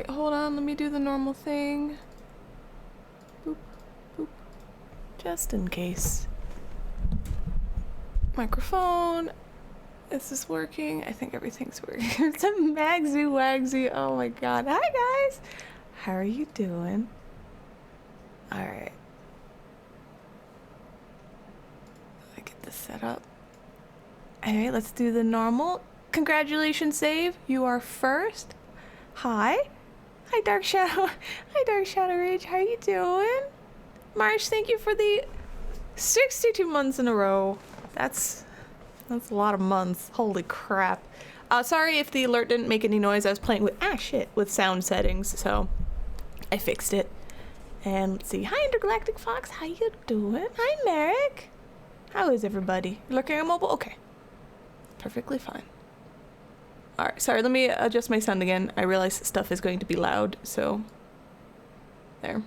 Wait, hold on. Let me do the normal thing. Boop, boop. Just in case. Microphone. Is this working? I think everything's working. It's a Magsy Wagsy. Oh my god. Hi guys. How are you doing? Alright. Let me get this set up. Alright, let's do the normal. Congratulations, Save. You are first. Hi. Hi, Dark Shadow. Hi, Dark Shadow Rage. How are you doing? Marsh, thank you for the 62 months in a row. That's a lot of months. Holy crap. Sorry if the alert didn't make any noise. I was playing with sound settings, so I fixed it. And let's see. Hi, Intergalactic Fox. How you doing? Hi, Merrick. How is everybody? Looking at mobile? Okay. Perfectly fine. Alright, sorry, let me adjust my sound again. I realize stuff is going to be loud, so... There.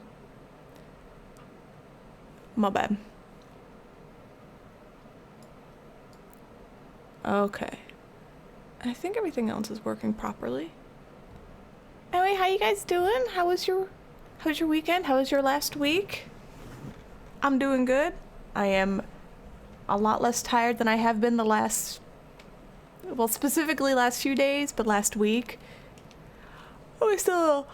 My bad. Okay. I think everything else is working properly. Anyway, how you guys doing? How's your weekend? How was your last week? I'm doing good. I am a lot less tired than I have been the last... Well, specifically last few days, but last week. I was still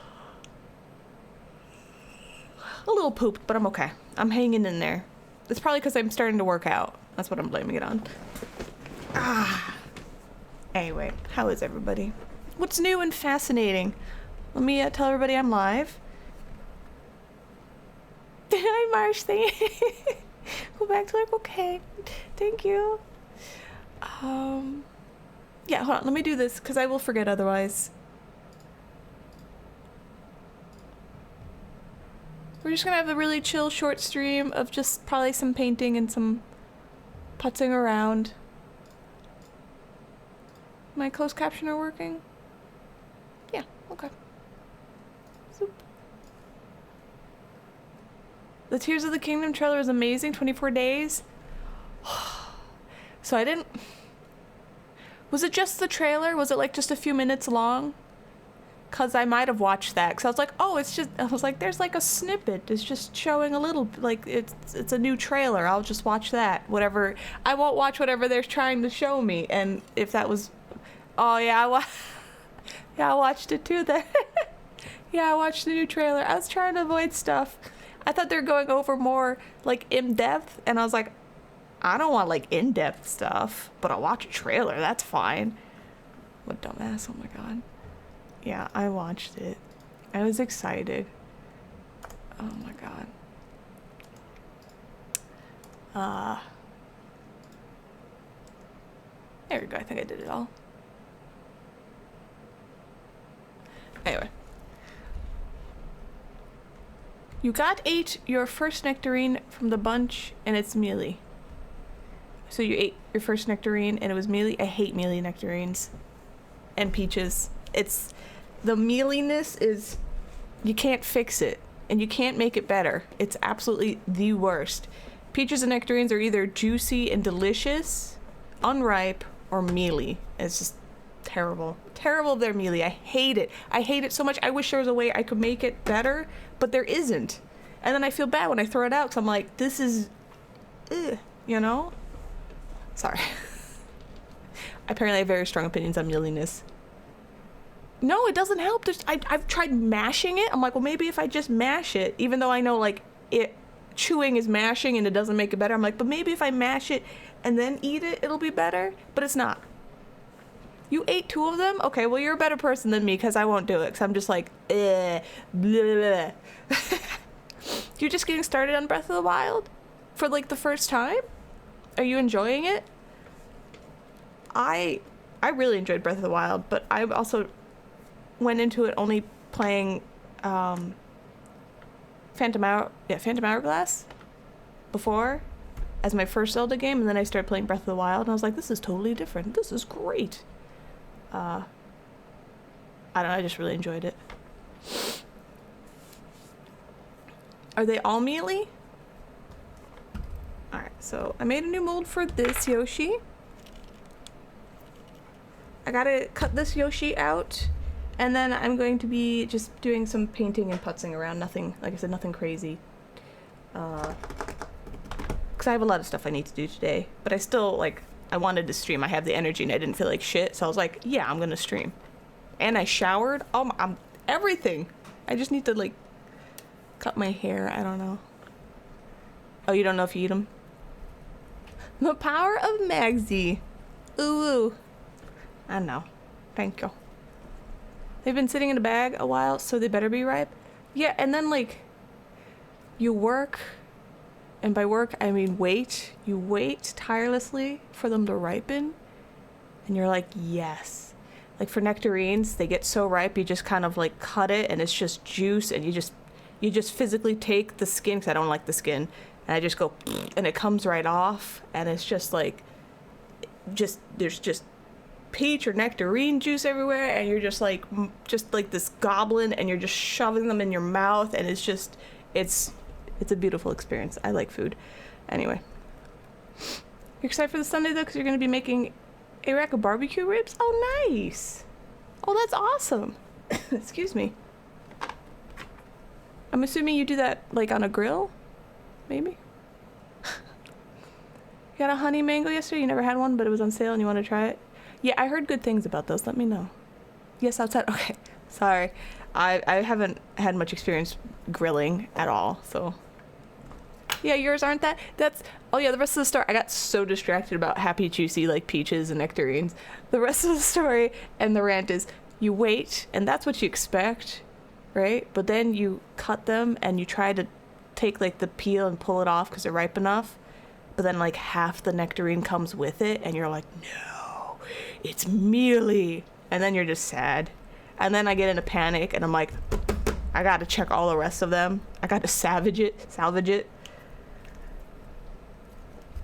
a little pooped, but I'm okay. I'm hanging in there. It's probably because I'm starting to work out. That's what I'm blaming it on. Anyway, how is everybody? What's new and fascinating? Let me tell everybody I'm live. Hi, Marsh. Go back to life. Okay. Thank you. Yeah, hold on. Let me do this because I will forget otherwise. We're just gonna have a really chill short stream of just probably some painting and some putzing around. My closed captioner working? Yeah, okay. Zoop. The Tears of the Kingdom trailer is amazing. 24 days. So I didn't... Was it just the trailer? Was it like just a few minutes long? Cause I might have watched that. Cause I was like, oh, it's just. I was like, there's like a snippet. It's just showing a little. Like it's a new trailer. I'll just watch that. Whatever. I won't watch whatever they're trying to show me. And if that was, oh yeah, yeah, I watched it too. Then. Yeah, I watched the new trailer. I was trying to avoid stuff. I thought they were going over more like in depth, and I was like, I don't want like in-depth stuff, but I'll watch a trailer, that's fine. What dumbass, oh my god. Yeah, I watched it. I was excited. Oh my god. There we go, I think I did it all. Anyway. You ate your first nectarine from the bunch, and it's mealy. So you ate your first nectarine and it was mealy. I hate mealy nectarines and peaches. It's the mealiness is, you can't fix it and you can't make it better. It's absolutely the worst. Peaches and nectarines are either juicy and delicious, unripe, or mealy. It's just terrible. Terrible if they're mealy. I hate it. I hate it so much. I wish there was a way I could make it better, but there isn't. And then I feel bad when I throw it out because I'm like, this is, you know? Sorry. Apparently I have very strong opinions on mealiness. No, it doesn't help. I've tried mashing it. I'm like, well, maybe if I just mash it, even though I know like chewing is mashing and it doesn't make it better. I'm like, but maybe if I mash it and then eat it, it'll be better. But it's not. You ate 2 of them? Okay, well, you're a better person than me because I won't do it. Because I'm just like, blah, blah. You're just getting started on Breath of the Wild for like the first time? Are you enjoying it? I really enjoyed Breath of the Wild, but I also went into it only playing Phantom Hourglass before as my first Zelda game, and then I started playing Breath of the Wild, and I was like, this is totally different. This is great. I don't know, I just really enjoyed it. Are they all mealy? Alright, so I made a new mold for this Yoshi. I gotta cut this Yoshi out And then I'm going to be just doing some painting and putzing around. Nothing, like I said, nothing crazy. Because I have a lot of stuff I need to do today. But I still, like, I wanted to stream. I have the energy and I didn't feel like shit. So I was like, yeah, I'm going to stream. And I showered. Oh, I'm everything. I just need to, like, cut my hair. I don't know. Oh, you don't know if you eat them? The power of Magsy. Ooh. I know. Thank you. They've been sitting in a bag a while, so they better be ripe. Yeah, and then, like, you work, and by work, I mean wait. You wait tirelessly for them to ripen, and you're like, yes. Like, for nectarines, they get so ripe, you just kind of, like, cut it, and it's just juice, and you just physically take the skin, because I don't like the skin, and I just go, and it comes right off, and it's just, like, there's just peach or nectarine juice everywhere, and you're just like this goblin, and you're just shoving them in your mouth, and it's a beautiful experience. I like food. Anyway, you're excited for the Sunday though, because you're going to be making a rack of barbecue ribs. Oh, nice. Oh, that's awesome. Excuse me. I'm assuming you do that like on a grill, maybe. You got a honey mango yesterday. You never had one, but it was on sale and you want to try it. Yeah, I heard good things about those. Let me know. Yes, outside. Okay. Sorry. I haven't had much experience grilling at all, so. Yeah, yours aren't that? Oh yeah, the rest of the story. I got so distracted about happy, juicy, like peaches and nectarines. The rest of the story and the rant is you wait, and that's what you expect, right? But then you cut them and you try to take like the peel and pull it off because they're ripe enough. But then like half the nectarine comes with it, and you're like, no. It's mealy, and then you're just sad, and then I get in a panic, and I'm like, I gotta check all the rest of them. I gotta salvage it.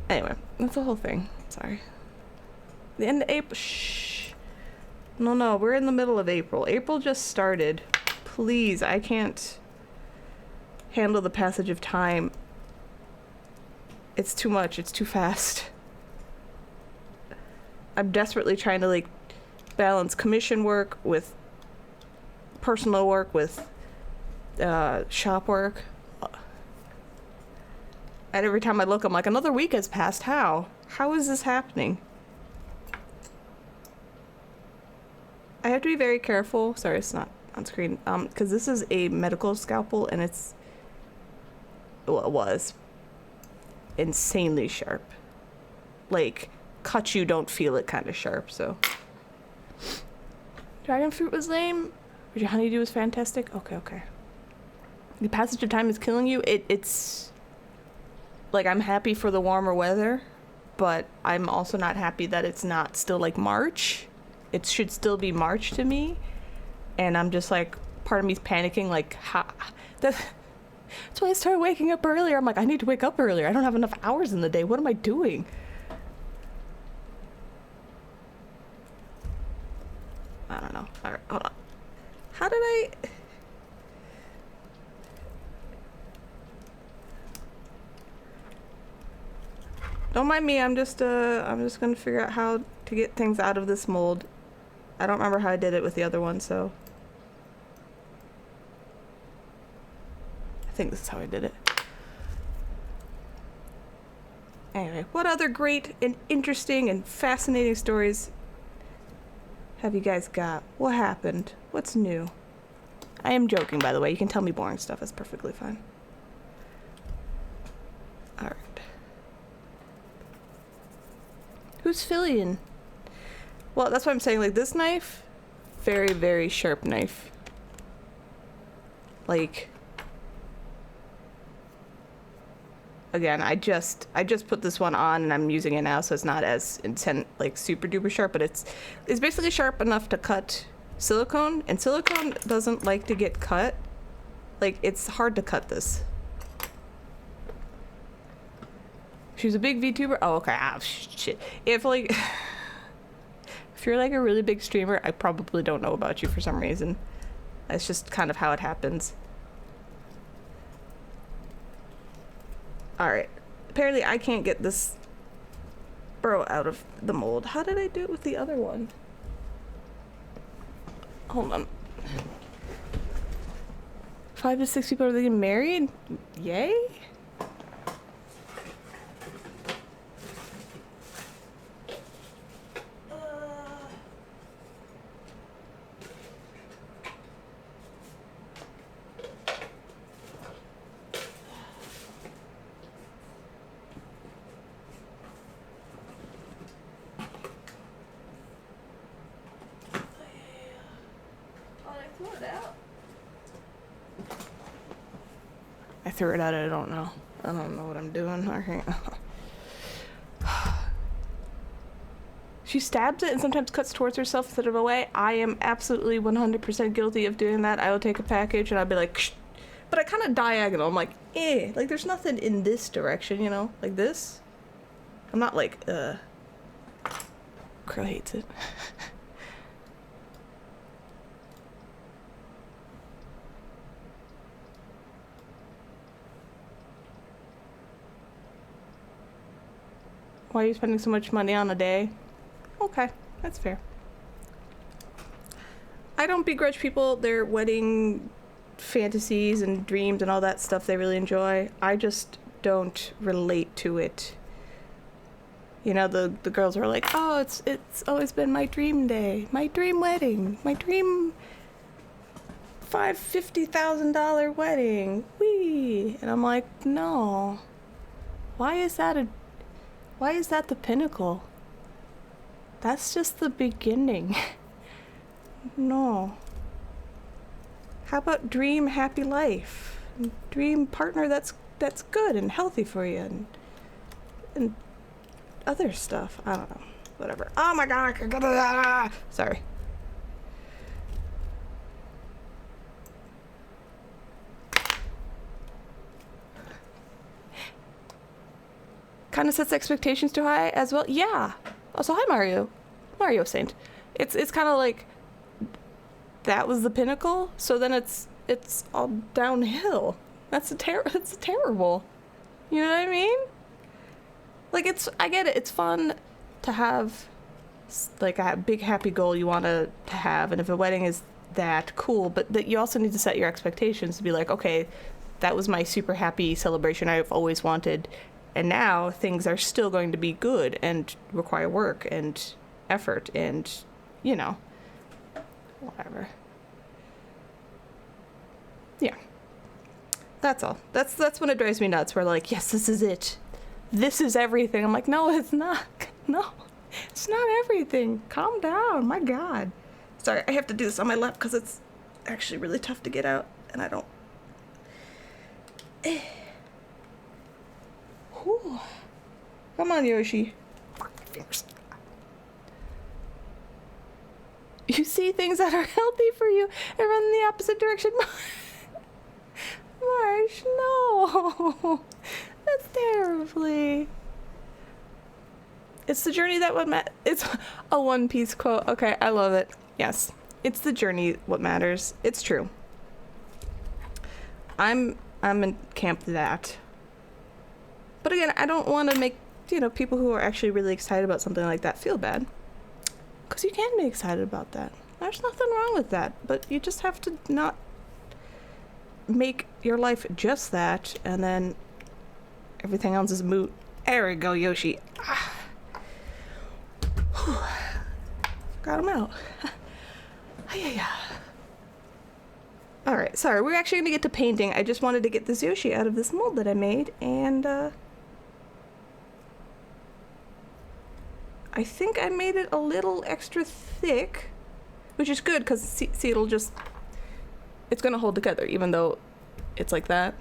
Anyway, that's the whole thing. Sorry. The end of April. Shh. No, we're in the middle of April. April just started. Please, I can't handle the passage of time. It's too much. It's too fast. I'm desperately trying to like balance commission work with personal work with shop work. And every time I look, I'm like, another week has passed. How is this happening? I have to be very careful. Sorry, it's not on screen. Because this is a medical scalpel, and it was insanely sharp. Like, cut you, don't feel it kind of sharp, so. Dragon fruit was lame, but your honeydew was fantastic. Okay. The passage of time is killing you. It's like, I'm happy for the warmer weather, but I'm also not happy that it's not still like March. It should still be March to me, and I'm just like, part of me's panicking, like, that's why I started waking up earlier. I'm like, I need to wake up earlier. I don't have enough hours in the day. What am I doing? I don't know. All right, hold on. How did I? Don't mind me. I'm just gonna figure out how to get things out of this mold. I don't remember how I did it with the other one, so I think this is how I did it. Anyway, what other great and interesting and fascinating stories have you guys got? What happened? What's new? I am joking, by the way. You can tell me boring stuff. That's perfectly fine. Alright. Who's filling? Well, that's what I'm saying. Like, this knife, very, very sharp knife. Like, again, I just put this one on and I'm using it now, so it's not as intense, like super duper sharp, but it's basically sharp enough to cut silicone, and silicone doesn't like to get cut. Like, it's hard to cut this. She's a big VTuber. Oh, okay. Shit. If like, if you're like a really big streamer, I probably don't know about you for some reason. That's just kind of how it happens. Alright. Apparently I can't get this burrow out of the mold. How did I do it with the other one? Hold on. 5 to 6 people are getting married? Yay? I threw it out. I don't know. I don't know what I'm doing. Okay. She stabs it and sometimes cuts towards herself instead of away. I am absolutely 100% guilty of doing that. I will take a package and I'll be like, shh. But I kind of diagonal. I'm like, eh. Like, there's nothing in this direction, you know? Like this. I'm not like, Crow hates it. Why are you spending so much money on a day? Okay, that's fair. I don't begrudge people their wedding fantasies and dreams and all that stuff they really enjoy. I just don't relate to it. You know, the girls are like, oh, it's always been my dream day, my dream wedding, my dream $50,000 wedding. Whee! And I'm like, no. Why is that the pinnacle? That's just the beginning. No. How about dream happy life? Dream partner that's good and healthy for you and other stuff. I don't know. Whatever. Oh my god. Sorry. Kind of sets expectations too high as well. Yeah. Also, hi Mario. Mario Saint. It's kind of like that was the pinnacle, so then it's all downhill. That's terrible. You know what I mean? Like, I get it. It's fun to have like a big happy goal you want to have, and if a wedding is that, cool, but that you also need to set your expectations to be like, okay, that was my super happy celebration I've always wanted. And now things are still going to be good and require work and effort and, you know, whatever. Yeah. That's all. That's when it drives me nuts. We're like, yes, this is it. This is everything. I'm like, no, it's not. No, it's not everything. Calm down. My God. Sorry, I have to do this on my lap because it's actually really tough to get out and I don't. Whew. Come on, Yoshi. Fingers. You see things that are healthy for you and run in the opposite direction. Marsh, no. That's terribly. It's the journey that it's a One Piece quote. Okay, I love it. Yes. It's the journey what matters. It's true. I'm in camp that. But again, I don't want to make, people who are actually really excited about something like that feel bad. Because you can be excited about that. There's nothing wrong with that. But you just have to not make your life just that, and then everything else is moot. There we go, Yoshi. Got him out. Alright, sorry, we're actually going to get to painting. I just wanted to get this Yoshi out of this mold that I made, and I think I made it a little extra thick, which is good, because see, it's going to hold together, even though it's like that.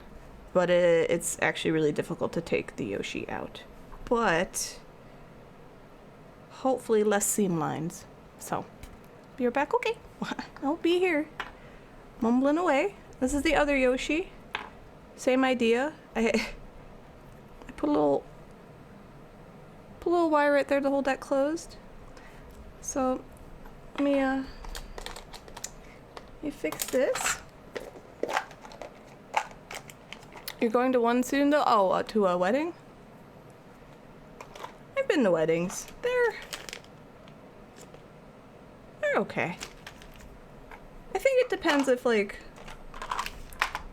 But it's actually really difficult to take the Yoshi out. But hopefully less seam lines. So, you're back? Okay. I'll be here. Mumbling away. This is the other Yoshi. Same idea. I put a little wire right there to hold that closed. So, let me fix this. You're going to one soon, though? Oh, to a wedding? I've been to weddings. They're okay. I think it depends if, like,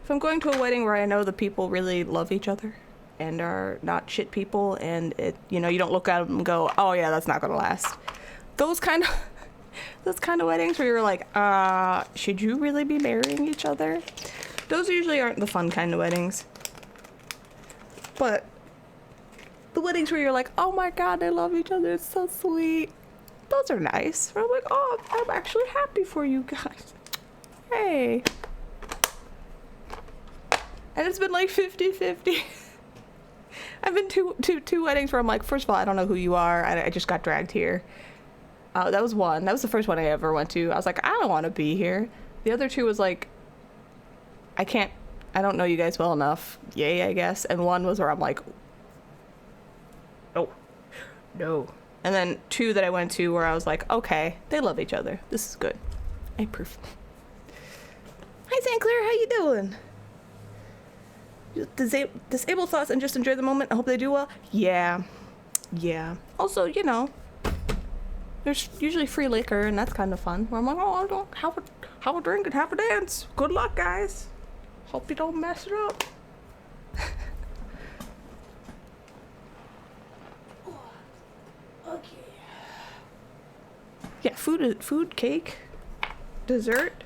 if I'm going to a wedding where I know the people really love each other and are not shit people, and it, you know, you don't look at them and go, oh yeah, that's not gonna last. Those kind of weddings where you're like, should you really be marrying each other? Those usually aren't the fun kind of weddings. But the weddings where you're like, oh my god, they love each other, it's so sweet. Those are nice. Where I'm like, oh, I'm actually happy for you guys. Hey. And it's been like 50-50. I've been to two weddings where I'm like, first of all, I don't know who you are. I just got dragged here. That was one. That was the first one I ever went to. I was like, I don't want to be here. The other two was like, I don't know you guys well enough. Yay, I guess. And one was where I'm like, no. And then two that I went to where I was like, okay, they love each other. This is good. I approve. Hi, St. Clair, how you doing? Disable thoughts and just enjoy the moment. I hope they do well. Yeah. Also, you know, there's usually free liquor, and that's kind of fun. Where I'm like, oh, I don't have a drink and have a dance. Good luck, guys. Hope you don't mess it up. Okay. Yeah, food, cake, dessert.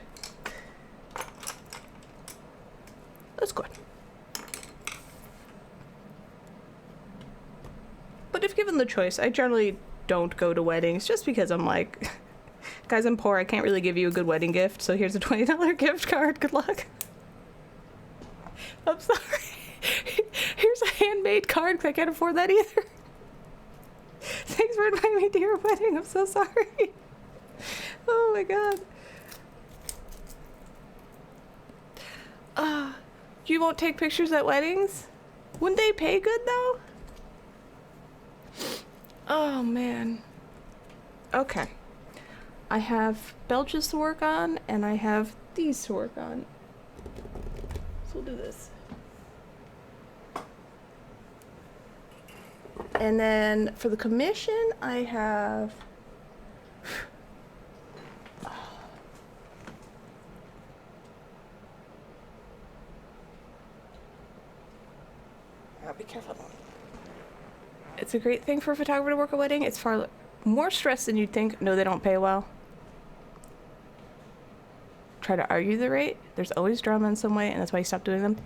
That's good. But if given the choice, I generally don't go to weddings just because I'm like, guys, I'm poor. I can't really give you a good wedding gift, so here's a $20 gift card. Good luck. I'm sorry. Here's a handmade card because I can't afford that either. Thanks for inviting me to your wedding. I'm so sorry. Oh my god. You won't take pictures at weddings? Wouldn't they pay good though? Oh man. Okay. I have belches to work on and I have these to work on. So we'll do this. And then for the commission, I have I'll be careful. It's a great thing for a photographer to work a wedding. It's far more stress than you'd think. No, they don't pay well. Try to argue the rate. There's always drama in some way, and that's why you stop doing them.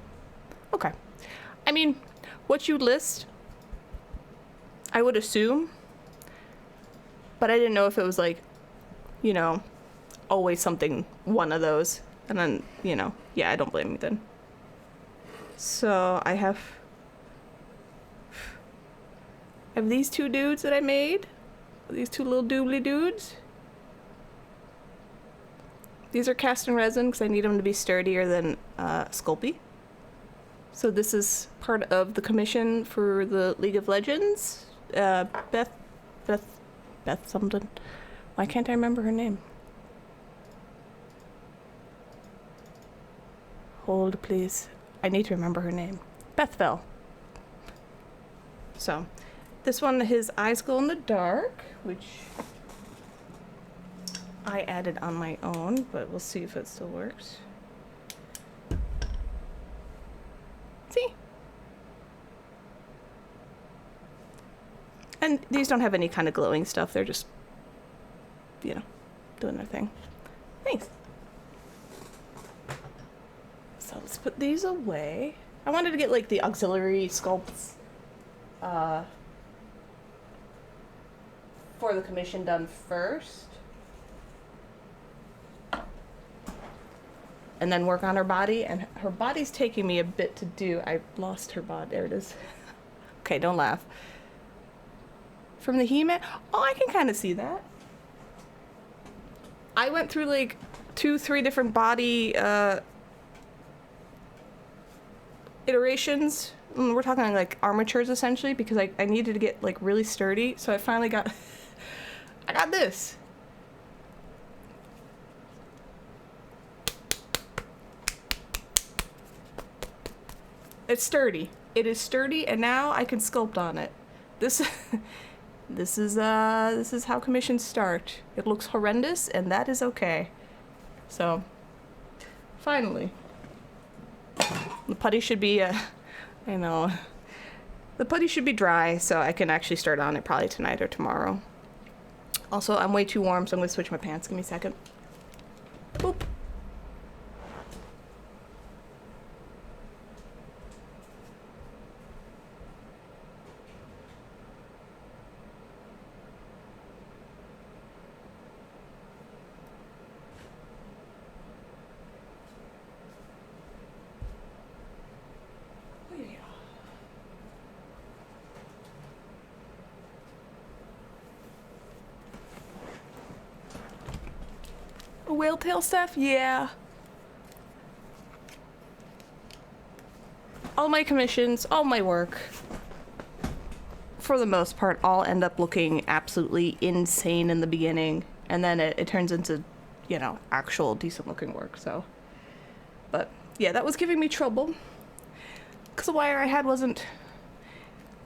Okay. I mean, what you list, I would assume, but I didn't know if it was like, you know, always something, one of those. And then, you know, yeah, I don't blame you then. So I have these two dudes that I made. These two little doobly dudes. These are cast in resin because I need them to be sturdier than Sculpey. So this is part of the commission for the League of Legends. Beth something. Why can't I remember her name? Hold, please. I need to remember her name. Bethville. So, this one, his eyes glow in the dark, which I added on my own, but we'll see if it still works. See? And these don't have any kind of glowing stuff. They're just, you know, doing their thing. Thanks. So let's put these away. I wanted to get like the auxiliary sculpts for the commission done first. And then work on her body. And her body's taking me a bit to do. I lost her bod. There it is. Okay, don't laugh. From the He-Man? Oh, I can kind of see that. I went through like 2-3 different body iterations. We're talking like armatures essentially because I needed to get like really sturdy. So I finally got I got this. It's sturdy. It is sturdy, and now I can sculpt on it. This is how commissions start. It looks horrendous, and that is okay. So Finally. The putty should be, I know. The putty should be dry, so I can actually start on it probably tonight or tomorrow. Also, I'm way too warm, so I'm gonna switch my pants. Give me a second. Boop. A whale tail stuff? Yeah. All my commissions, all my work, for the most part, all end up looking absolutely insane in the beginning, and then it turns into, you know, actual decent looking work, so. But, yeah, that was giving me trouble. Because the wire I had wasn't,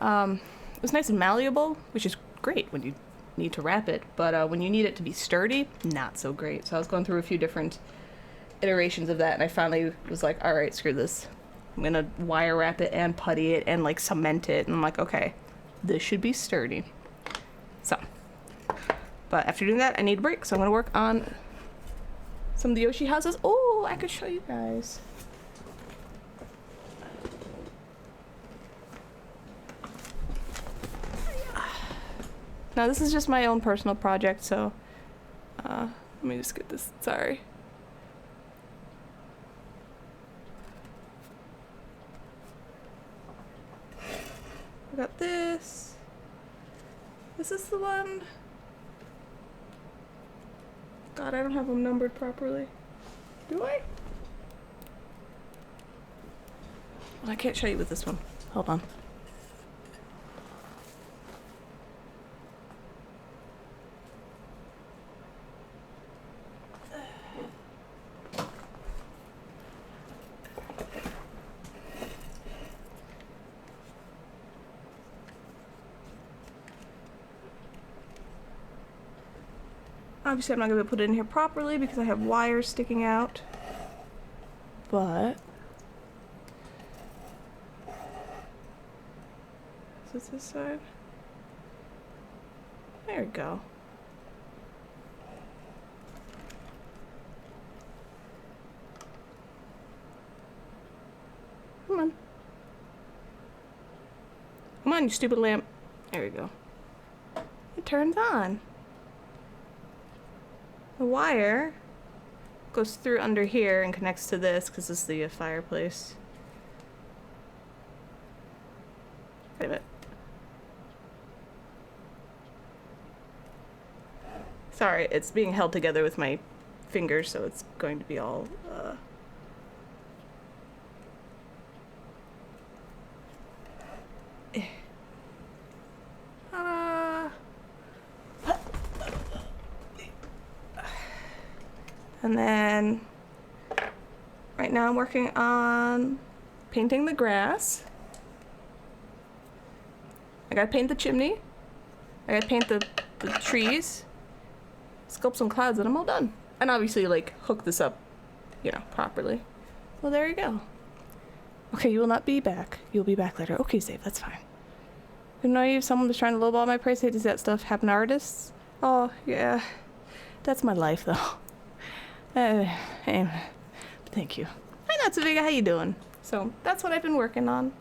it was nice and malleable, which is great when you need to wrap it, but when you need it to be sturdy, not so great. So I was going through a few different iterations of that, and I finally was like, all right, screw this. I'm gonna wire wrap it and putty it and like cement it, and I'm like, okay, this should be sturdy. So, but after doing that, I need a break, so I'm gonna work on some of the Yoshi houses. Oh, I could show you guys. Now this is just my own personal project, so let me just get this, sorry. I got this. Is this the one? God, I don't have them numbered properly. Do I? Well, I can't show you with this one. Hold on. Obviously, I'm not going to put it in here properly because I have wires sticking out. But is this side? There we go. Come on. Come on, you stupid lamp. There we go. It turns on. The wire goes through under here and connects to this because this is the fireplace. Wait a minute. Sorry, it's being held together with my fingers, so it's going to be all And then right now I'm working on painting the grass. I gotta paint the chimney. I gotta paint the trees. Sculpt some clouds and I'm all done. And obviously like hook this up, you know, properly. Well, there you go. Okay, you will not be back. You'll be back later. Okay, Save, that's fine. Didn't know if someone was trying to lowball my price. Does that stuff happen to artists? Oh, yeah. That's my life, though. Thank you. Hi, Not So Big. How you doing? So that's what I've been working on.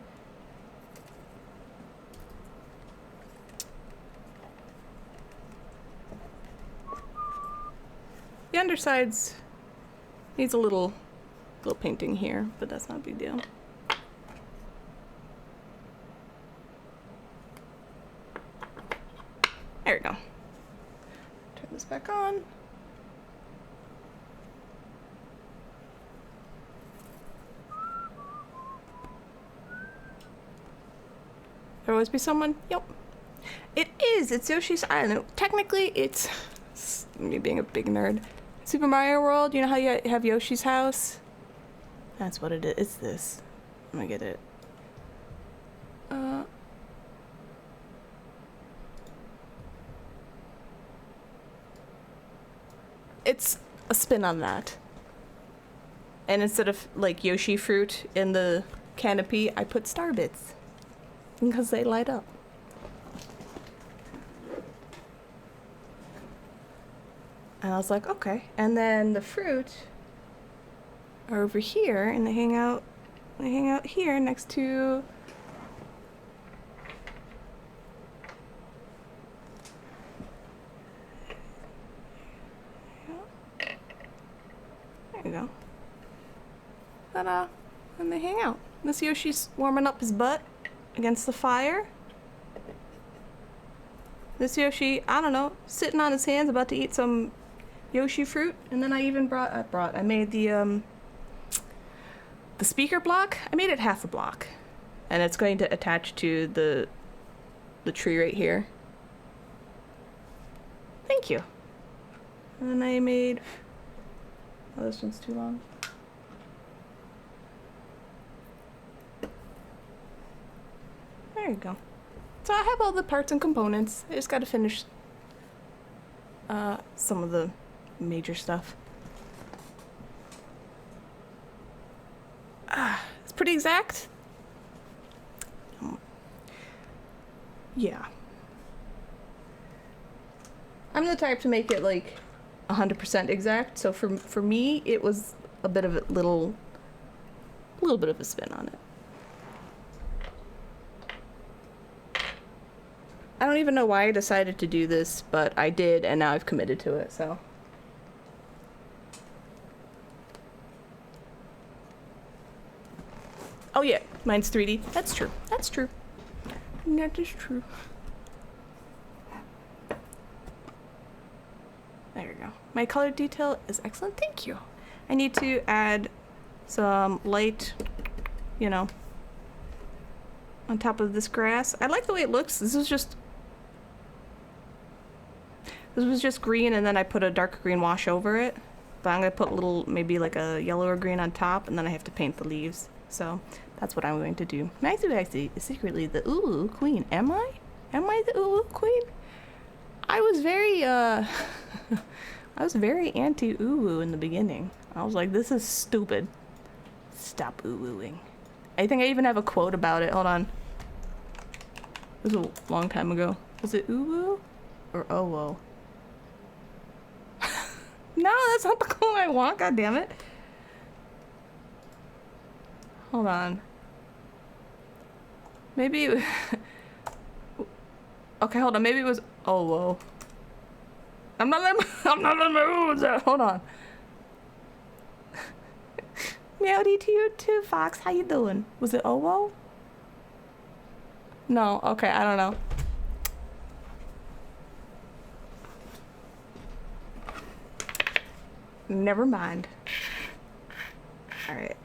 The undersides needs a little painting here, but that's not a big deal. There we go. Turn this back on. There always be someone. Yep. It is. It's Yoshi's Island. Technically, it's me being a big nerd. Super Mario World. You know how you have Yoshi's house? That's what it is. It's this. Let me get it. It's a spin on that. And instead of like Yoshi fruit in the canopy, I put star bits because they light up. And I was like, okay. And then the fruit are over here, and they hang out here next to there you go. Ta-da. And they hang out. This Yoshi's warming up his butt against the fire. This Yoshi, I don't know, sitting on his hands about to eat some Yoshi fruit. And then I even I made the speaker block. I made it half a block. And it's going to attach to the tree right here. Thank you. And then I made, oh, this one's too long. There you go. So I have all the parts and components. I just gotta finish some of the major stuff. It's pretty exact. Yeah. I'm the type to make it like 100% exact, so for me it was a bit of a little bit of a spin on it. I don't even know why I decided to do this, but I did, and now I've committed to it, so. Oh yeah, mine's 3D. That's true. That's true. That is true. There you go. My color detail is excellent. Thank you. I need to add some light, you know, on top of this grass. I like the way it looks. This was just green, and then I put a dark green wash over it. But I'm gonna put a little, maybe like a yellow or green on top, and then I have to paint the leaves. So that's what I'm going to do. Maggie actually is secretly the ooh queen. Am I? Am I the ooh queen? I was very I was very anti ooh in the beginning. I was like, this is stupid. Stop ooh-ooing. I think I even have a quote about it. Hold on. This was a long time ago. Was it ooh-woo or oh-whoa? No, that's not the quote I want. God damn it. Hold on. Maybe. Okay, hold on. Maybe it was oh whoa. I'm not letting my oohs out. Hold on. Meowdy to you too, Fox. How you doing? Was it oh whoa? No. Okay, I don't know. Never mind. All right.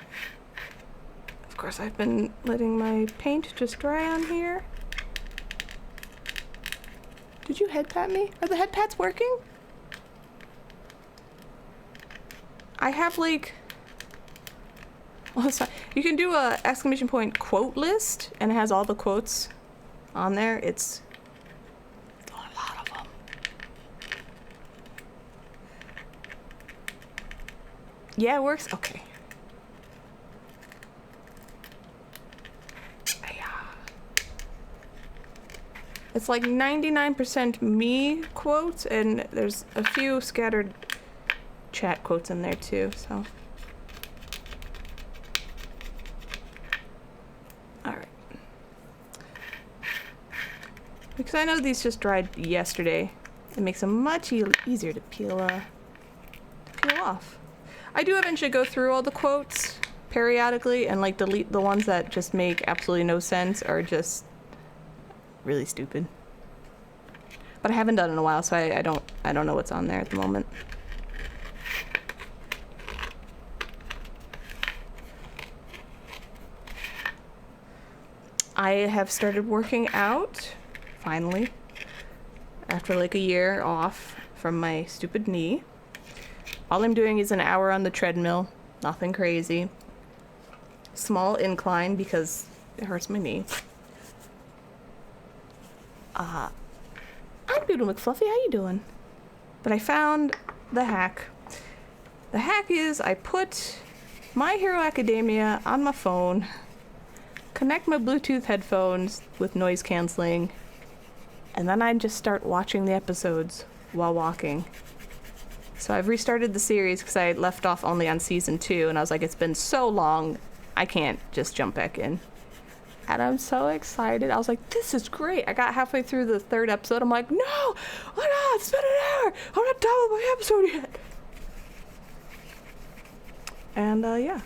Of course, I've been letting my paint just dry on here. Did you head pat me? Are the head pats working? I have like, well, it's not, you can do a exclamation point quote list, and it has all the quotes on there. It's a lot of them. Yeah, it works. Okay. It's like 99% me quotes, and there's a few scattered chat quotes in there too, so. Alright. Because I know these just dried yesterday. It makes them much easier to peel off. I do eventually go through all the quotes periodically and like delete the ones that just make absolutely no sense or just really stupid. But I haven't done it in a while, so I don't know what's on there at the moment. I have started working out, finally, after like a year off from my stupid knee. All I'm doing is an hour on the treadmill, nothing crazy. Small incline because it hurts my knee. I'm Doodle McFluffy, how you doing? But I found the hack. The hack is I put My Hero Academia on my phone, connect my Bluetooth headphones with noise canceling, and then I just start watching the episodes while walking. So I've restarted the series because I left off only on season 2, and I was like, it's been so long, I can't just jump back in. And I'm so excited. I was like, this is great. I got halfway through the 3rd episode. I'm like, no, oh no, it's been an hour. I'm not done with my episode yet. And yeah.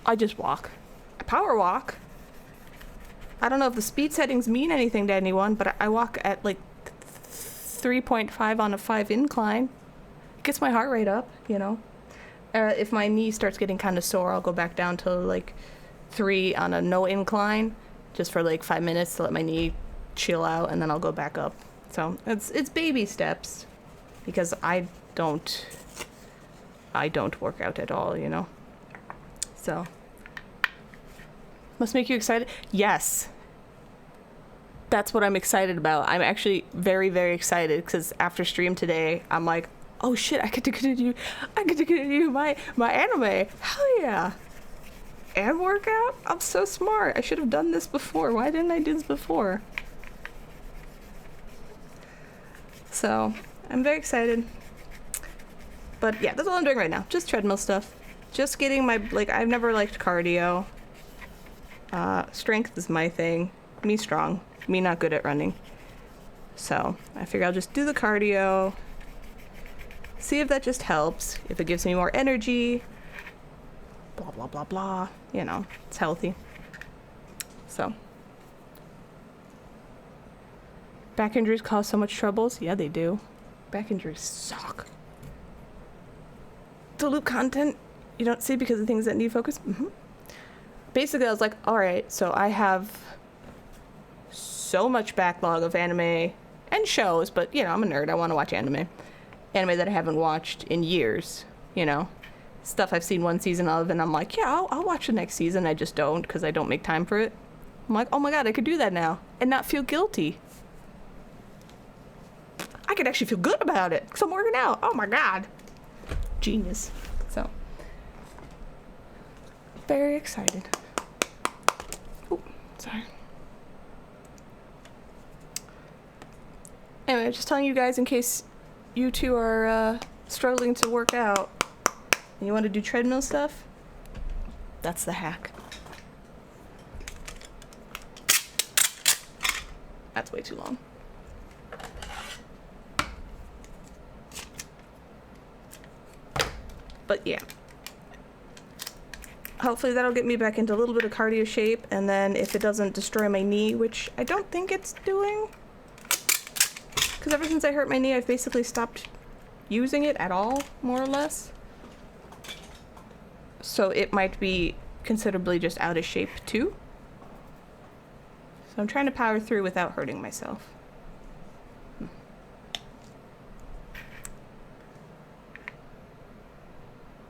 I just walk. I power walk. I don't know if the speed settings mean anything to anyone, but I walk at like 3.5 on a 5 incline. It gets my heart rate up, you know. If my knee starts getting kind of sore, I'll go back down to like 3 on a no incline, just for like 5 minutes to let my knee chill out, and then I'll go back up. So it's baby steps, because I don't work out at all, you know. So must make you excited. Yes, that's what I'm excited about. I'm actually very, very excited because after stream today, I'm like, oh shit, I get to continue my anime. Hell yeah. And workout? I'm so smart. I should have done this before. Why didn't I do this before? So, I'm very excited. But yeah, that's all I'm doing right now. Just treadmill stuff. Just getting my, like, I've never liked cardio. Strength is my thing. Me strong. Me not good at running. So, I figure I'll just do the cardio. See if that just helps, if it gives me more energy, blah, blah, blah, blah. You know, it's healthy. So. Back injuries cause so much troubles? Yeah, they do. Back injuries suck. The loop content you don't see because of things that need focus? Mm-hmm. Basically, I was like, alright, so I have so much backlog of anime and shows, but, you know, I'm a nerd. I want to watch anime that I haven't watched in years, you know, stuff I've seen one season of, and I'm like, yeah, I'll watch the next season. I just don't, because I don't make time for it. I'm like, oh my god, I could do that now and not feel guilty. I could actually feel good about it because I'm working out. Oh my god, genius. So very excited. Oh, sorry. Anyway, just telling you guys in case you two are struggling to work out and you want to do treadmill stuff, that's the hack. That's way too long. But yeah. Hopefully that'll get me back into a little bit of cardio shape, and then if it doesn't destroy my knee, which I don't think it's doing, because ever since I hurt my knee, I've basically stopped using it at all, more or less. So it might be considerably just out of shape too. So I'm trying to power through without hurting myself.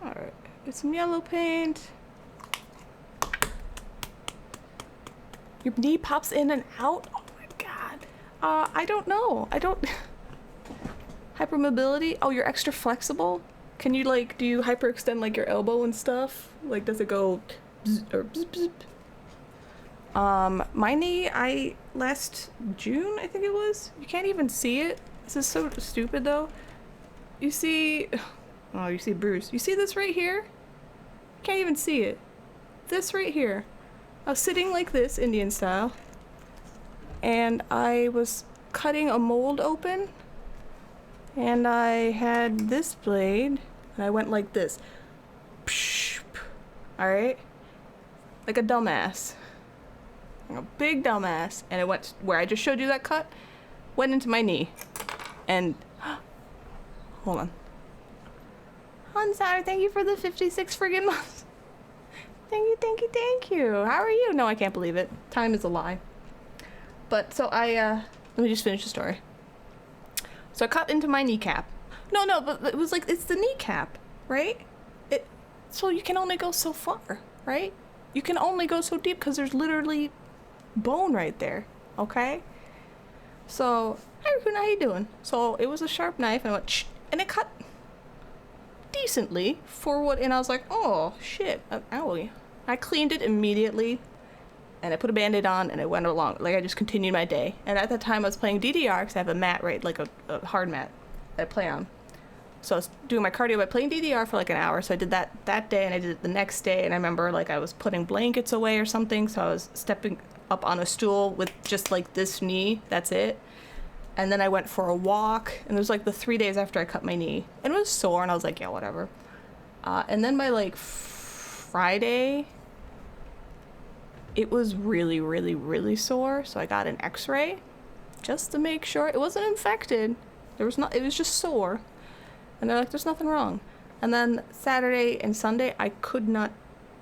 Alright, get some yellow paint. Your knee pops in and out? Oh my god. I don't know. Hypermobility? Oh, you're extra flexible? Can you, like, do you hyperextend, like, your elbow and stuff? Like, does it go bzz, or bzz, bzz? My knee, last June, I think it was. You can't even see it. This is so stupid, though. You see, oh, you see Bruce. You see this right here? Can't even see it. This right here. I was sitting like this, Indian style, and I was cutting a mold open, and I had this blade, and I went like this. Alright? Like a dumbass. Like a big dumbass. And it went where I just showed you that cut, went into my knee. And, hold on. Hansar, thank you for the 56 friggin' months. Thank you. How are you? No, I can't believe it. Time is a lie. But, so let me just finish the story. So I cut into my kneecap. No, but it was like, it's the kneecap, right? So you can only go so far, right? You can only go so deep because there's literally bone right there, okay? So, hi Raccoon, how you doing? So it was a sharp knife, and I went, shh, and it cut decently for what, and I was like, oh shit, owie. I cleaned it immediately, and I put a Band-Aid on, and it went along. Like, I just continued my day. And at that time, I was playing DDR, because I have a mat, right, like a hard mat that I play on. So I was doing my cardio by playing DDR for like an hour. So I did that day, and I did it the next day. And I remember, like, I was putting blankets away or something. So I was stepping up on a stool with just, like, this knee. That's it. And then I went for a walk. And it was, like, the 3 days after I cut my knee. And it was sore, and I was like, yeah, whatever. And then by, like, Friday, it was really, really, really sore. So I got an x-ray just to make sure it wasn't infected. It was just sore. And they're like, there's nothing wrong. And then Saturday and Sunday, I could not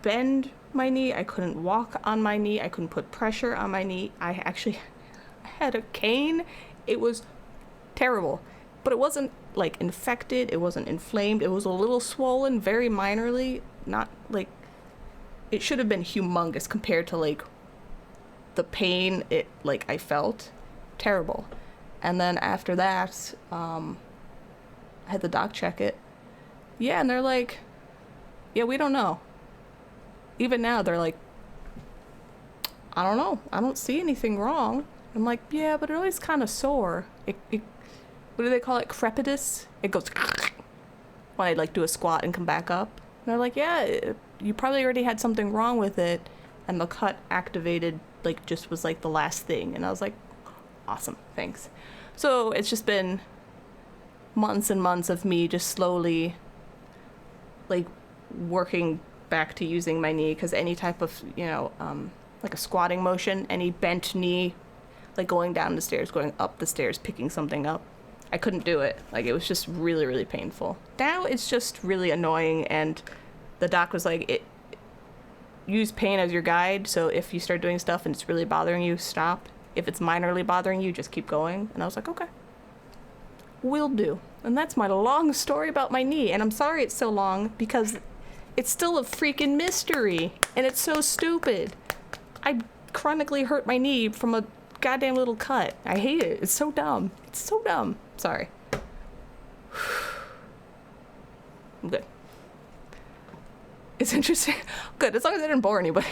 bend my knee. I couldn't walk on my knee. I couldn't put pressure on my knee. I had a cane. It was terrible. But it wasn't, like, infected. It wasn't inflamed. It was a little swollen, very minorly. Not, like, it should have been humongous compared to, like, the pain I felt. Terrible. And then after that, I had the doc check it. Yeah, and they're like, yeah, we don't know. Even now, they're like, I don't know. I don't see anything wrong. I'm like, yeah, but it always kind of sore. It what do they call it? Crepitus? It goes when I, like, do a squat and come back up. And they're like, yeah, you probably already had something wrong with it. And the cut activated, like, just was, like, the last thing. And I was like, awesome, thanks. So it's just been months and months of me just slowly, like, working back to using my knee, because any type of, like a squatting motion, any bent knee, like going down the stairs, going up the stairs, picking something up, I couldn't do it. Like, it was just really, really painful. Now it's just really annoying, and the doc was like, use pain as your guide, so if you start doing stuff and it's really bothering you, stop. If it's minorly bothering you, just keep going. And I was like, okay. Will do. And that's my long story about my knee. And I'm sorry it's so long, because it's still a freaking mystery. And it's so stupid. I chronically hurt my knee from a goddamn little cut. I hate it. It's so dumb. It's so dumb. Sorry. I'm good. It's interesting. Good, as long as I didn't bore anybody.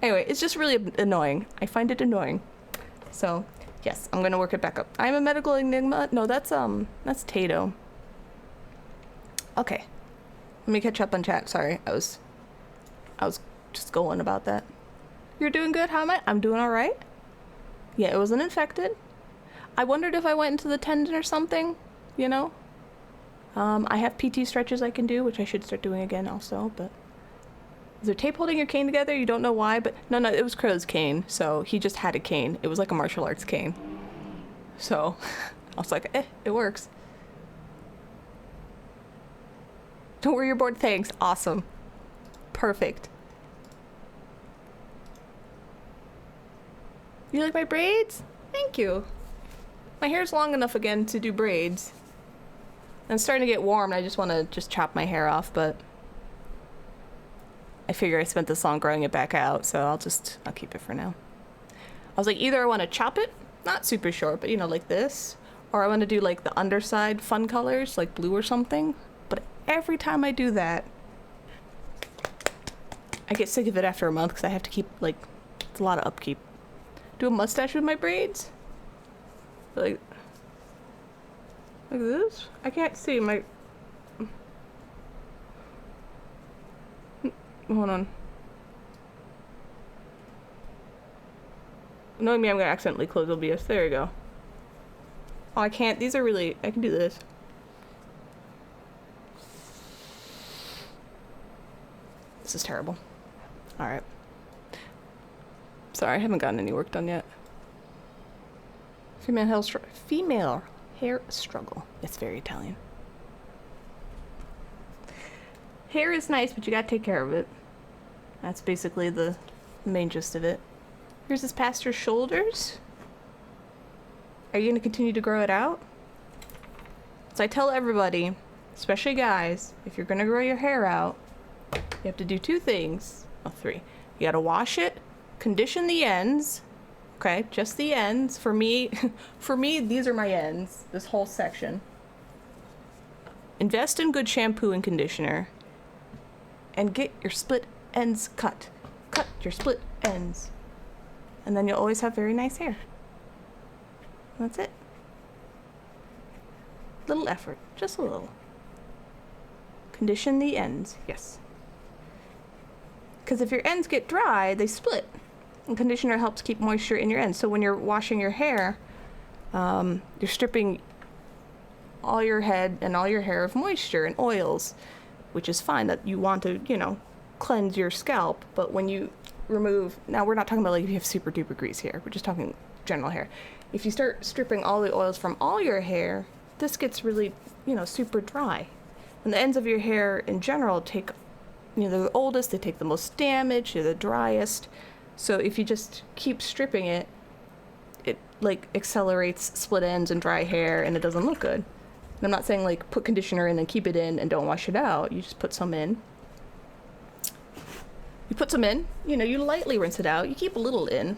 Anyway, it's just really annoying. I find it annoying. So, yes, I'm gonna work it back up. I'm a medical enigma. No, that's Tato. Okay. Let me catch up on chat. Sorry, I was just going about that. You're doing good? How am I? I'm doing all right. Yeah, it wasn't infected. I wondered if I went into the tendon or something, you know? I have PT stretches I can do, which I should start doing again also, but... Is there tape holding your cane together? You don't know why, but... No, it was Crow's cane, so he just had a cane. It was like a martial arts cane. So, I was like, it works. Don't worry, you're bored. Thanks. Awesome. Perfect. You like my braids? Thank you. My hair's long enough again to do braids. And it's starting to get warm, and I just want to just chop my hair off, but I figure I spent this long growing it back out, so I'll keep it for now. I was like, either I want to chop it, not super short, but, you know, like this, or I want to do, like, the underside fun colors, like blue or something. But every time I do that, I get sick of it after a month, because I have to keep, like, it's a lot of upkeep. Do a mustache with my braids? Like this? I can't see my... Hold on. Knowing me, I'm gonna accidentally close OBS. There you go. Oh, I can't. These are really... I can do this. This is terrible. Alright. Sorry, I haven't gotten any work done yet. Female hair struggle. It's very Italian. Hair is nice, but you gotta take care of it. That's basically the main gist of it. Here's this past your shoulders. Are you gonna continue to grow it out? So I tell everybody, especially guys, if you're gonna grow your hair out, you have to do two things. Oh, three. You gotta wash it, condition the ends. Okay, just the ends. For me, these are my ends. This whole section. invest in good shampoo and conditioner and get your split ends cut. Cut your split ends. And then you'll always have very nice hair. That's it. Little effort, just a little. Condition the ends, yes. Because if your ends get dry, they split. And conditioner helps keep moisture in your ends. So when you're washing your hair, you're stripping all your head and all your hair of moisture and oils, which is fine that you want to, you know, cleanse your scalp. But when you remove, now we're not talking about like if you have super duper grease hair, we're just talking general hair. If you start stripping all the oils from all your hair, this gets really, you know, super dry. And the ends of your hair in general take, you know, they're the oldest, they take the most damage, they're the driest. So if you just keep stripping it, it like accelerates split ends and dry hair, and it doesn't look good. And I'm not saying like put conditioner in and keep it in and don't wash it out. You just put some in. You put some in, you know, you lightly rinse it out. You keep a little in,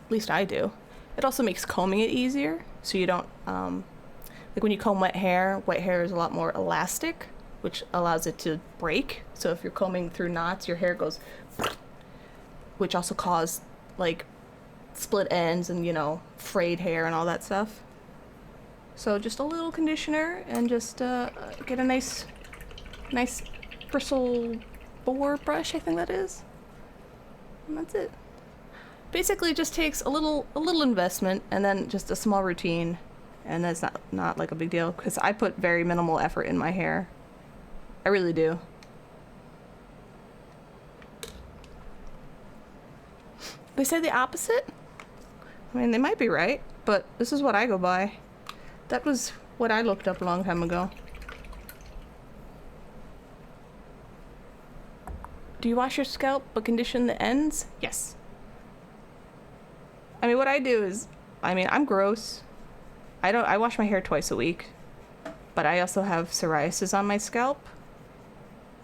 at least I do. It also makes combing it easier, so you don't, like when you comb wet hair is a lot more elastic, which allows it to break. So if you're combing through knots, your hair goes, which also cause like split ends and, you know, frayed hair and all that stuff. So just a little conditioner and just get a nice bristle boar brush, I think that is. And that's it. Basically, it just takes a little investment and then just a small routine, and that's not like a big deal, because I put very minimal effort in my hair. I really do. They say the opposite? I mean, they might be right, but this is what I go by. That was what I looked up a long time ago. Do you wash your scalp but condition the ends? Yes. I mean, what I do is, I mean, I'm gross. I wash my hair twice a week, but I also have psoriasis on my scalp,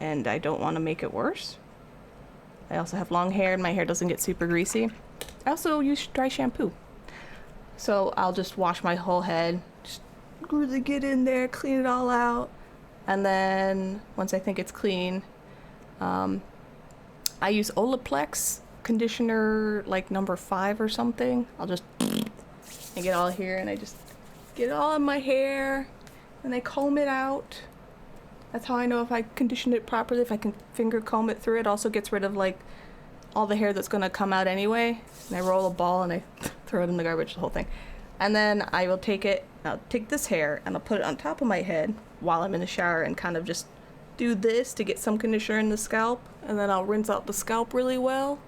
and I don't want to make it worse. I also have long hair, and my hair doesn't get super greasy. I also use dry shampoo. So I'll just wash my whole head, just really get in there, clean it all out, and then once I think it's clean, I use Olaplex conditioner, like number 5 or something. I'll just and get all here, and I just get it all in my hair, and I comb it out. That's how I know if I conditioned it properly. If I can finger comb it through, it also gets rid of like all the hair that's gonna come out anyway. And I roll a ball and I throw it in the garbage, the whole thing. And then I will take this hair and I'll put it on top of my head while I'm in the shower and kind of just do this to get some conditioner in the scalp. And then I'll rinse out the scalp really well.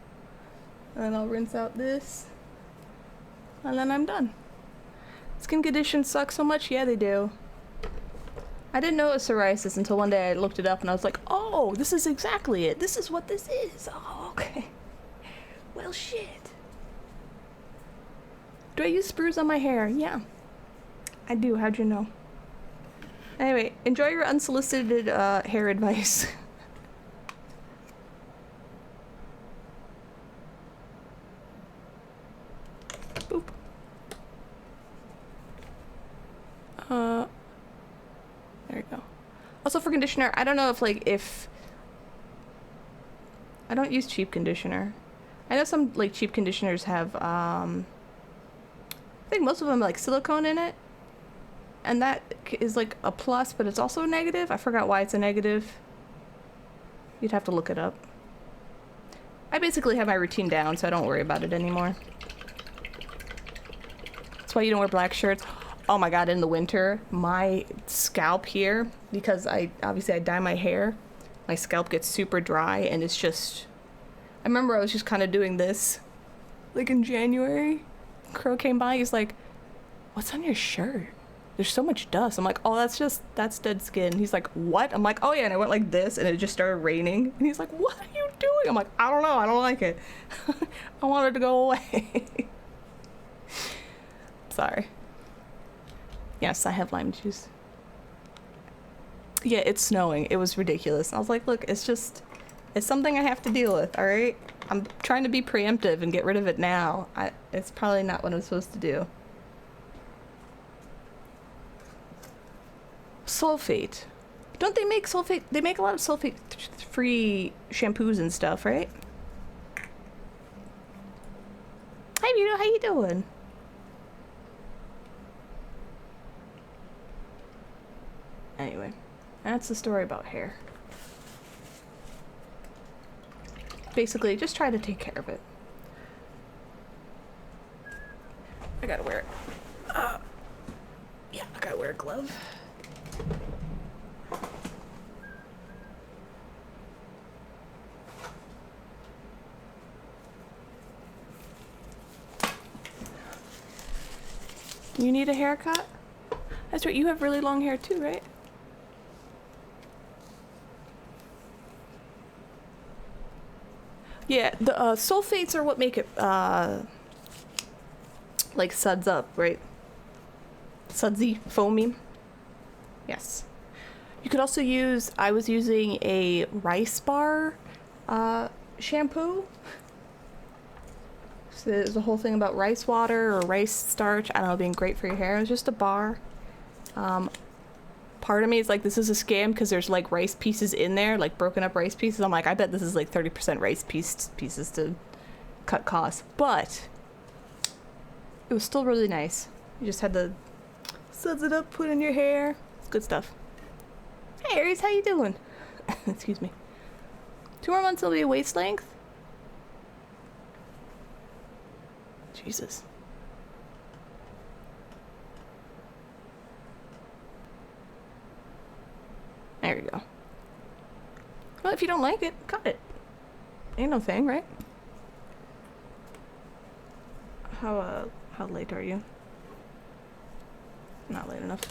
And then I'll rinse out this. And then I'm done. Skin conditions suck so much? Yeah, they do. I didn't know it was psoriasis until one day I looked it up and I was like, oh, this is exactly it. This is what this is. Oh, okay. Well, shit. Do I use sprues on my hair? Yeah. I do. How'd you know? Anyway, enjoy your unsolicited hair advice. Boop. There you go. Also for conditioner, I don't know if I don't use cheap conditioner. I know some like cheap conditioners have I think most of them have, like silicone in it, and that is like a plus, but it's also a negative. I forgot why it's a negative. You'd have to look it up. I basically have my routine down, so I don't worry about it anymore. That's why you don't wear black shirts. Oh my god, in the winter, my scalp here, because I dye my hair, my scalp gets super dry, and it's just, I remember I was just kind of doing this, like in January. Crow came by, he's like, what's on your shirt? There's so much dust. I'm like, oh, that's dead skin. He's like, what? I'm like, oh yeah, and I went like this, and it just started raining. And he's like, what are you doing? I'm like, I don't know, I don't like it. I want it to go away. Sorry. Yes, I have lime juice. Yeah, it's snowing. It was ridiculous. I was like, look, it's something I have to deal with, alright? I'm trying to be preemptive and get rid of it now. It's probably not what I'm supposed to do. Sulfate. Don't they make sulfate? They make a lot of sulfate-free shampoos and stuff, right? Hi, Vito. How you doing? Anyway, that's the story about hair. Basically, just try to take care of it. I gotta wear it. Yeah, I gotta wear a glove. You need a haircut? That's right, you have really long hair too, right? Yeah, the sulfates are what make it like suds up, right? Sudsy, foamy. Yes. You could also use, I was using a rice bar shampoo. So there's a whole thing about rice water or rice starch, I don't know, being great for your hair. It was just a bar. Part of me is like, this is a scam because there's like rice pieces in there, like broken up rice pieces. I'm like, I bet this is like 30% rice pieces to cut costs. But it was still really nice. You just had to suds it up, put in your hair. It's good stuff. Hey Aries, how you doing? Excuse me. 2 more months it'll be a waist length? Jesus. There you go. Well, if you don't like it, cut it. Ain't no thing, right? How late are you? Not late enough.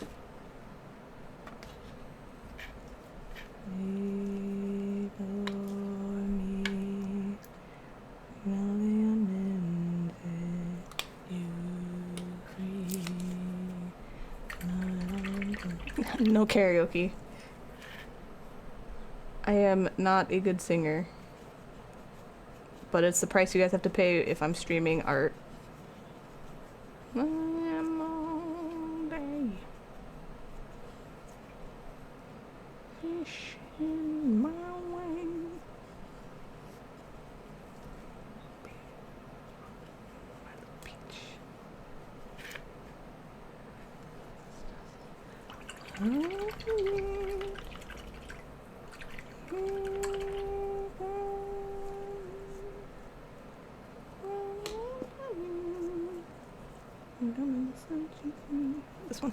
Wait for me, million minutes, you free. No karaoke. I am not a good singer, but it's the price you guys have to pay if I'm streaming art. I am all day fishing my way. This one.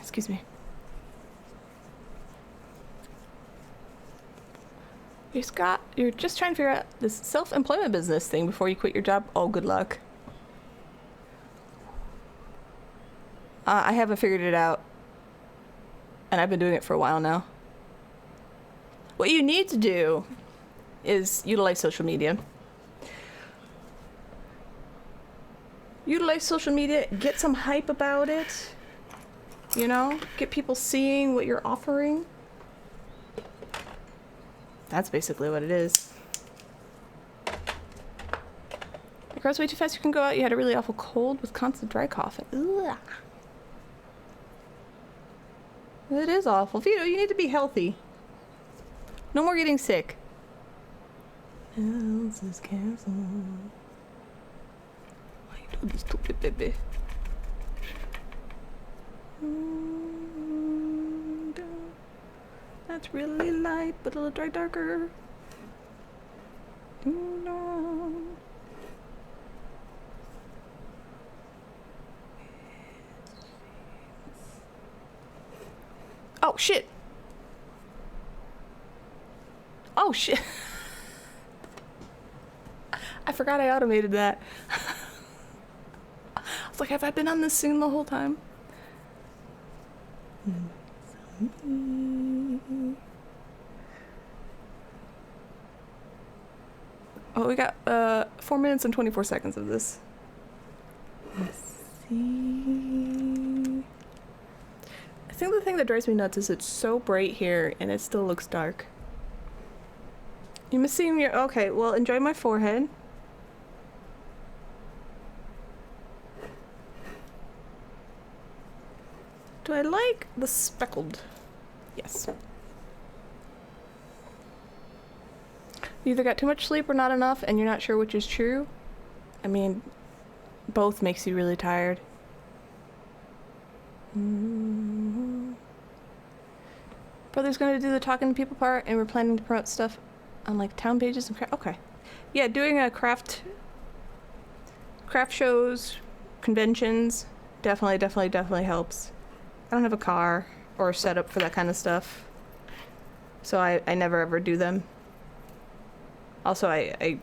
Excuse me. You're just trying to figure out this self-employment business thing before you quit your job. Oh, good luck. I haven't figured it out, and I've been doing it for a while now. What you need to do is utilize social media. Utilize social media, get some hype about it, you know? Get people seeing what you're offering. That's basically what it is. It grows way too fast, you can go out, you had a really awful cold with constant dry coughing. Ugh. It is awful. Vito, you need to be healthy. No more getting sick. Else is canceled. Why you do this stupid baby? That's really light, but a little dry darker. Oh shit! Oh shit! I forgot I automated that. I was like, have I been on this scene the whole time? Oh, we got 4 minutes and 24 seconds of this. Let's see. I think the thing that drives me nuts is it's so bright here and it still looks dark. You missing your... Okay, well, enjoy my forehead. Do I like the speckled? Yes. You either got too much sleep or not enough, and you're not sure which is true. I mean, both makes you really tired. Brother's going to do the talking to people part, and we're planning to promote stuff on like town pages and okay. Yeah, doing a craft shows, conventions, definitely helps. I don't have a car or setup for that kind of stuff, so I never ever do them. Also, I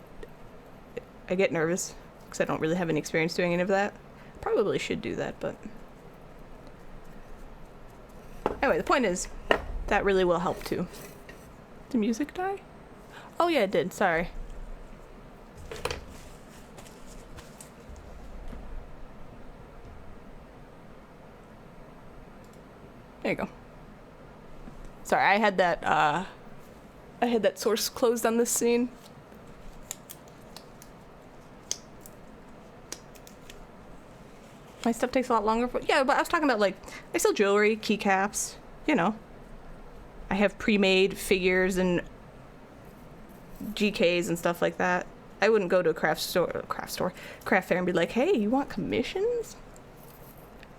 get nervous because I don't really have any experience doing any of that. Probably should do that, but anyway, the point is that really will help too. Did the music die? Oh yeah, it did. Sorry. There you go. Sorry, I had that source closed on this scene. My stuff takes a lot longer for, yeah, but I was talking about like, I sell jewelry, keycaps, you know. I have pre-made figures and GKs and stuff like that. I wouldn't go to a craft fair and be like, hey, you want commissions?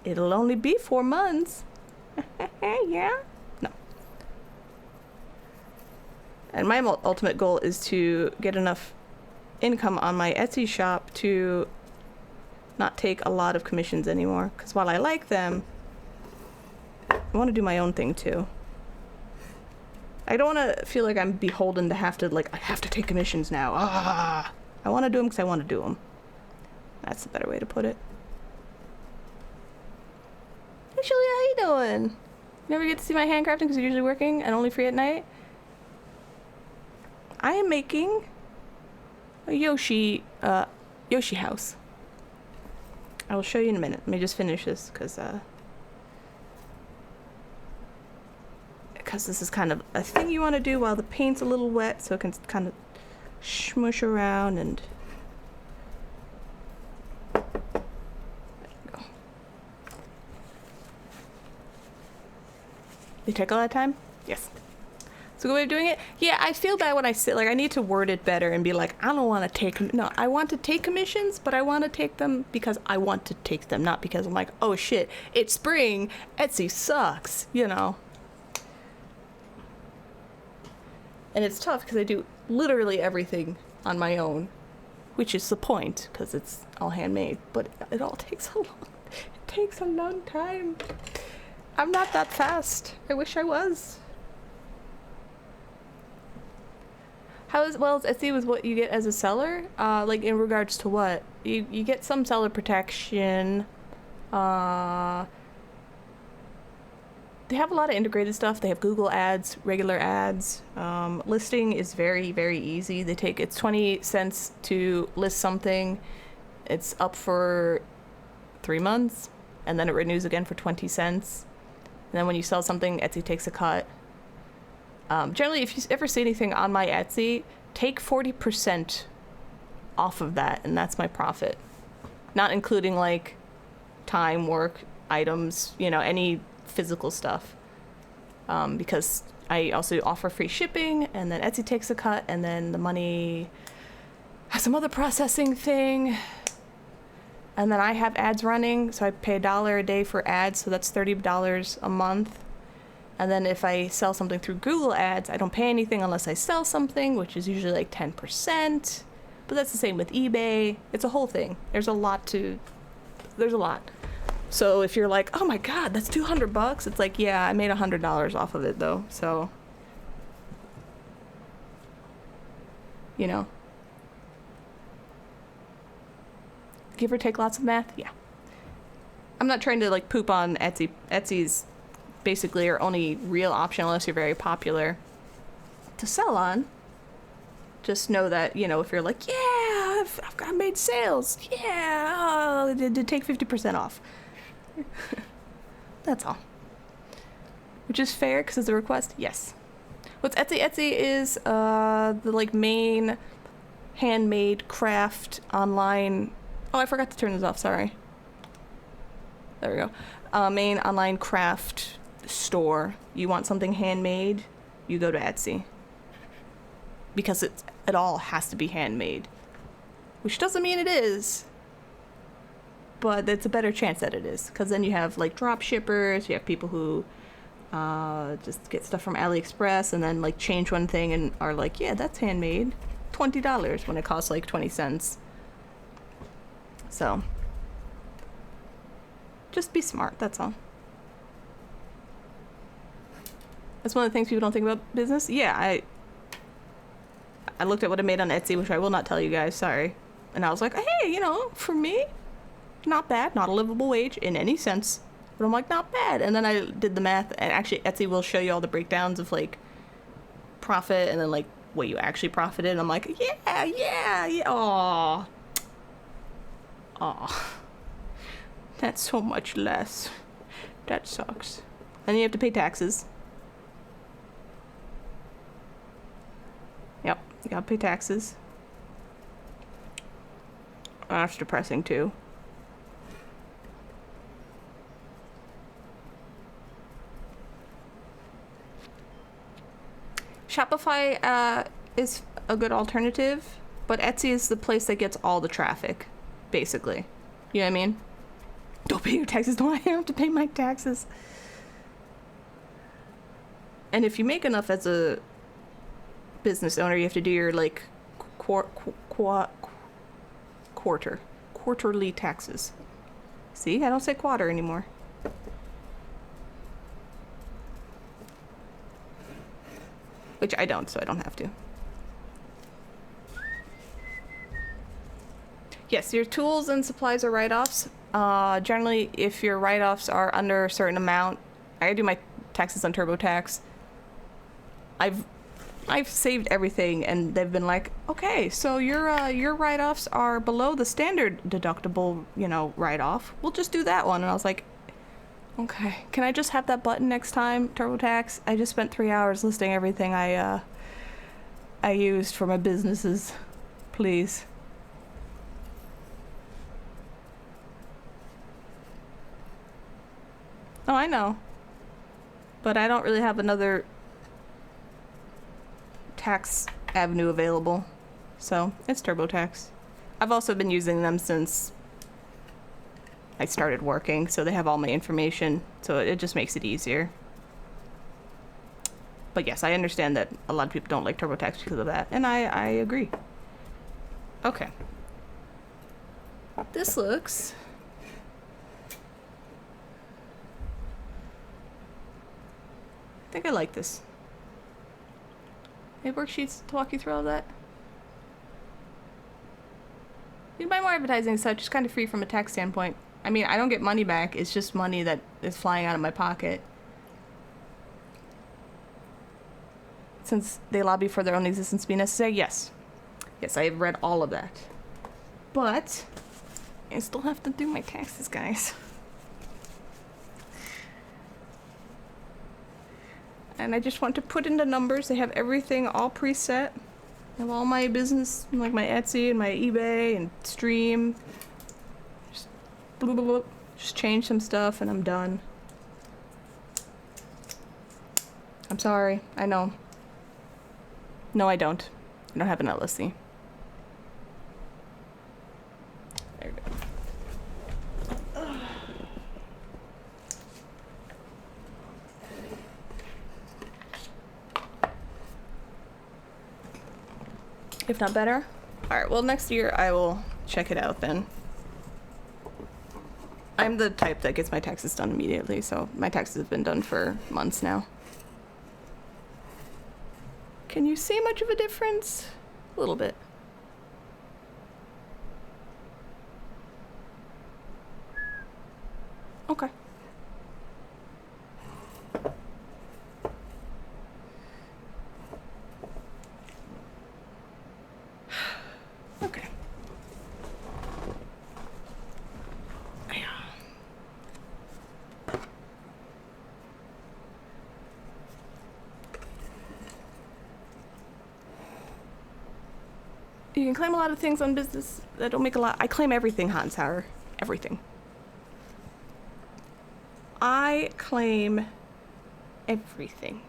It'll only be 4 months. Yeah? No. And my ultimate goal is to get enough income on my Etsy shop to not take a lot of commissions anymore. Because while I like them, I want to do my own thing too. I don't want to feel like I'm beholden to have to, like, I have to take commissions now. I want to do them because I want to do them. That's a better way to put it. Actually, how you doing? You never get to see my handcrafting because you're usually working and only free at night? I am making a Yoshi house. I will show you in a minute. Let me just finish this because this is kind of a thing you want to do while the paint's a little wet, so it can kind of smush around and there you go. They take a lot of time? Yes. So good way of doing it? Yeah, I feel bad when I say, like, I need to word it better and be like, I don't want to take, no, I want to take commissions, but I want to take them because I want to take them, not because I'm like, oh shit, it's spring, Etsy sucks, you know. And it's tough because I do literally everything on my own, which is the point because it's all handmade, but it all takes a long time. I'm not that fast. I wish I was. How is Etsy with what you get as a seller? Like in regards to what? You get some seller protection. They have a lot of integrated stuff. They have Google ads, regular ads. Listing is very, very easy. It's 20 cents to list something. It's up for 3 months, and then it renews again for 20 cents. And then when you sell something, Etsy takes a cut. Generally, if you ever see anything on my Etsy, take 40% off of that, and that's my profit. Not including like time, work, items, you know, any physical stuff. Because I also offer free shipping, and then Etsy takes a cut, and then the money has some other processing thing. And then I have ads running, so I pay $1 a day for ads, so that's $30 a month. And then if I sell something through Google Ads, I don't pay anything unless I sell something, which is usually like 10%. But that's the same with eBay. It's a whole thing. There's a lot. So if you're like, oh my God, that's $200, it's like, yeah, I made $100 off of it though. So, you know, give or take lots of math. Yeah. I'm not trying to like poop on Etsy. Etsy's basically your only real option unless you're very popular to sell on. Just know that, you know, if you're like, yeah, I've made sales. Yeah, to take 50% off. That's all. Which is fair because it's a request. Yes. What's Etsy? Etsy is the like main handmade craft online. Oh, I forgot to turn this off. Sorry. There we go. Main online craft store, you want something handmade, you go to Etsy. Because it all has to be handmade. Which doesn't mean it is. But it's a better chance that it is. Because then you have like drop shippers, you have people who just get stuff from AliExpress and then like change one thing and are like, yeah, that's handmade. $20 when it costs like 20 cents. So just be smart, that's all. That's one of the things people don't think about business. Yeah, I looked at what I made on Etsy, which I will not tell you guys, sorry. And I was like, hey, you know, for me, not bad, not a livable wage in any sense. But I'm like, not bad. And then I did the math, and actually Etsy will show you all the breakdowns of like profit and then like what you actually profited. And I'm like, yeah. Aw. That's so much less. That sucks. Then you have to pay taxes. Yep, you gotta pay taxes. That's depressing too. Shopify is a good alternative, but Etsy is the place that gets all the traffic, basically. You know what I mean? Don't pay your taxes. Don't I have to pay my taxes? And if you make enough as a business owner, you have to do your like quarterly taxes. See, I don't say quarter anymore. Which I don't, so I don't have to. Yes, your tools and supplies are write-offs. Generally, if your write-offs are under a certain amount, I do my taxes on TurboTax. I've saved everything, and they've been like, okay, so your write-offs are below the standard deductible, you know, write-off. We'll just do that one. And I was like, okay, can I just have that button next time, TurboTax? I just spent 3 hours listing everything I used for my businesses. Please. Oh, I know. But I don't really have another tax avenue available. So, it's TurboTax. I've also been using them since I started working, so they have all my information, so it just makes it easier. But yes, I understand that a lot of people don't like TurboTax because of that, and I agree. Okay. This looks... I think I like this. Any worksheets to walk you through all that? You can buy more advertising and such. It's kind of free from a tax standpoint. I mean, I don't get money back. It's just money that is flying out of my pocket. Since they lobby for their own existence to be necessary, yes. Yes, I have read all of that. But I still have to do my taxes, guys. And I just want to put in the numbers. They have everything all preset. I have all my business, like my Etsy and my eBay and Stream. Just change some stuff and I'm done. I'm sorry. I know. No, I don't. I don't have an LLC. There we go. If not better. Alright, well next year I will check it out then. I'm the type that gets my taxes done immediately, so my taxes have been done for months now. Can you see much of a difference? A little bit. Okay. Okay. You can claim a lot of things on business that don't make a lot. I claim everything hot and sour. Everything. I claim everything.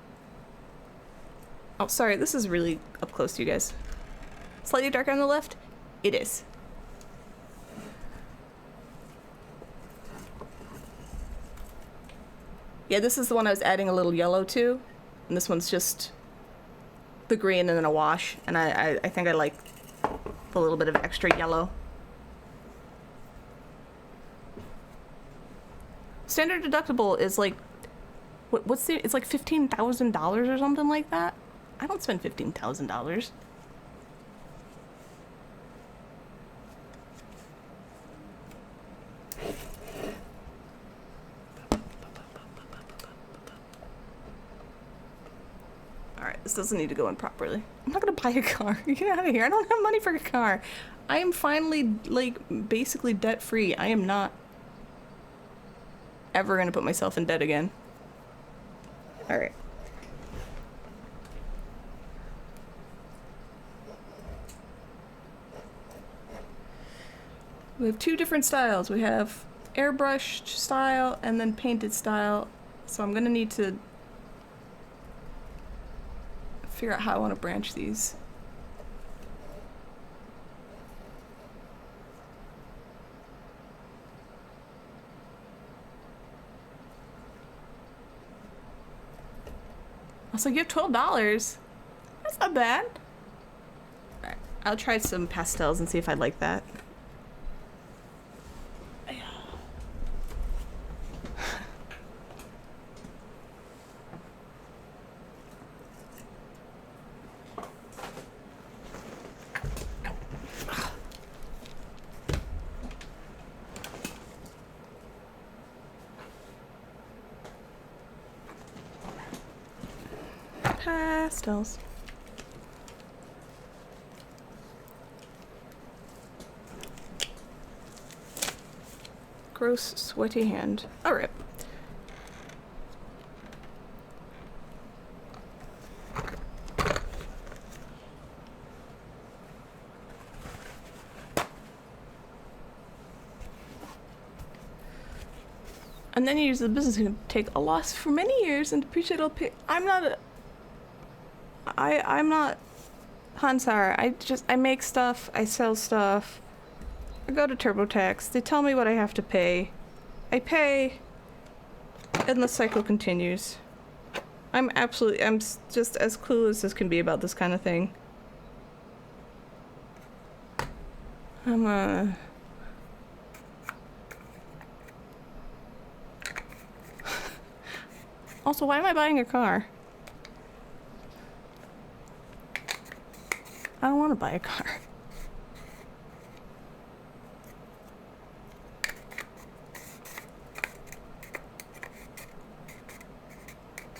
Oh, sorry, this is really up close to you guys. Slightly darker on the left? It is. Yeah, this is the one I was adding a little yellow to, and this one's just the green and then a wash, and I think I like a little bit of extra yellow. Standard deductible is like, what's the, it's like $15,000 or something like that? I don't spend $15,000. Alright, this doesn't need to go in properly. I'm not gonna buy a car. Get out of here. I don't have money for a car. I am finally, like, basically debt-free. I am not ever gonna put myself in debt again. Alright. We have two different styles. We have airbrushed style and then painted style. So I'm gonna need to figure out how I want to branch these. Also, you have $12. That's not bad. Alright, I'll try some pastels and see if I like that. Pastels. Gross, sweaty hand. Alright. And then you use the business to take a loss for many years and depreciate all pay. I'm not Hansar. I make stuff, I sell stuff. I go to TurboTax, they tell me what I have to pay. I pay, and the cycle continues. I'm just as clueless as can be about this kind of thing. Also, why am I buying a car? I don't want to buy a car.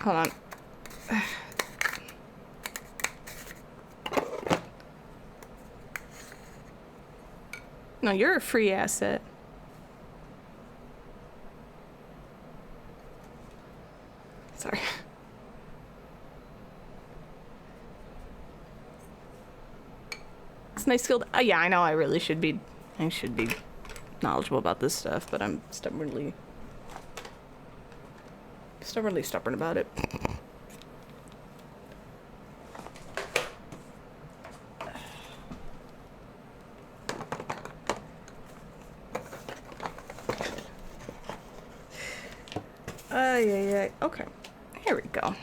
Hold on. No, you're a free asset. Sorry. It's nice skill. Yeah, I know I really should be. I should be knowledgeable about this stuff, but I'm stubbornly stubborn about it. Yeah. Okay. Here we go.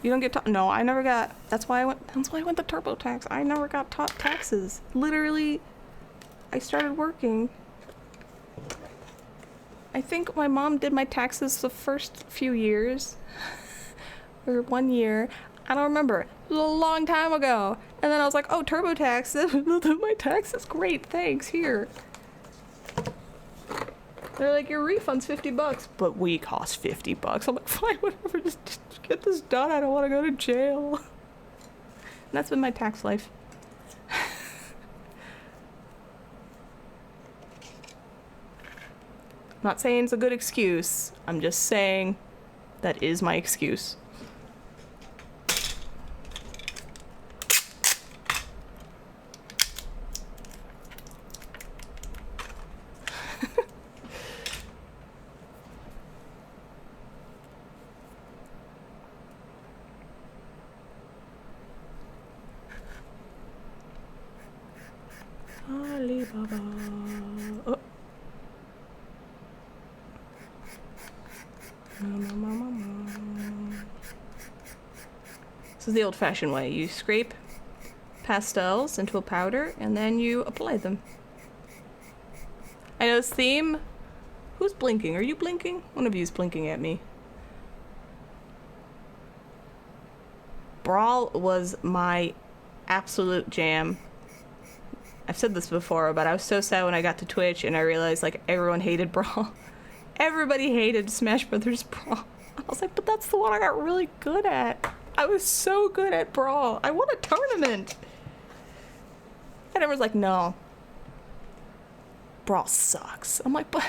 You don't get no, I never got. That's why I went to TurboTax. I never got taught taxes. Literally, I started working. I think my mom did my taxes the first few years. Or 1 year. I don't remember. It was a long time ago. And then I was like, oh, TurboTax, they'll do my taxes. Great, thanks, here. They're like, your refund's $50, but we cost $50. I'm like, fine, whatever, just get this done. I don't want to go to jail. And that's been my tax life. I'm not saying it's a good excuse. I'm just saying that is my excuse. This is the old-fashioned way. You scrape pastels into a powder, and then you apply them. I know this theme. Who's blinking? Are you blinking? One of you is blinking at me. Brawl was my absolute jam. I've said this before, but I was so sad when I got to Twitch and I realized like everyone hated Brawl. Everybody hated Smash Brothers Brawl. I was like, but that's the one I got really good at. I was so good at Brawl. I won a tournament. And everyone's like, no. Brawl sucks. I'm like, but...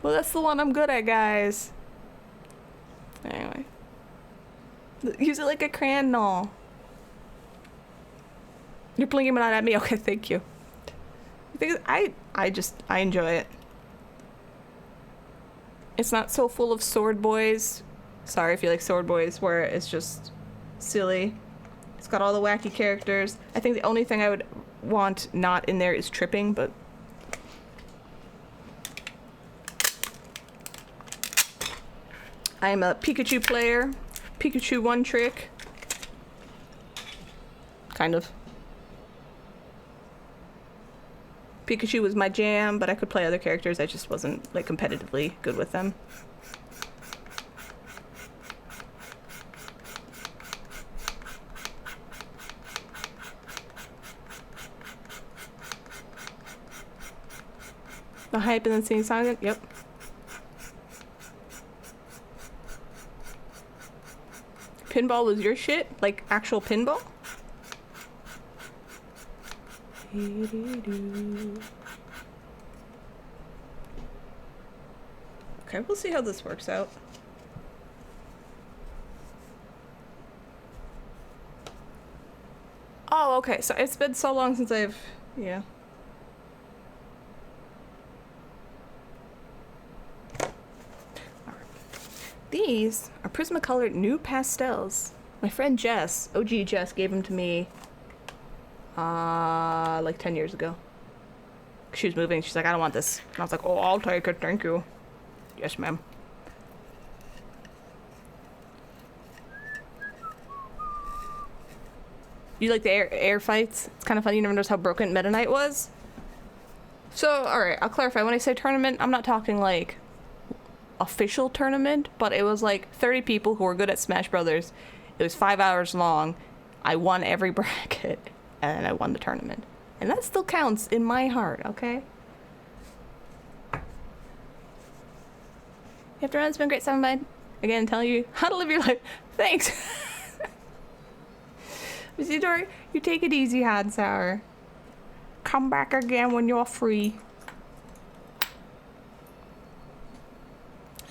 well, that's the one I'm good at, guys. Anyway. Use it like a crayon. No. You're blinking but not at me? Okay, thank you. I enjoy it. It's not so full of sword boys. Sorry if you like sword boys, where it's just silly. It's got all the wacky characters. I think the only thing I would want not in there is tripping, but... I'm a Pikachu player. Pikachu one trick. Kind of. Pikachu was my jam, but I could play other characters. I just wasn't, like, competitively good with them. The hype and then singing songs? Yep. Pinball was your shit? Like, actual pinball? Okay, we'll see how this works out. Oh, okay, so it's been so long since I've... yeah. These are Prismacolor new pastels. My friend Jess, OG Jess, gave them to me like 10 years ago. She was moving. She's like, I don't want this. And I was like, oh, I'll take it. Thank you. Yes, ma'am. You like the air fights? It's kind of funny. You never noticed how broken Meta Knight was? So, alright, I'll clarify. When I say tournament, I'm not talking like official tournament, but it was like 30 people who were good at Smash Brothers. It was 5 hours long. I won every bracket, and I won the tournament. And that still counts in my heart, okay? You have to run. It's been great, Seven Bide. Again, telling you how to live your life. Thanks. Missy Dory, you take it easy, Hot Sour. Come back again when you're free.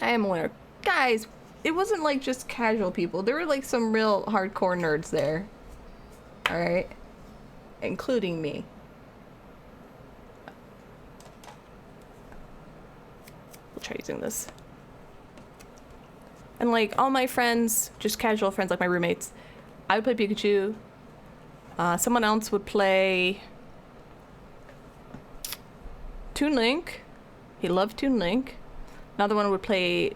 I am a winner. Guys, it wasn't like just casual people. There were like some real hardcore nerds there. Alright? Including me. We'll try using this. And like all my friends, just casual friends like my roommates, I would play Pikachu. Someone else would play Toon Link. He loved Toon Link. Another one would play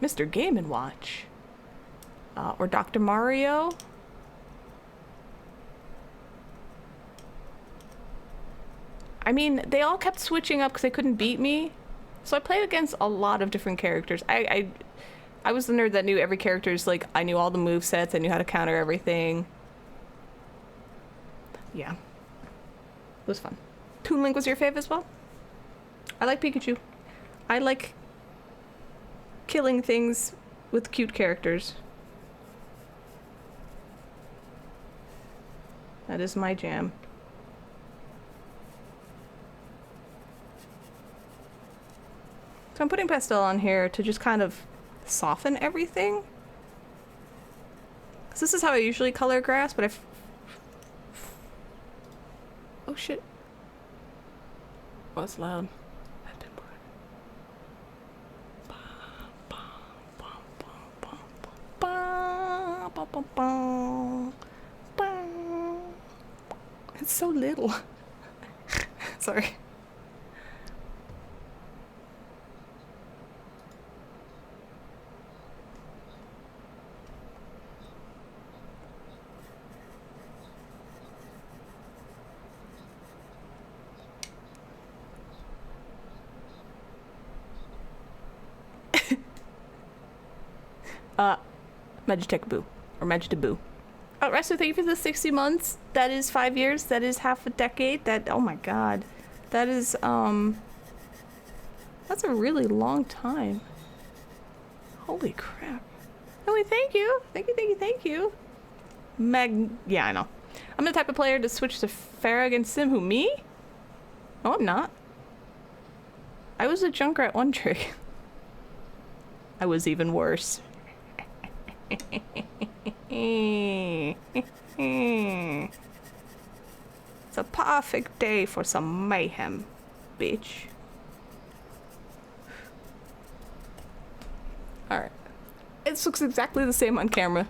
Mr. Game & Watch. Or Dr. Mario. I mean, they all kept switching up because they couldn't beat me. So I played against a lot of different characters. I was the nerd that knew every character's, like, I knew all the movesets, I knew how to counter everything. Yeah. It was fun. Toon Link was your fave as well? I like Pikachu. I like killing things with cute characters. That is my jam. So I'm putting pastel on here to just kind of soften everything. 'Cause this is how I usually color grass, but oh shit. Oh, that's loud. It's so little. Sorry. Magitek Boo. Or Magitek Boo. Oh, Resto, thank you for the 60 months. That is 5 years. That is half a decade. That, oh my god. That is, that's a really long time. Holy crap. Oh, thank you. Thank you, thank you, thank you. Yeah, I know. I'm the type of player to switch to Farah against Sim. Who, me? No, I'm not. I was a Junkrat one trick. I was even worse. It's a perfect day for some mayhem, bitch. Alright. It looks exactly the same on camera.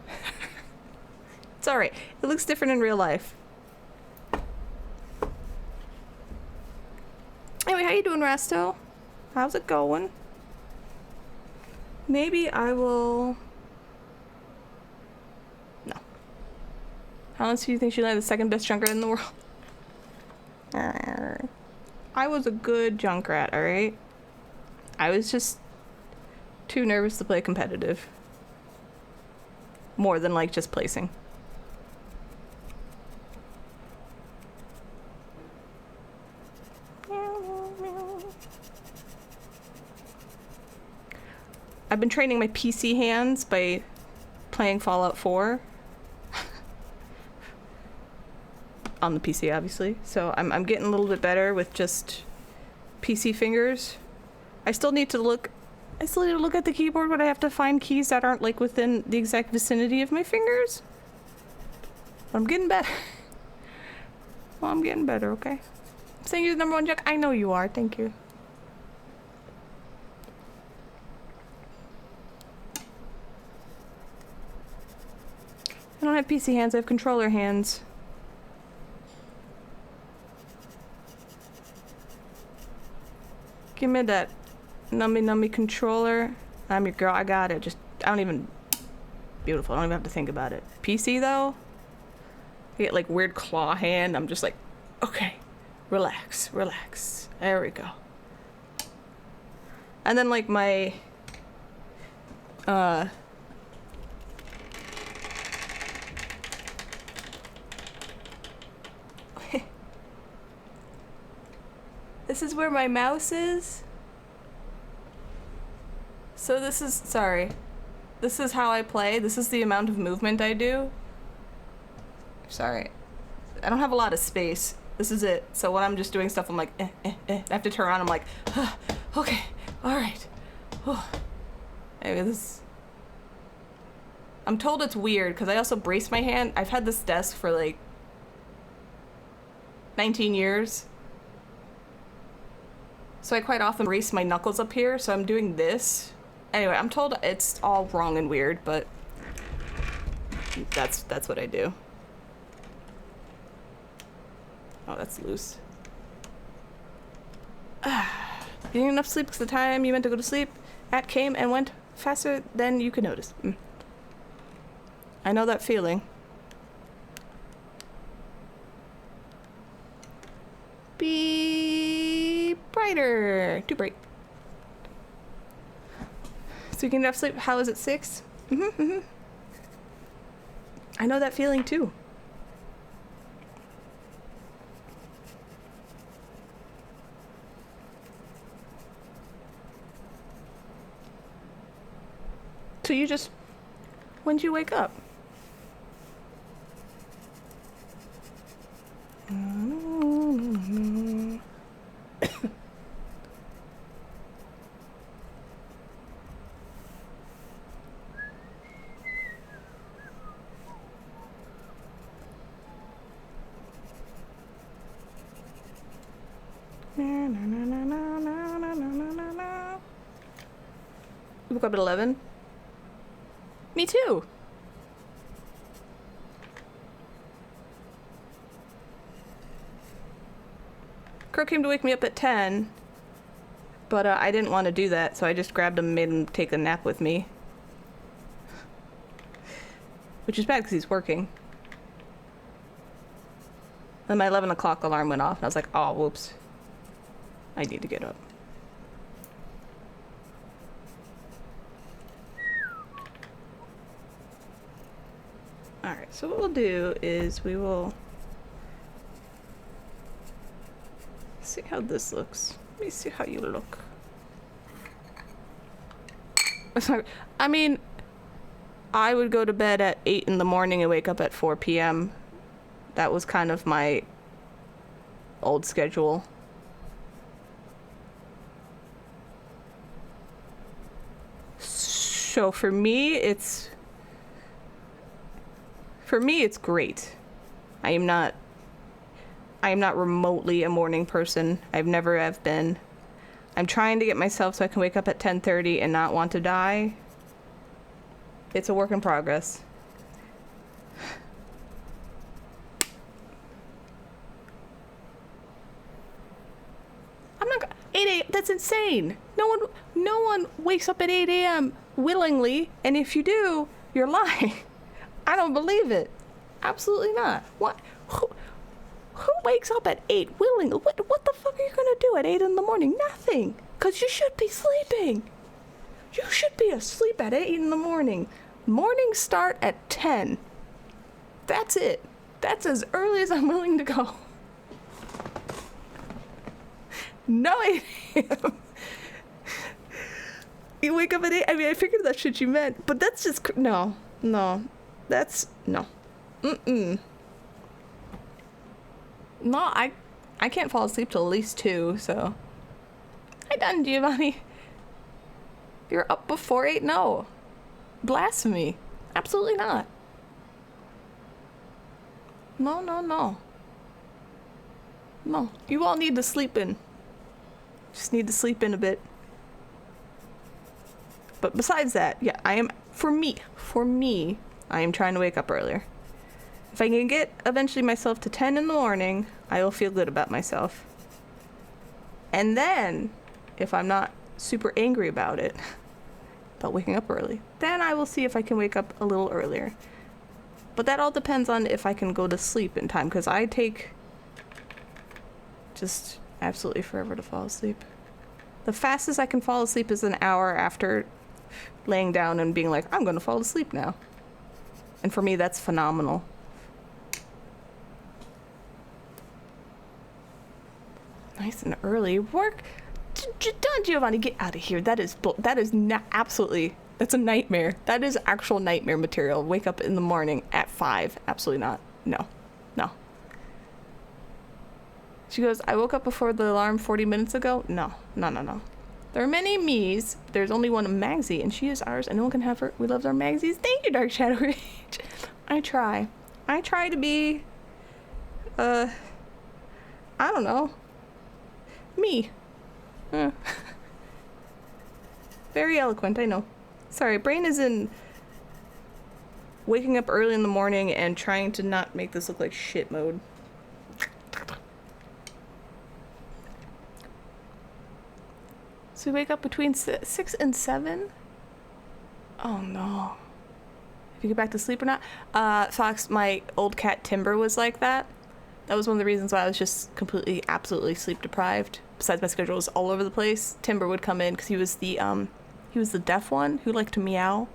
It's alright. It looks different in real life. Anyway, how you doing, Rasto? How's it going? Maybe I will... No. How else do you think she landed the second best Junkrat in the world? I was a good Junkrat, alright? I was just too nervous to play competitive. More than, like, just placing. I've been training my PC hands by playing Fallout 4. On the PC, obviously. So I'm getting a little bit better with just PC fingers. I still need to look at the keyboard when I have to find keys that aren't like within the exact vicinity of my fingers. But I'm getting better. Well, I'm getting better, okay? I'm saying you're the #1 junk. I know you are, thank you. I don't have PC hands, I have controller hands. Give me that nummy controller. I'm your girl, I got it. I don't even... Beautiful, I don't even have to think about it. PC though? I get like weird claw hand, I'm just like, okay, relax, relax. There we go. And then like my... This is where my mouse is. So this is, sorry. This is how I play. This is the amount of movement I do. Sorry. I don't have a lot of space. This is it. So when I'm just doing stuff, I'm like, I have to turn around, I'm like, okay, all right. Anyway, this... I'm told it's weird, because I also brace my hand. I've had this desk for like 19 years. So I quite often brace my knuckles up here, so I'm doing this. Anyway, I'm told it's all wrong and weird, but that's what I do. Oh, that's loose. Getting enough sleep because the time you meant to go to sleep at came and went faster than you could notice. I know that feeling. Be brighter. Too bright. So you can get enough sleep. How is it 6? I know that feeling too. So you just... When'd you wake up? You woke up at 11? Me too! Crow came to wake me up at 10, but I didn't want to do that, so I just grabbed him and made him take a nap with me. Which is bad because he's working. Then my 11 o'clock alarm went off, and I was like, oh, whoops. I need to get up. Alright, so what we'll do is we will see how this looks. Let me see how you look. I mean, I would go to bed at 8 in the morning and wake up at 4 p.m. That was kind of my old schedule. So for me, it's great. I am not remotely a morning person. I've never have been. I'm trying to get myself so I can wake up at 10:30 and not want to die. It's a work in progress. I'm not 8 a.m. That's insane. No one wakes up at 8 a.m. willingly, and if you do, you're lying. I don't believe it. Absolutely not. What? Who wakes up at 8 willingly? What the fuck are you gonna do at 8 in the morning? Nothing. Because you should be sleeping. You should be asleep at 8 in the morning. Mornings start at 10. That's it. That's as early as I'm willing to go. No 8 a.m. You wake up at 8. I mean, I figured that's what you meant. But that's just... No. That's... No. Mm-mm. No, I can't fall asleep till at least 2, so... Hi, done, Giovanni. You're up before 8? No. Blasphemy. Absolutely not. No. No. You all need to sleep in. Just need to sleep in a bit. But besides that, yeah, I am... For me, I am trying to wake up earlier. If I can get eventually myself to 10 in the morning, I will feel good about myself. And then, if I'm not super angry about it, about waking up early, then I will see if I can wake up a little earlier. But that all depends on if I can go to sleep in time, because I take just absolutely forever to fall asleep. The fastest I can fall asleep is an hour after laying down and being like, I'm going to fall asleep now. And for me, that's phenomenal. Nice and early. Work. Don Giovanni, get out of here. That is not absolutely... That's a nightmare. That is actual nightmare material. Wake up in the morning at 5. Absolutely not. No. She goes, I woke up before the alarm 40 minutes ago. No. There are many me's. There's only one Magsy, and she is ours, and no one can have her. We love our Magsies. Thank you, Dark Shadow Rage. I try to be, I don't know. Me. Very eloquent, I know. Sorry, brain is in waking up early in the morning and trying to not make this look like shit mode. So we wake up between 6 and 7? Oh no. If you get back to sleep or not? Fox, my old cat Timber was like that. That was one of the reasons why I was just completely, absolutely sleep deprived. Besides my schedule was all over the place. Timber would come in because he was the deaf one who liked to meow.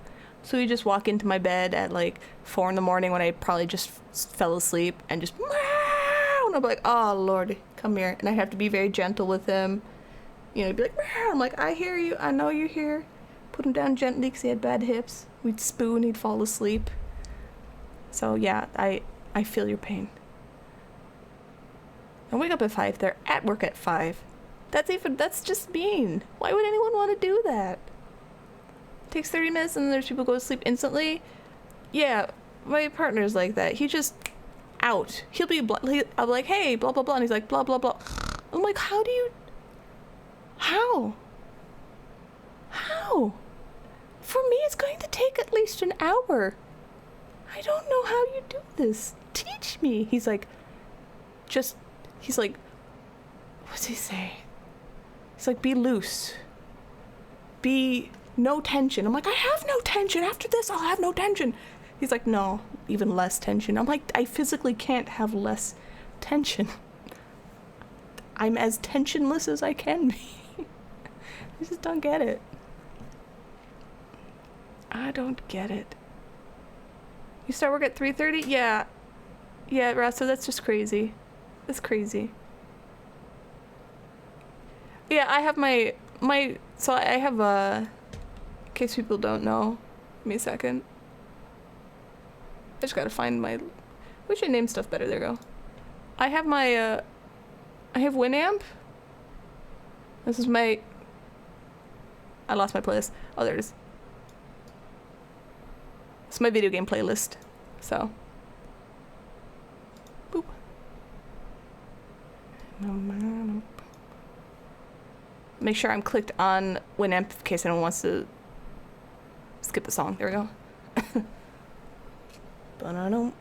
So he'd just walk into my bed at like 4 in the morning when I probably just fell asleep and just meow. And I'd be like, oh Lord, come here. And I'd have to be very gentle with him. You know, he'd be like, meow. I'm like, I hear you. I know you're here. Put him down gently because he had bad hips. We'd spoon, he'd fall asleep. So yeah, I feel your pain. I wake up at 5. They're at work at 5. That's just mean. Why would anyone want to do that? It takes 30 minutes and then there's people who go to sleep instantly. Yeah, my partner's like that. He just out. I'll be like, hey, blah, blah, blah. And he's like, blah, blah, blah. I'm like, how? For me, it's going to take at least an hour. I don't know how you do this. Teach me. He's like, what's he say? He's like, be loose. Be no tension. I'm like, I have no tension. After this, I'll have no tension. He's like, no, even less tension. I'm like, I physically can't have less tension. I'm as tensionless as I can be. I just don't get it. I don't get it. You start work at 3:30? Yeah. Yeah, Rasta, that's just crazy. That's crazy. Yeah, I have so I have in case people don't know. Give me a second. I just gotta find my, we should name stuff better, there we go. I have my, I have Winamp. This is my, I lost my playlist. Oh, there it is. It's my video game playlist, so. Boop. Make sure I'm clicked on Winamp in case anyone wants to skip the song. There we go. Ba-da-dum.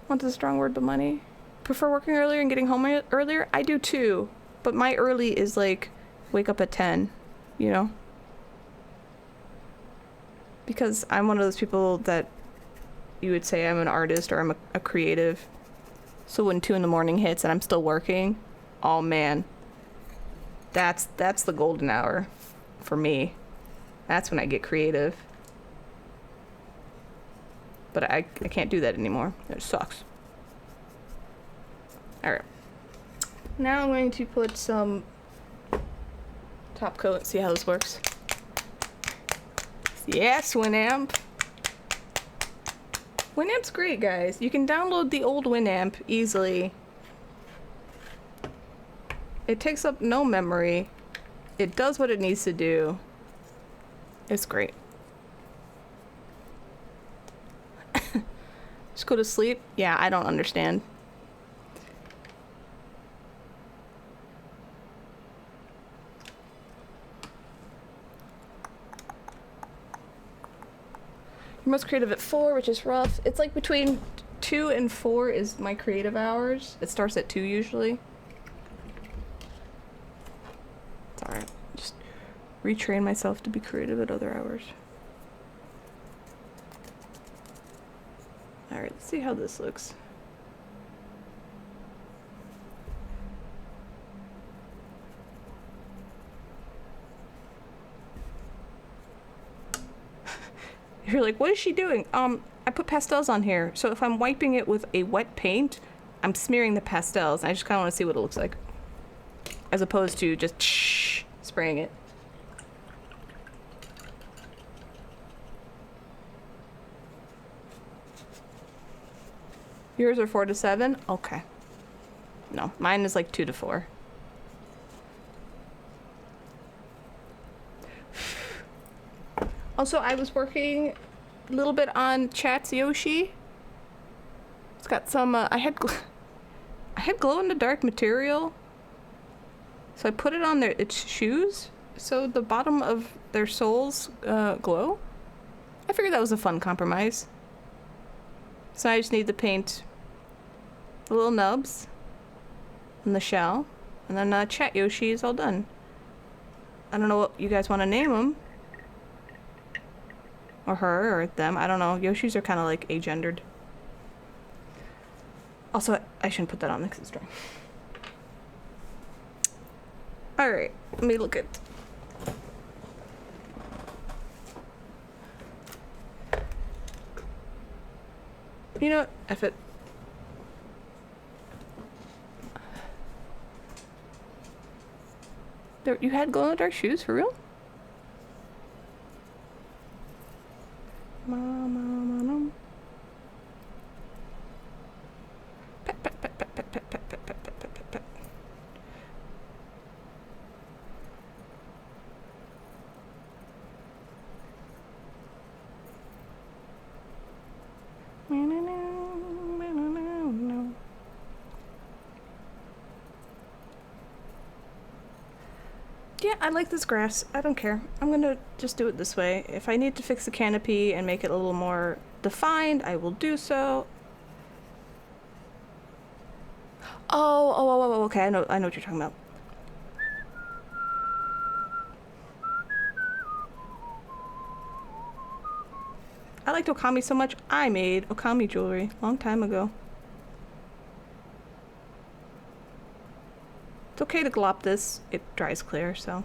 Want a strong word, but money. Prefer working earlier and getting home earlier? I do too, but my early is like wake up at 10, you know? Because I'm one of those people that you would say I'm an artist or I'm a creative. So when 2 a.m. hits and I'm still working, oh man, that's the golden hour for me. That's when I get creative. But I can't do that anymore. It sucks. Alright. Now I'm going to put some top coat, see how this works. Yes, Winamp. Winamp's great, guys. You can download the old Winamp easily. It takes up no memory. It does what it needs to do. It's great. Just go to sleep? Yeah, I don't understand. You're most creative at 4, which is rough. It's like between 2 and 4 is my creative hours. It starts at 2 usually. It's alright. Just retrain myself to be creative at other hours. Alright, let's see how this looks. You're like, what is she doing? I put pastels on here, so if I'm wiping it with a wet paint, I'm smearing the pastels. I just kind of want to see what it looks like, as opposed to just spraying it. Yours are 4 to 7? Okay. No, mine is like 2 to 4. Also, I was working a little bit on Chat's Yoshi. It's got some, I had glow-in-the-dark material. So I put it on its shoes, so the bottom of their soles glow. I figured that was a fun compromise. So I just need to paint the little nubs and the shell, and then Chat Yoshi is all done. I don't know what you guys want to name them. Or her, or them, I don't know. Yoshis are kind of like agendered. Also, I shouldn't put that on because it's dry. Alright, let me look at... You know what? F it. You had glow-in-the-dark shoes, for real? Yeah, I like this grass. I don't care. I'm gonna just do it this way. If I need to fix the canopy and make it a little more defined, I will do so. Oh, okay. I know what you're talking about. I liked Okami so much, I made Okami jewelry a long time ago. It's okay to glop this. It dries clear, so.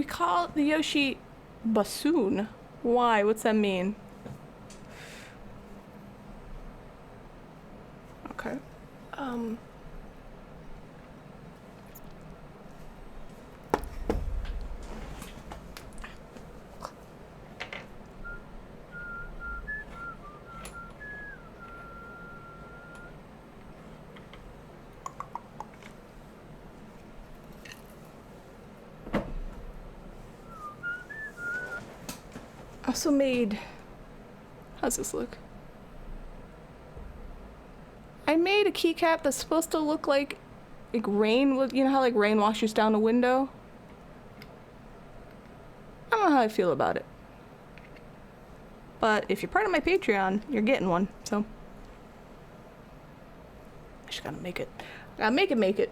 We call the Yoshi bassoon. Why? What's that mean? Okay. Also made, how's this look? I made a keycap that's supposed to look like rain would, you know how like rain washes down a window? I don't know how I feel about it. But if you're part of my Patreon, you're getting one, so. I just gotta make it. Gotta make it.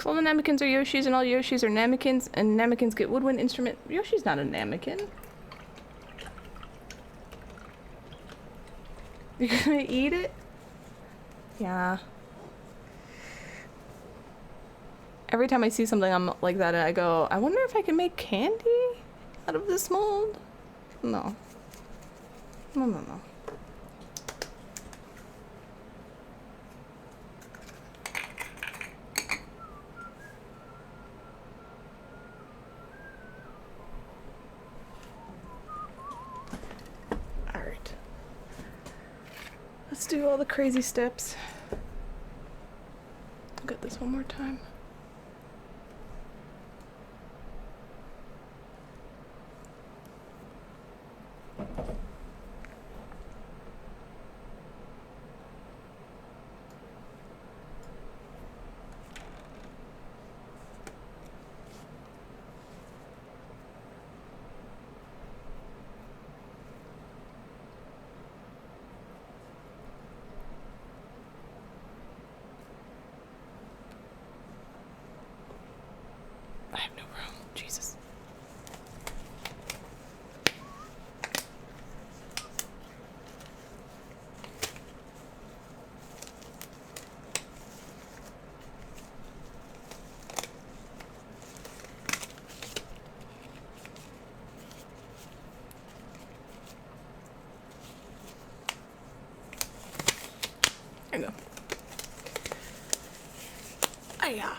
All the Namekins are Yoshis, and all Yoshis are Namekins, and Namekins get woodwind instrument. Yoshi's not a Namekin. You're gonna eat it? Yeah. Every time I see something like that, I go, I wonder if I can make candy out of this mold? No. No. Let's do all the crazy steps. Look at this one more time. I have no room. Jesus. There you go. Aya.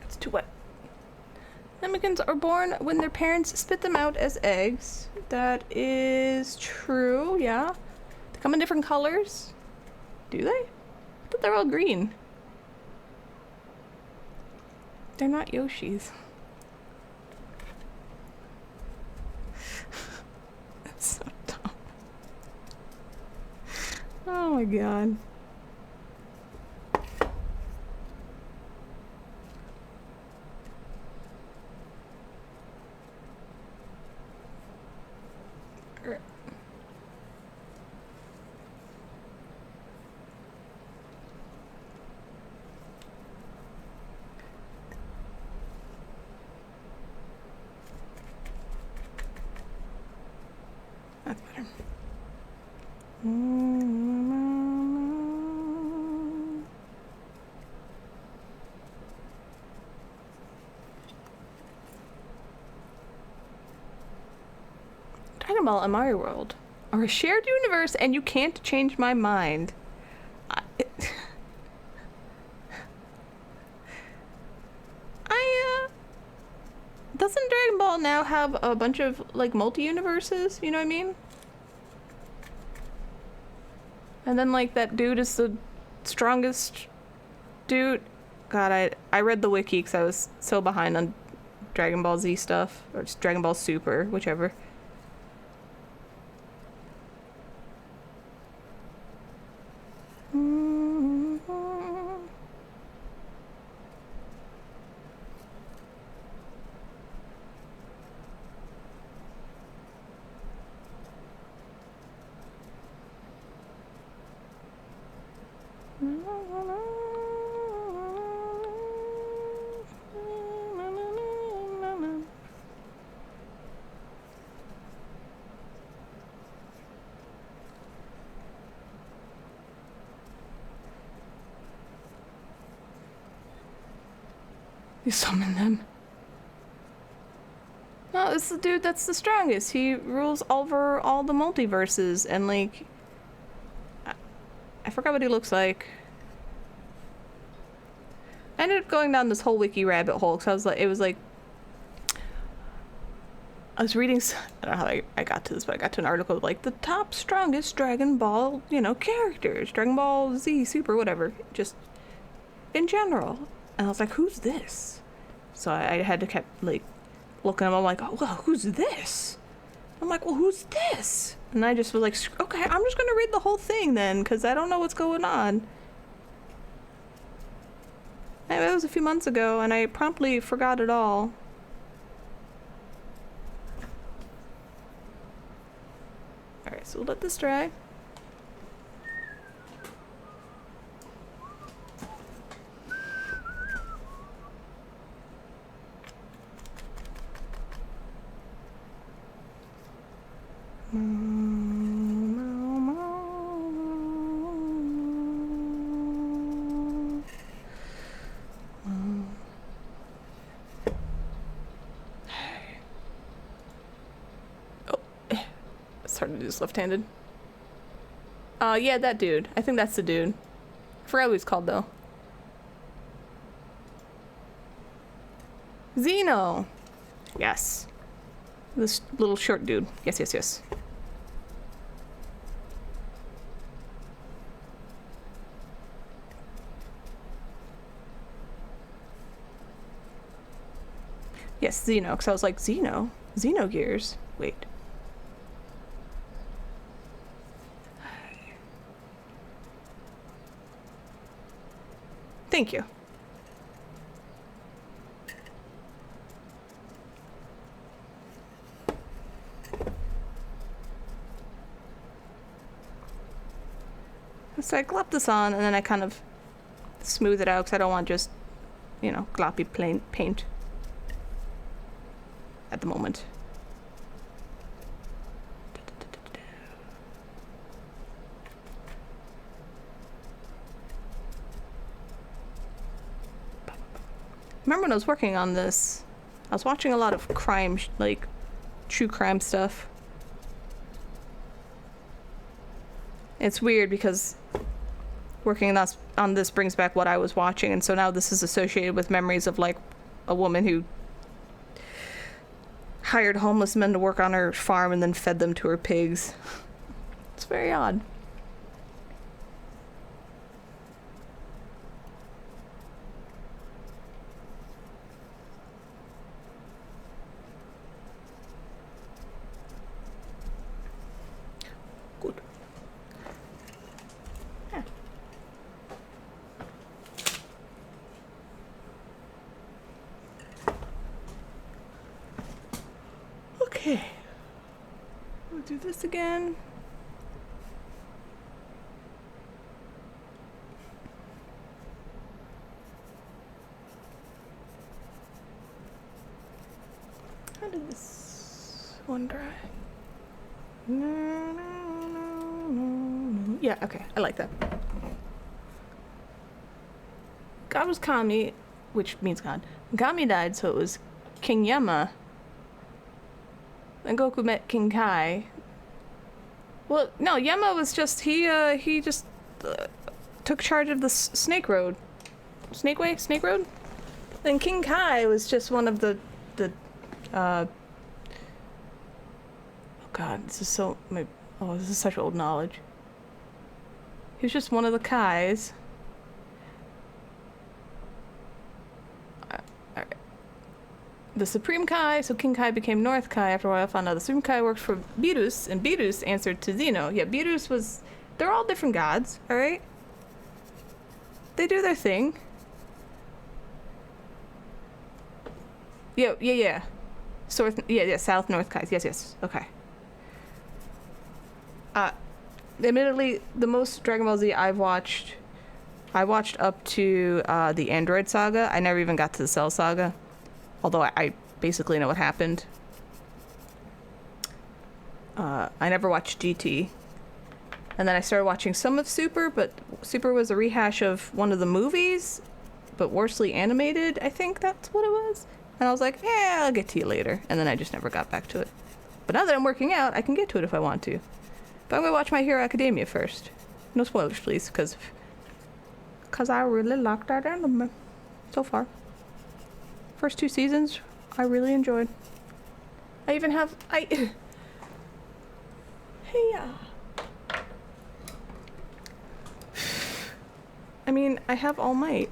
It's too wet. Namekins are born when their parents spit them out as eggs. That is true, yeah. They come in different colors. Do they? I thought they're all green. They're not Yoshis. That's so dumb. Oh my god. That's better. Dragon Ball and Mario World are a shared universe, and you can't change my mind. Doesn't Dragon Ball now have a bunch of, like, multi-universes? You know what I mean? And then, like, that dude is the strongest dude. God, I read the wiki because I was so behind on Dragon Ball Z stuff. Or just Dragon Ball Super, whichever. You summon them. No, it's the dude that's the strongest. He rules over all the multiverses, and like, I forgot what he looks like. I ended up going down this whole wiki rabbit hole because I was like, it was like, I was reading, I don't know how I got to this, but I got to an article of like the top strongest Dragon Ball, you know, characters, Dragon Ball Z, Super, whatever, just in general. And I was like, who's this? So I had to keep like looking at him. I'm like, oh, well, who's this? I'm like, well, who's this? And I just was like, okay, I'm just gonna read the whole thing then, because I don't know what's going on. And it was a few months ago, and I promptly forgot it all. Alright, so we'll let this dry. It's hard to do this left-handed. Yeah, that dude. I think that's the dude. I forgot what he's called, though. Zeno! Yes. This little short dude. Yes, yes, yes. Yes, Zeno, because I was like, Zeno? Xenogears? Wait. Thank you. So I glop this on, and then I kind of smooth it out because I don't want just, you know, gloppy plain paint at the moment. Remember when I was working on this, I was watching a lot of crime, like true crime stuff. It's weird because working on this brings back what I was watching, and so now this is associated with memories of like a woman who hired homeless men to work on her farm and then fed them to her pigs. It's very odd. Good. Yeah. Okay. We'll do this again. How did this one dry? No. Yeah, okay. I like that. God was Kami, which means God. Kami died, so it was King Yama. Then Goku met King Kai. Well, no, Yama was just, he just took charge of the Snake Road. Snake Way? Snake Road? Then King Kai was just one of the oh god, this is so, this is such old knowledge. He was just one of the Kais. The Supreme Kai, so King Kai became North Kai. After a while I found out the Supreme Kai worked for Beerus, and Beerus answered to Zeno. Yeah, Beerus was, they're all different gods, alright? They do their thing. Yeah. South, North Kais, yes, okay. Admittedly, the most Dragon Ball Z I watched up to the Android Saga. I never even got to the Cell Saga. Although I basically know what happened. I never watched GT. And then I started watching some of Super, but Super was a rehash of one of the movies. but worsely animated, I think that's what it was. And I was like, yeah, I'll get to you later. And then I just never got back to it. But now that I'm working out, I can get to it if I want to. But I'm going to watch My Hero Academia first. No spoilers, please, because I really liked that anime so far. First 2 seasons, I really enjoyed. I even have... Hey, I mean, I have All Might.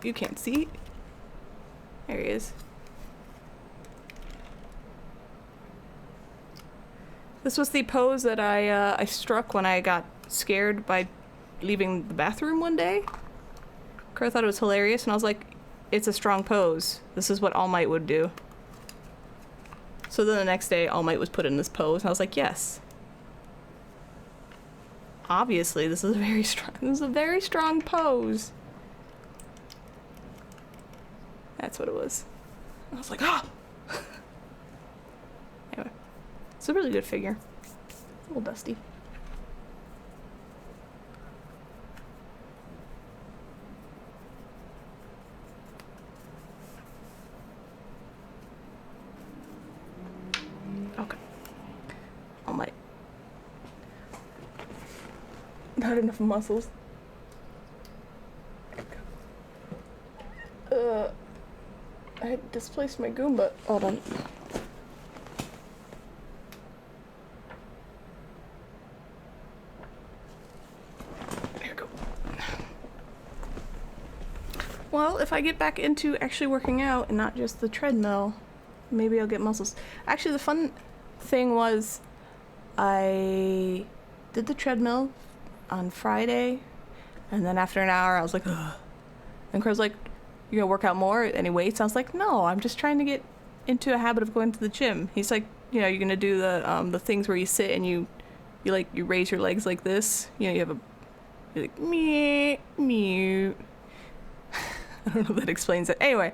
You can't see. There he is. This was the pose that I struck when I got scared by leaving the bathroom one day. Crow thought it was hilarious, and I was like, it's a strong pose. This is what All Might would do. So then the next day, All Might was put in this pose, and I was like, yes. Obviously, this is a very strong pose. That's what it was. I was like, ah! Anyway, it's a really good figure. A little dusty. Okay. All Might. Not enough muscles. I had displaced my Goomba. Hold on. There we go. Well, if I get back into actually working out and not just the treadmill, maybe I'll get muscles. Actually, the fun thing was I did the treadmill on Friday, and then after an hour I was like, ugh. And Crow's like, you gonna work out more? Any weights? I was like, no, I'm just trying to get into a habit of going to the gym. He's like, you know, you're gonna do the things where you sit and you raise your legs like this. You know, you're like meow. I don't know if that explains it. Anyway,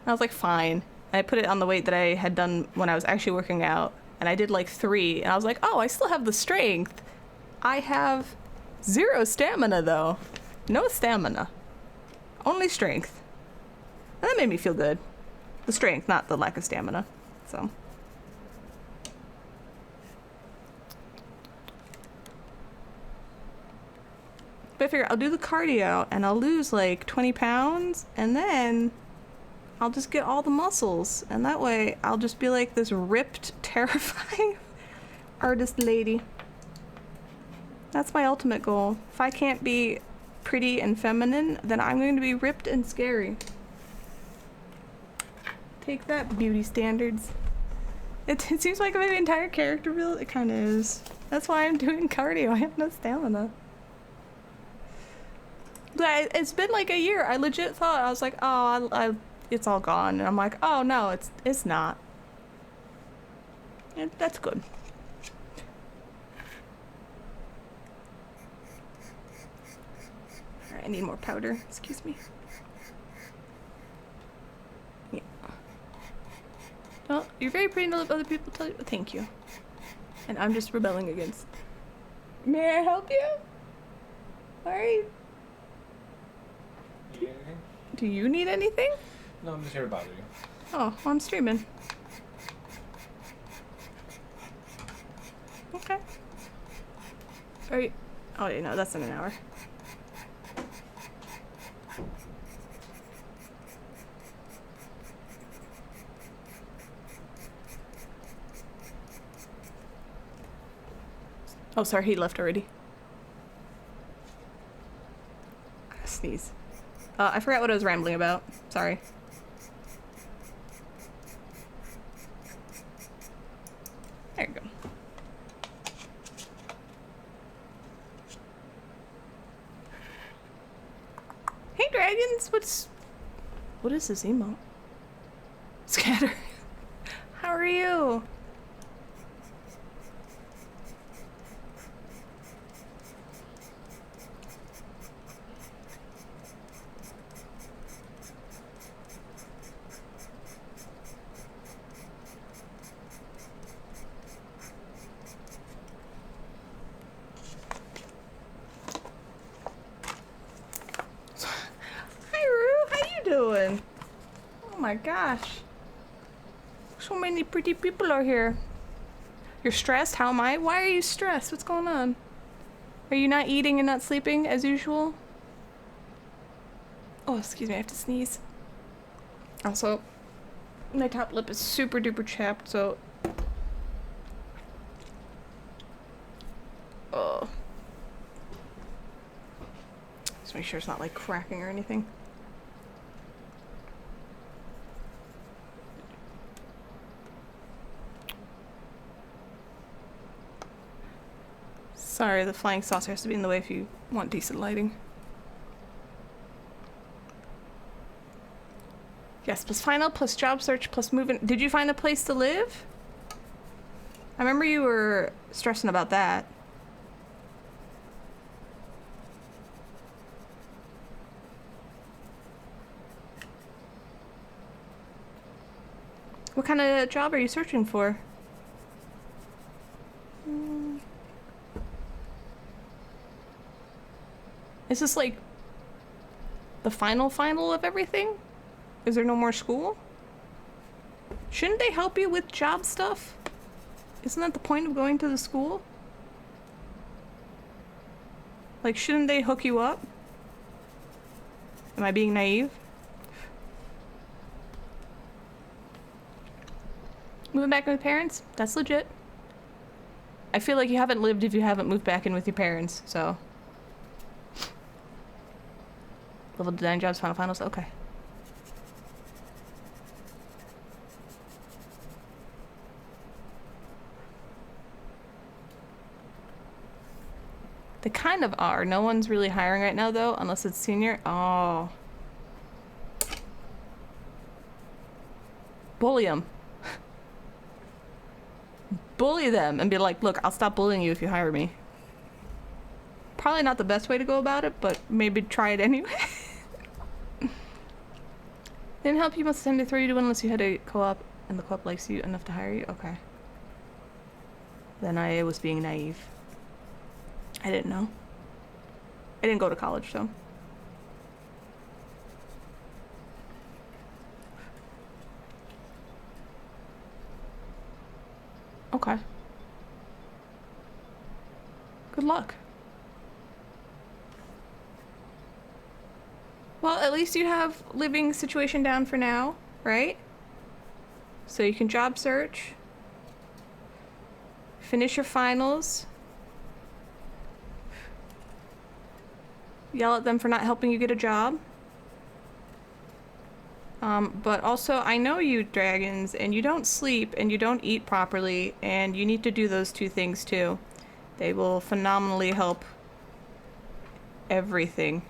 I was like, fine. I put it on the weight that I had done when I was actually working out, and I did like 3, and I was like, oh, I still have the strength. I have 0 stamina though. No stamina. Only strength. And that made me feel good. The strength, not the lack of stamina. So. But I figure I'll do the cardio and I'll lose like 20 pounds and then I'll just get all the muscles. And that way I'll just be like this ripped, terrifying artist lady. That's my ultimate goal. If I can't be pretty and feminine, then I'm going to be ripped and scary. Take that, beauty standards. It seems like my entire character build. It kind of is. That's why I'm doing cardio. I have no stamina. But it's been like a year. I legit thought, I was like, oh, it's all gone. And I'm like, oh no, it's not. And that's good. Alright, I need more powder. Excuse me. Yeah. Well, you're very pretty to let other people tell you. Thank you. And I'm just rebelling against. May I help you? Alright. Do you need anything? No, I'm just here to bother you. Oh, well, I'm streaming. Okay. Alright. Oh, yeah, no, that's in an hour. Oh, sorry, he left already. I gotta sneeze. I forgot what I was rambling about. Sorry. There you go. Hey, dragons! What is this emote? Scatter. How are you? my gosh. So many pretty people are here. You're stressed? How am I? Why are you stressed? What's going on? Are you not eating and not sleeping as usual? Oh, excuse me, I have to sneeze. Also, my top lip is super duper chapped, so... Oh. Just make sure it's not like cracking or anything. Sorry, the flying saucer has to be in the way if you want decent lighting. Yes, plus final, plus job search, plus moving. Did you find a place to live? I remember you were stressing about that. What kind of job are you searching for? Is this like the final of everything? Is there no more school? Shouldn't they help you with job stuff? Isn't that the point of going to the school? Like, shouldn't they hook you up? Am I being naive? Moving back with parents? That's legit. I feel like you haven't lived if you haven't moved back in with your parents, so... Level 9 jobs, finals, okay. They kind of are. No one's really hiring right now, though, unless it's senior. Oh. Bully them. Bully them and be like, look, I'll stop bullying you if you hire me. Probably not the best way to go about it, but maybe try it anyway. Didn't help you must send to throw you to one unless you had a co-op and the co-op likes you enough to hire you? Okay. Then I was being naive. I didn't know. I didn't go to college, so. Okay. Good luck. Well, at least you have living situation down for now, right? So you can job search. Finish your finals. Yell at them for not helping you get a job. But also, I know you dragons, and you don't sleep, and you don't eat properly, and you need to do those two things too. They will phenomenally help everything.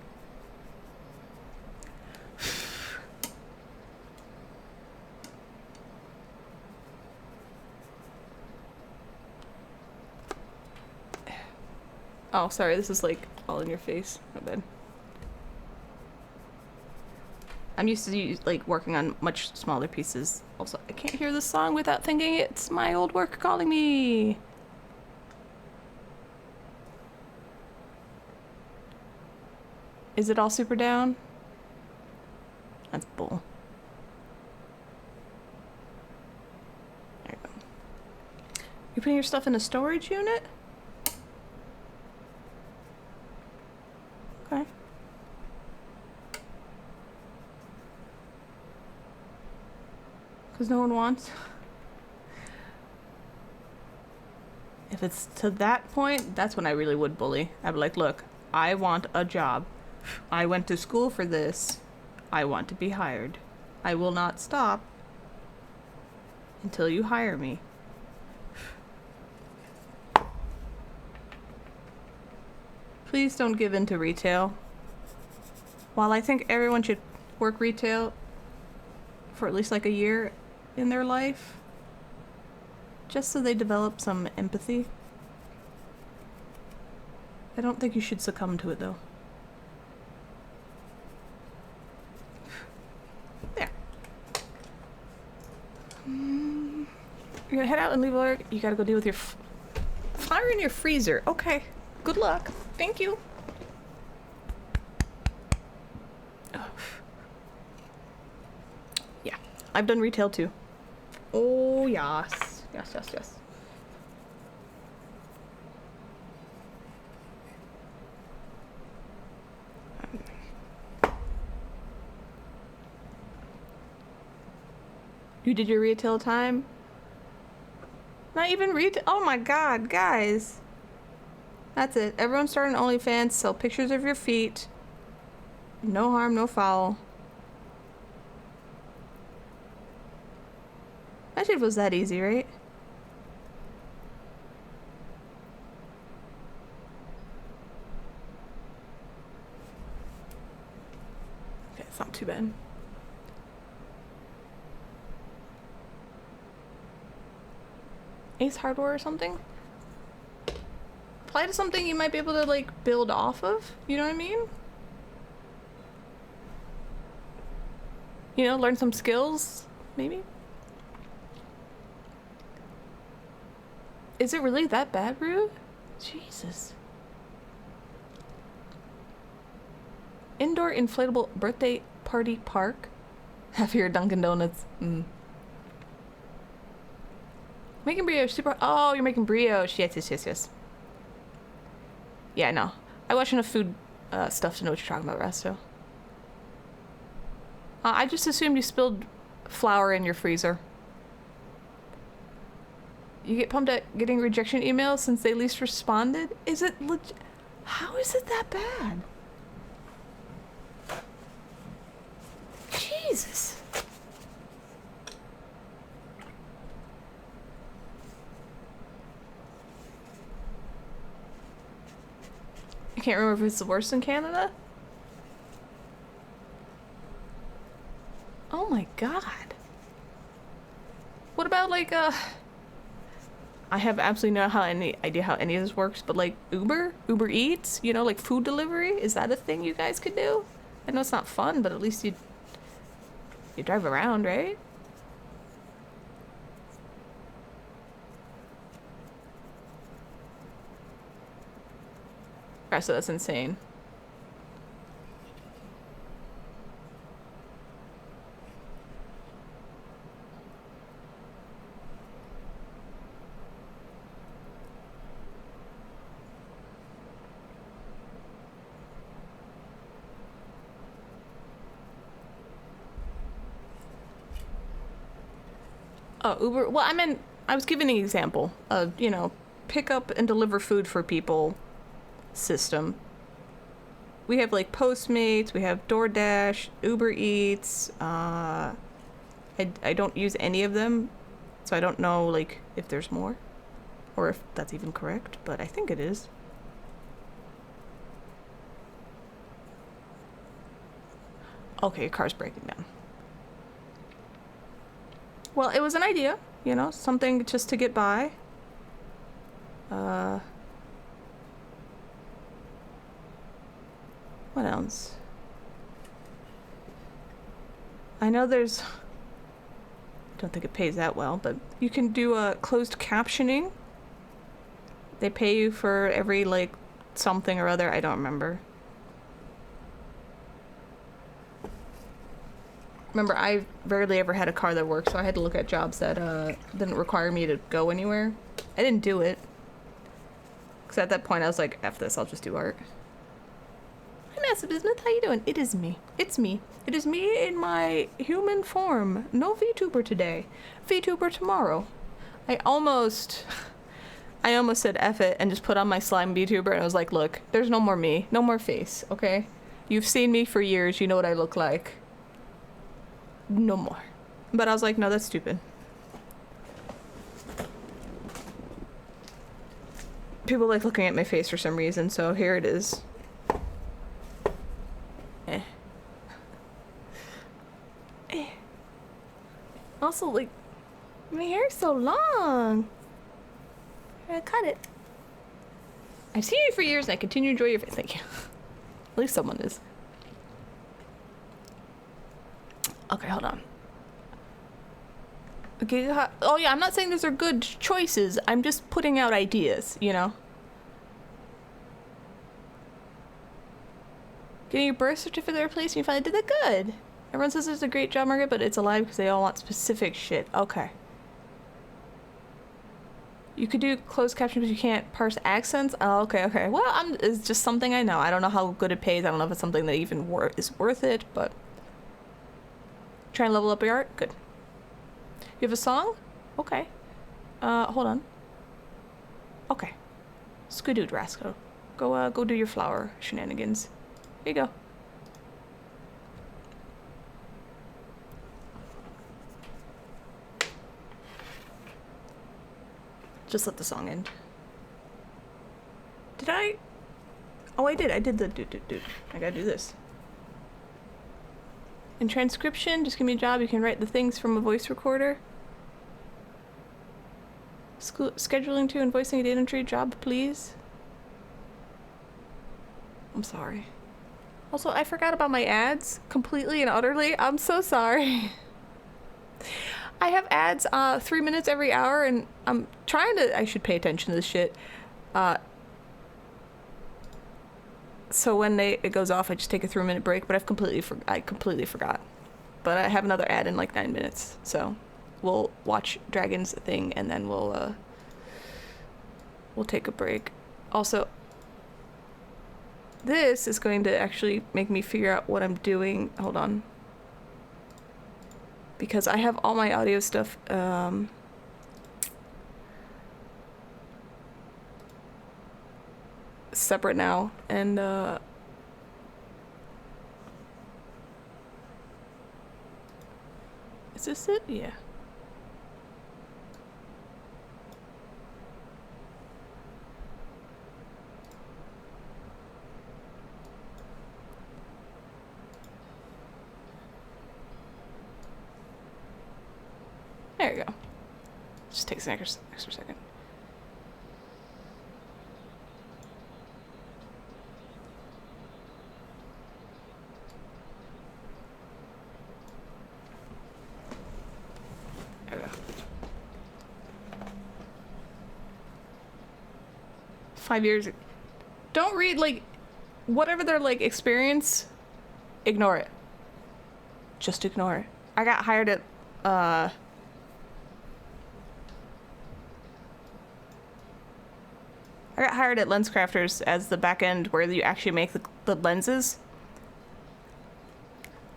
Oh, sorry, this is like all in your face. My bad. I'm used to like working on much smaller pieces. Also, I can't hear the song without thinking it's my old work calling me. Is it all super down? That's bull. There you go. You're putting your stuff in a storage unit? Okay. Because no one wants. If it's to that point, that's when I really would bully. I'd be like, look, I want a job. I went to school for this. I want to be hired. I will not stop until you hire me. Please don't give in to retail. While I think everyone should work retail for at least like a year in their life, just so they develop some empathy, I don't think you should succumb to it though. There. You're gonna head out and leave alert. You gotta go deal with your fire in your freezer. Okay. Good luck. Thank you. Oh. Yeah. I've done retail too. Oh, yes. Yes, yes, yes. You did your retail time? Not even retail? Oh my god, guys. That's it. Everyone start an OnlyFans, sell pictures of your feet. No harm, no foul. Imagine if it was that easy, right? Okay, it's not too bad. Ace Hardware or something? Apply to something you might be able to, like, build off of. You know what I mean? You know, learn some skills, maybe? Is it really that bad, Rue? Jesus. Indoor inflatable birthday party park? Have your Dunkin' Donuts. Making brioche super. Oh, you're making brioche. Yes, yes, yes, yes. Yeah, no. I watch enough food stuff to know what you're talking about, Resto. I just assumed you spilled flour in your freezer. You get pumped at getting rejection emails since they least responded? Is it legit? How is it that bad? Jesus. I can't remember if it's the worst in Canada. Oh my god. What about like I have absolutely no idea how any of this works, but like Uber Eats, you know, like food delivery, is that a thing you guys could do? I know it's not fun, but at least you drive around, right? Alright, so that's insane. Oh, Uber. Well, I was giving an example of, you know, pick up and deliver food for people system. We have like Postmates, we have DoorDash, Uber Eats. I don't use any of them, so I don't know like if there's more or if that's even correct, but I think it is. Okay, your car's breaking down. Well, it was an idea, you know, something just to get by. What else? I know there's... don't think it pays that well, but you can do a closed captioning. They pay you for every, like, something or other. I don't remember. Remember, I rarely ever had a car that worked, so I had to look at jobs that didn't require me to go anywhere. I didn't do it. Because at that point, I was like, F this, I'll just do art. Hi, Massive Business, how you doing? It is me. It's me. It is me in my human form. No VTuber today. VTuber tomorrow. I almost said F it and just put on my slime VTuber, and I was like, look, there's no more me. No more face, okay? You've seen me for years. You know what I look like. No more. But I was like, no, that's stupid. People like looking at my face for some reason, so here it is. Also, like, my hair's so long. I cut it. I've seen you for years and I continue to enjoy your face. Thank you. At least someone is. Okay, hold on. Okay, oh yeah, I'm not saying those are good choices. I'm just putting out ideas, you know? Getting your birth certificate replaced and you finally did that good. Everyone says it's a great job market, but it's a lie because they all want specific shit. Okay. You could do closed caption, but you can't parse accents. Oh, okay, okay. Well, it's just something I know. I don't know how good it pays. I don't know if it's something that even is worth it, but try and level up your art. Good. You have a song? Okay. Hold on. Okay. Squidood Rascal. Go do your flower shenanigans. Here you go. Just let the song end. Did I? Oh, I did. I did the dude. I gotta do this. In transcription, just give me a job. You can write the things from a voice recorder. Scheduling to and voicing a data entry job, please. I'm sorry. Also, I forgot about my ads completely and utterly. I'm so sorry. I have ads 3 minutes every hour, and I'm trying to... I should pay attention to this shit. So when it goes off, I just take a 3-minute break, but I completely forgot. But I have another ad in like 9 minutes, so we'll watch Dragon's thing, and then we'll take a break. Also, this is going to actually make me figure out what I'm doing. Hold on. Because I have all my audio stuff separate now, and is this it? Yeah. There you go. Just takes an extra second. There we go. 5 years. Don't read, like, whatever their, like, experience, ignore it. Just ignore it. I got hired at, LensCrafters as the back end where you actually make the lenses.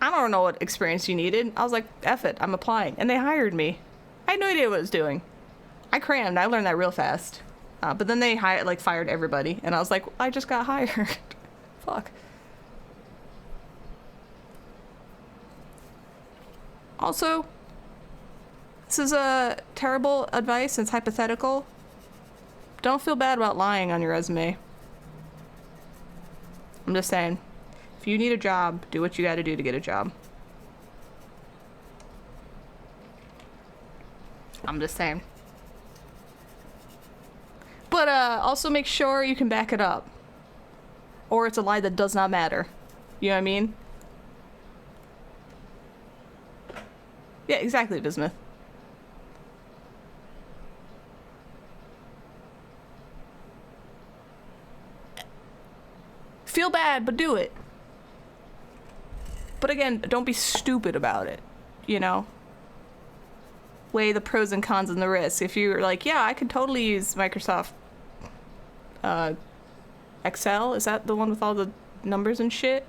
I don't know what experience you needed. I was like, F it, I'm applying. And they hired me. I had no idea what I was doing. I crammed. I learned that real fast. But then they fired everybody. And I was like, I just got hired. Fuck. Also, this is a terrible advice. It's hypothetical. Don't feel bad about lying on your resume. I'm just saying. If you need a job, do what you gotta do to get a job. I'm just saying. But also make sure you can back it up. Or it's a lie that does not matter. You know what I mean? Yeah, exactly, Bismuth. Feel bad, but do it. But again, don't be stupid about it, you know? Weigh the pros and cons and the risks. If you're like, yeah, I could totally use Microsoft Excel. Is that the one with all the numbers and shit?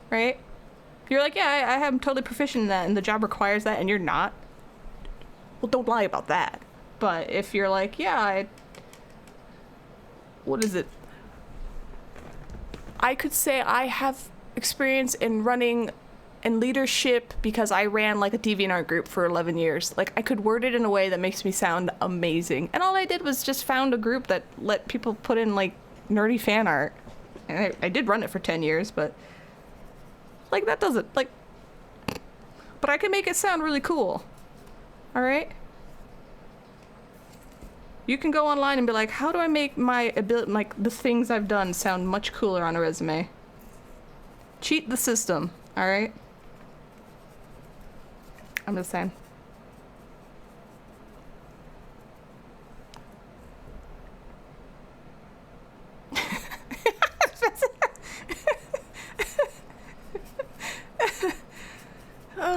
Right? You're like, yeah, I am totally proficient in that, and the job requires that, and you're not. Well, don't lie about that. But if you're like, yeah, what is it? I could say I have experience in running and leadership because I ran like a DeviantArt group for 11 years. Like, I could word it in a way that makes me sound amazing. And all I did was just found a group that let people put in like nerdy fan art. And I did run it for 10 years, but like that doesn't like, but I can make it sound really cool. All right. You can go online and be like, how do I make my ability, like the things I've done sound much cooler on a resume? Cheat the system, all right? I'm just saying.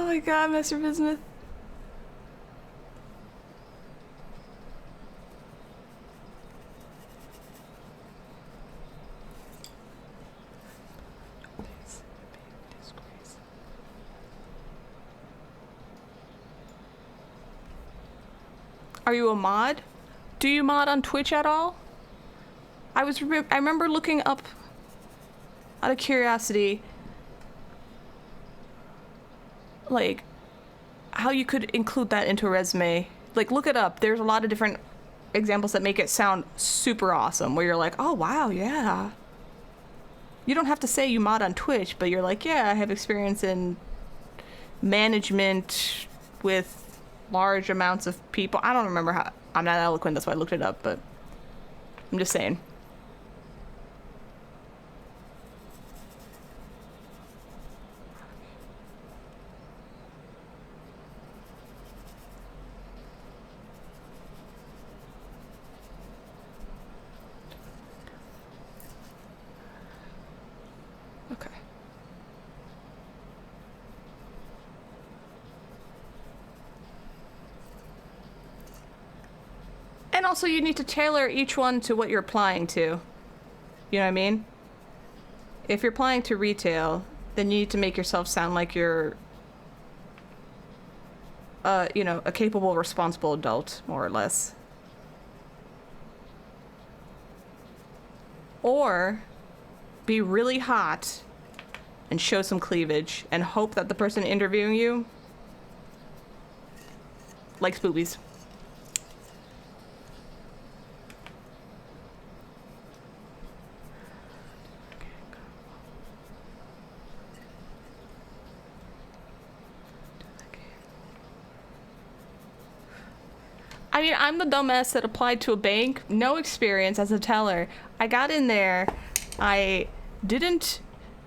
my god, Master Bismuth. Are you a mod? Do you mod on Twitch at all? I remember looking up out of curiosity, like, how you could include that into a resume. Like, look it up. There's a lot of different examples that make it sound super awesome, where you're like, oh wow, yeah. You don't have to say you mod on Twitch, but you're like, yeah, I have experience in management with large amounts of people. I don't remember how. I'm not eloquent, that's why I looked it up, but I'm just saying. Okay. And also you need to tailor each one to what you're applying to. You know what I mean? If you're applying to retail, then you need to make yourself sound like you're, you know, a capable, responsible adult, more or less. Or be really hot and show some cleavage and hope that the person interviewing you likes boobies. I mean, I'm the dumbass that applied to a bank, no experience as a teller. I got in there, I didn't,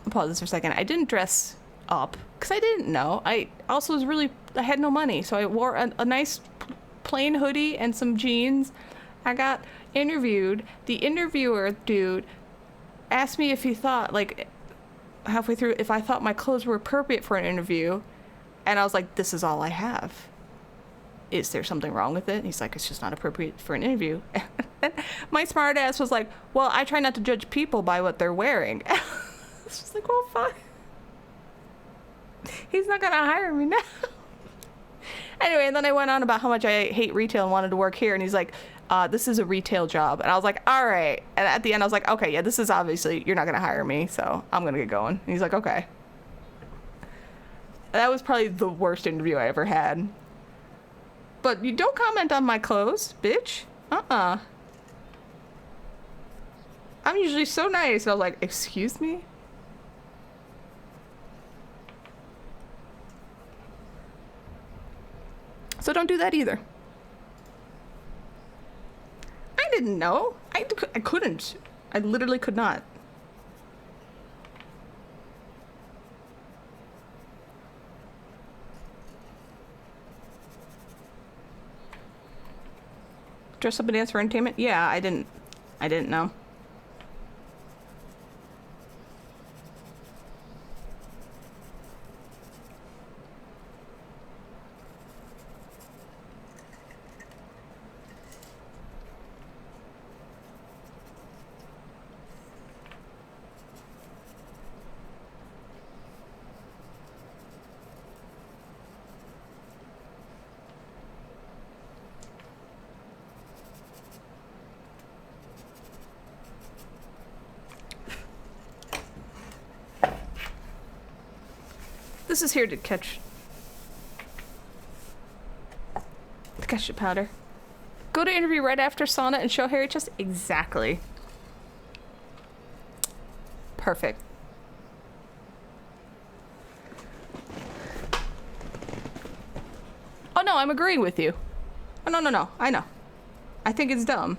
pause this for a second, I didn't dress up, because I didn't know. I also was really, I had no money, so I wore a nice plain hoodie and some jeans. I got interviewed. The interviewer dude asked me if he thought, like, halfway through, if I thought my clothes were appropriate for an interview, and I was like, this is all I have. Is there something wrong with it? And he's like, it's just not appropriate for an interview. My smart ass was like, well, I try not to judge people by what they're wearing. It's just like, well, fine. He's not gonna hire me now. Anyway, and then I went on about how much I hate retail and wanted to work here. And he's like, this is a retail job. And I was like, all right. And at the end, I was like, okay, yeah, this is obviously, you're not gonna hire me. So I'm gonna get going. And he's like, okay. That was probably the worst interview I ever had. But you don't comment on my clothes, bitch. I'm usually so nice. And I was like, excuse me? So don't do that either. I didn't know. I couldn't. I literally could not. Dress up and dance for entertainment? Yeah, I didn't know. This is here to catch the powder. Go to interview right after sauna and show hairy chest? Exactly. Perfect. Oh no, I'm agreeing with you. Oh no, I know. I think it's dumb.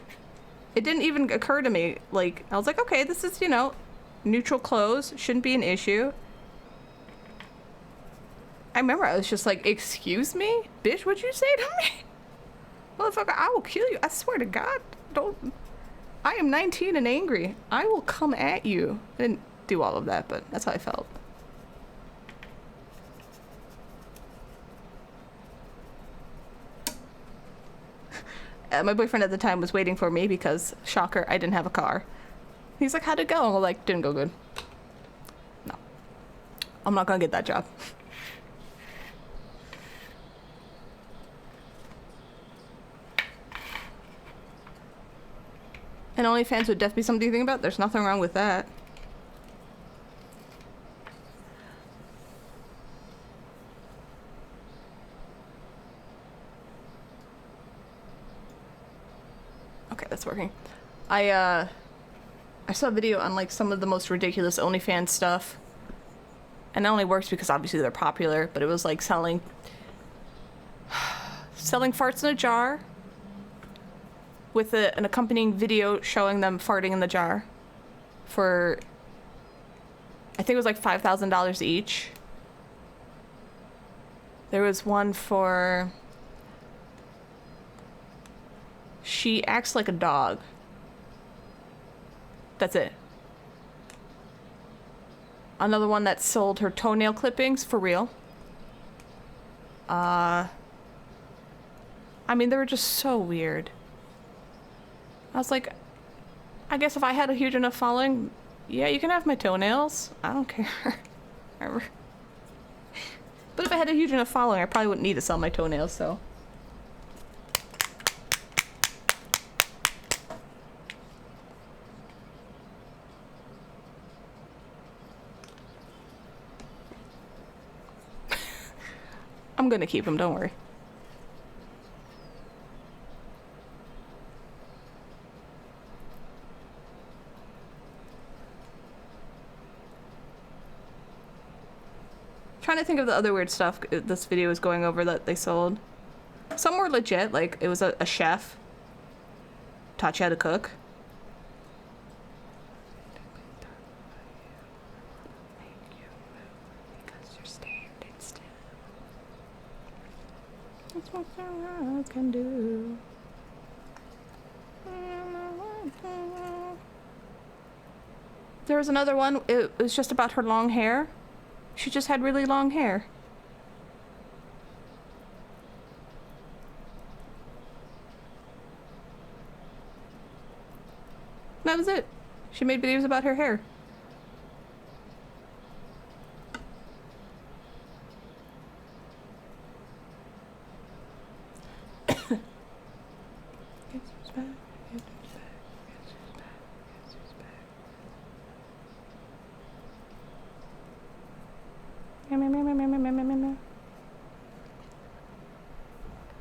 It didn't even occur to me, like, I was like, okay, this is, you know, neutral clothes, shouldn't be an issue. I remember I was just like, excuse me? Bitch, what'd you say to me? Motherfucker, I will kill you. I swear to God. Don't. I am 19 and angry. I will come at you. I didn't do all of that, but that's how I felt. my boyfriend at the time was waiting for me because, shocker, I didn't have a car. He's like, how'd it go? And we're like, didn't go good. No. I'm not gonna get that job. And OnlyFans would definitely be something to think about. There's nothing wrong with that. Okay, that's working. I saw a video on like some of the most ridiculous OnlyFans stuff. And it only works because obviously they're popular, but it was like selling farts in a jar with an accompanying video showing them farting in the jar for, I think it was like $5,000 each. There was one for, she acts like a dog. That's it. Another one that sold her toenail clippings for real. I mean, they were just so weird. I was like, I guess if I had a huge enough following, yeah, you can have my toenails. I don't care. But if I had a huge enough following, I probably wouldn't need to sell my toenails, so. I'm gonna keep them, don't worry. Trying to think of the other weird stuff this video is going over that they sold. Some were legit, like it was a chef taught you how to cook. That's what I can do. There was another one, it was just about her long hair. She just had really long hair. That was it. She made videos about her hair.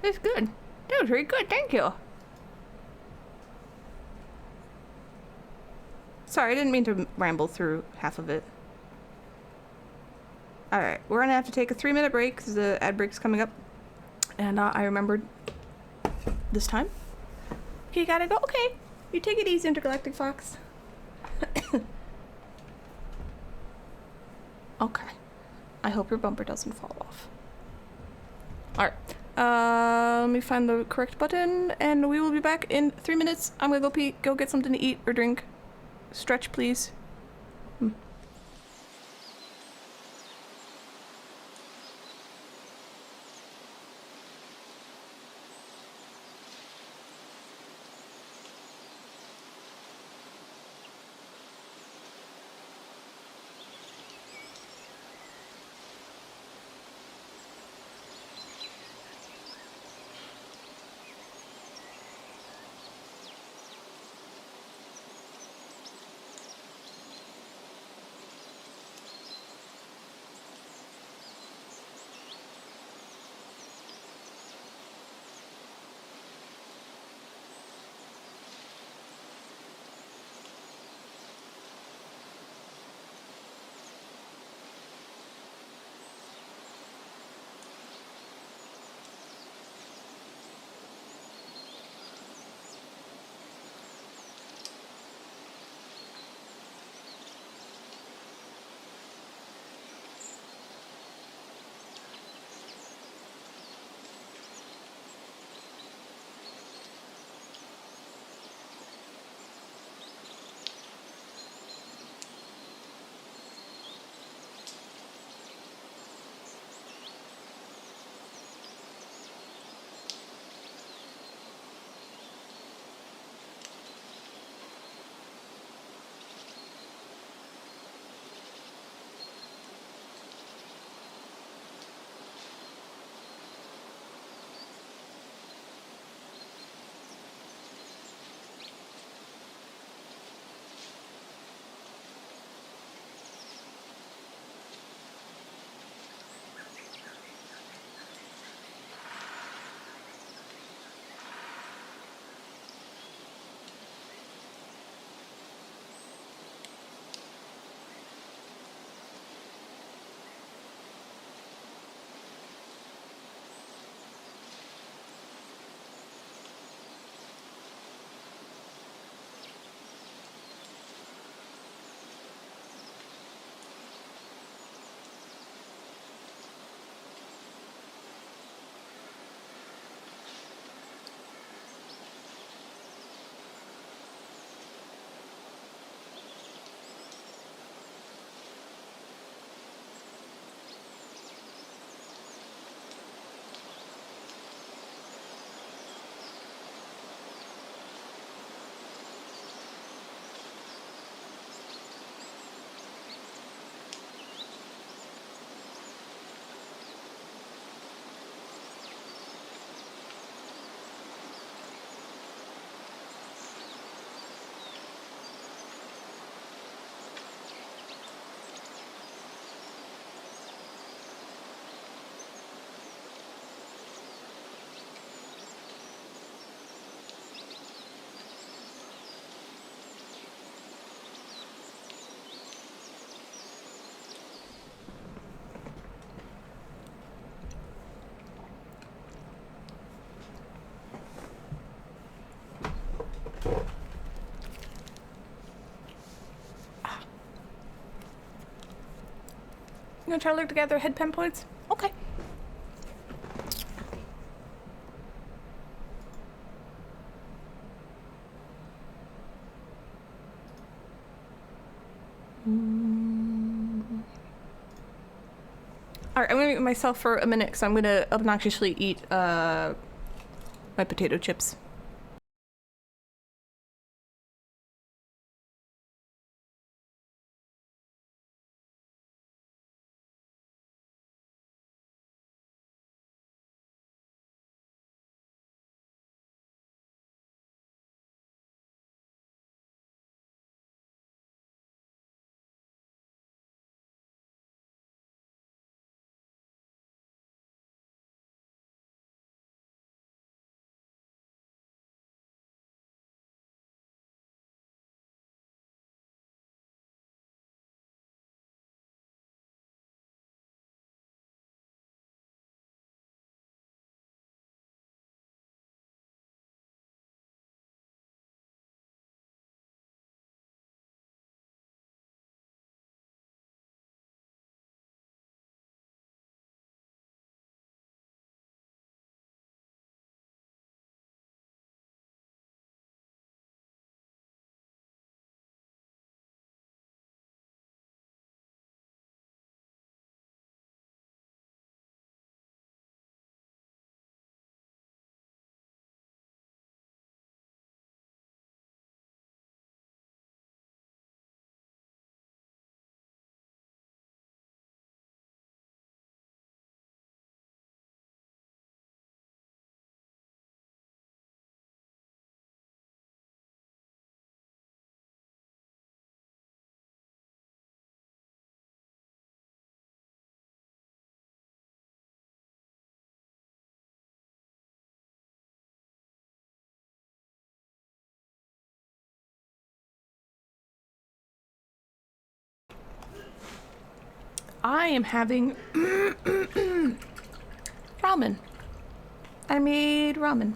It's good. That was very good, thank you. Sorry, I didn't mean to ramble through half of it. Alright, we're gonna have to take a 3-minute break because the ad break's coming up. And I remembered this time. You gotta go. Okay, you take it easy, Intergalactic Fox. Okay. I hope your bumper doesn't fall off. Alright. Let me find the correct button, and we will be back in 3 minutes. I'm gonna go pee, go get something to eat or drink. Stretch, please. gonna try to look together head pen points? Okay. Alright, I'm gonna mute myself for a minute because I'm gonna obnoxiously eat my potato chips. I am having ramen. I made ramen.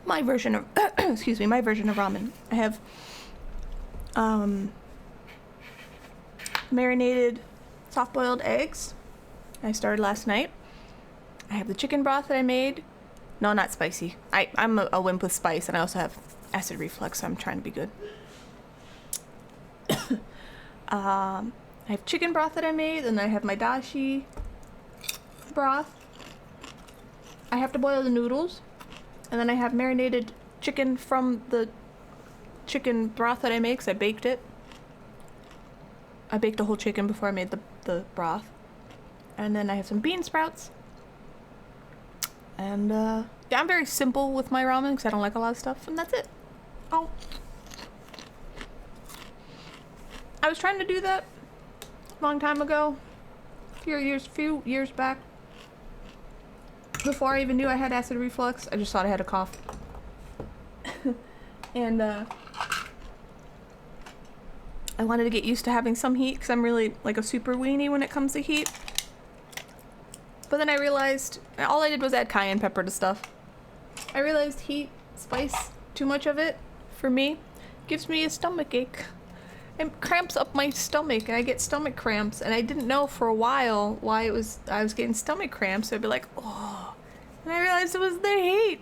My version of excuse me, my version of ramen. I have marinated soft-boiled eggs. I started last night. I have the chicken broth that I made. No, not spicy. I'm a wimp with spice, and I also have acid reflux, so I'm trying to be good. I have chicken broth that I made, and I have my dashi broth. I have to boil the noodles, and then I have marinated chicken from the chicken broth that I made, because I baked it. I baked a whole chicken before I made the broth. And then I have some bean sprouts. And yeah, I'm very simple with my ramen because I don't like a lot of stuff, and that's it. Oh. I was trying to do that a long time ago. Few years back. Before I even knew I had acid reflux, I just thought I had a cough. And I wanted to get used to having some heat because I'm really like a super weenie when it comes to heat. But then I realized all I did was add cayenne pepper to stuff. I realized heat, spice, too much of it for me gives me a stomach ache. It cramps up my stomach and I get stomach cramps, and I didn't know for a while why I was getting stomach cramps. So I'd be like, oh, and I realized it was the heat.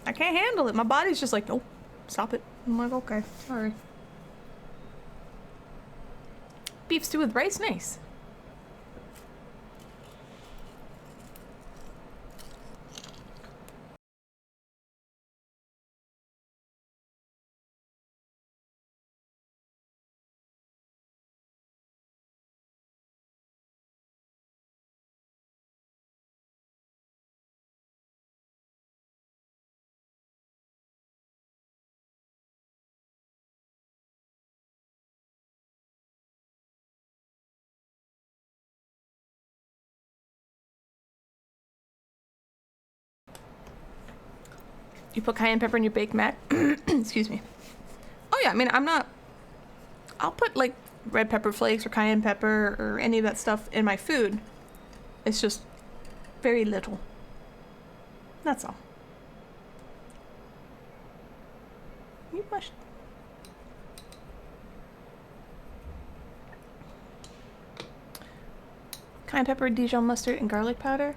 I can't handle it. My body's just like, nope, stop it. I'm like, okay, sorry. Beef stew with rice, nice. You put cayenne pepper in your baked mac? Excuse me. Oh yeah, I mean, I'll put like red pepper flakes or cayenne pepper or any of that stuff in my food. It's just very little. That's all. You must. Cayenne pepper, Dijon mustard, and garlic powder.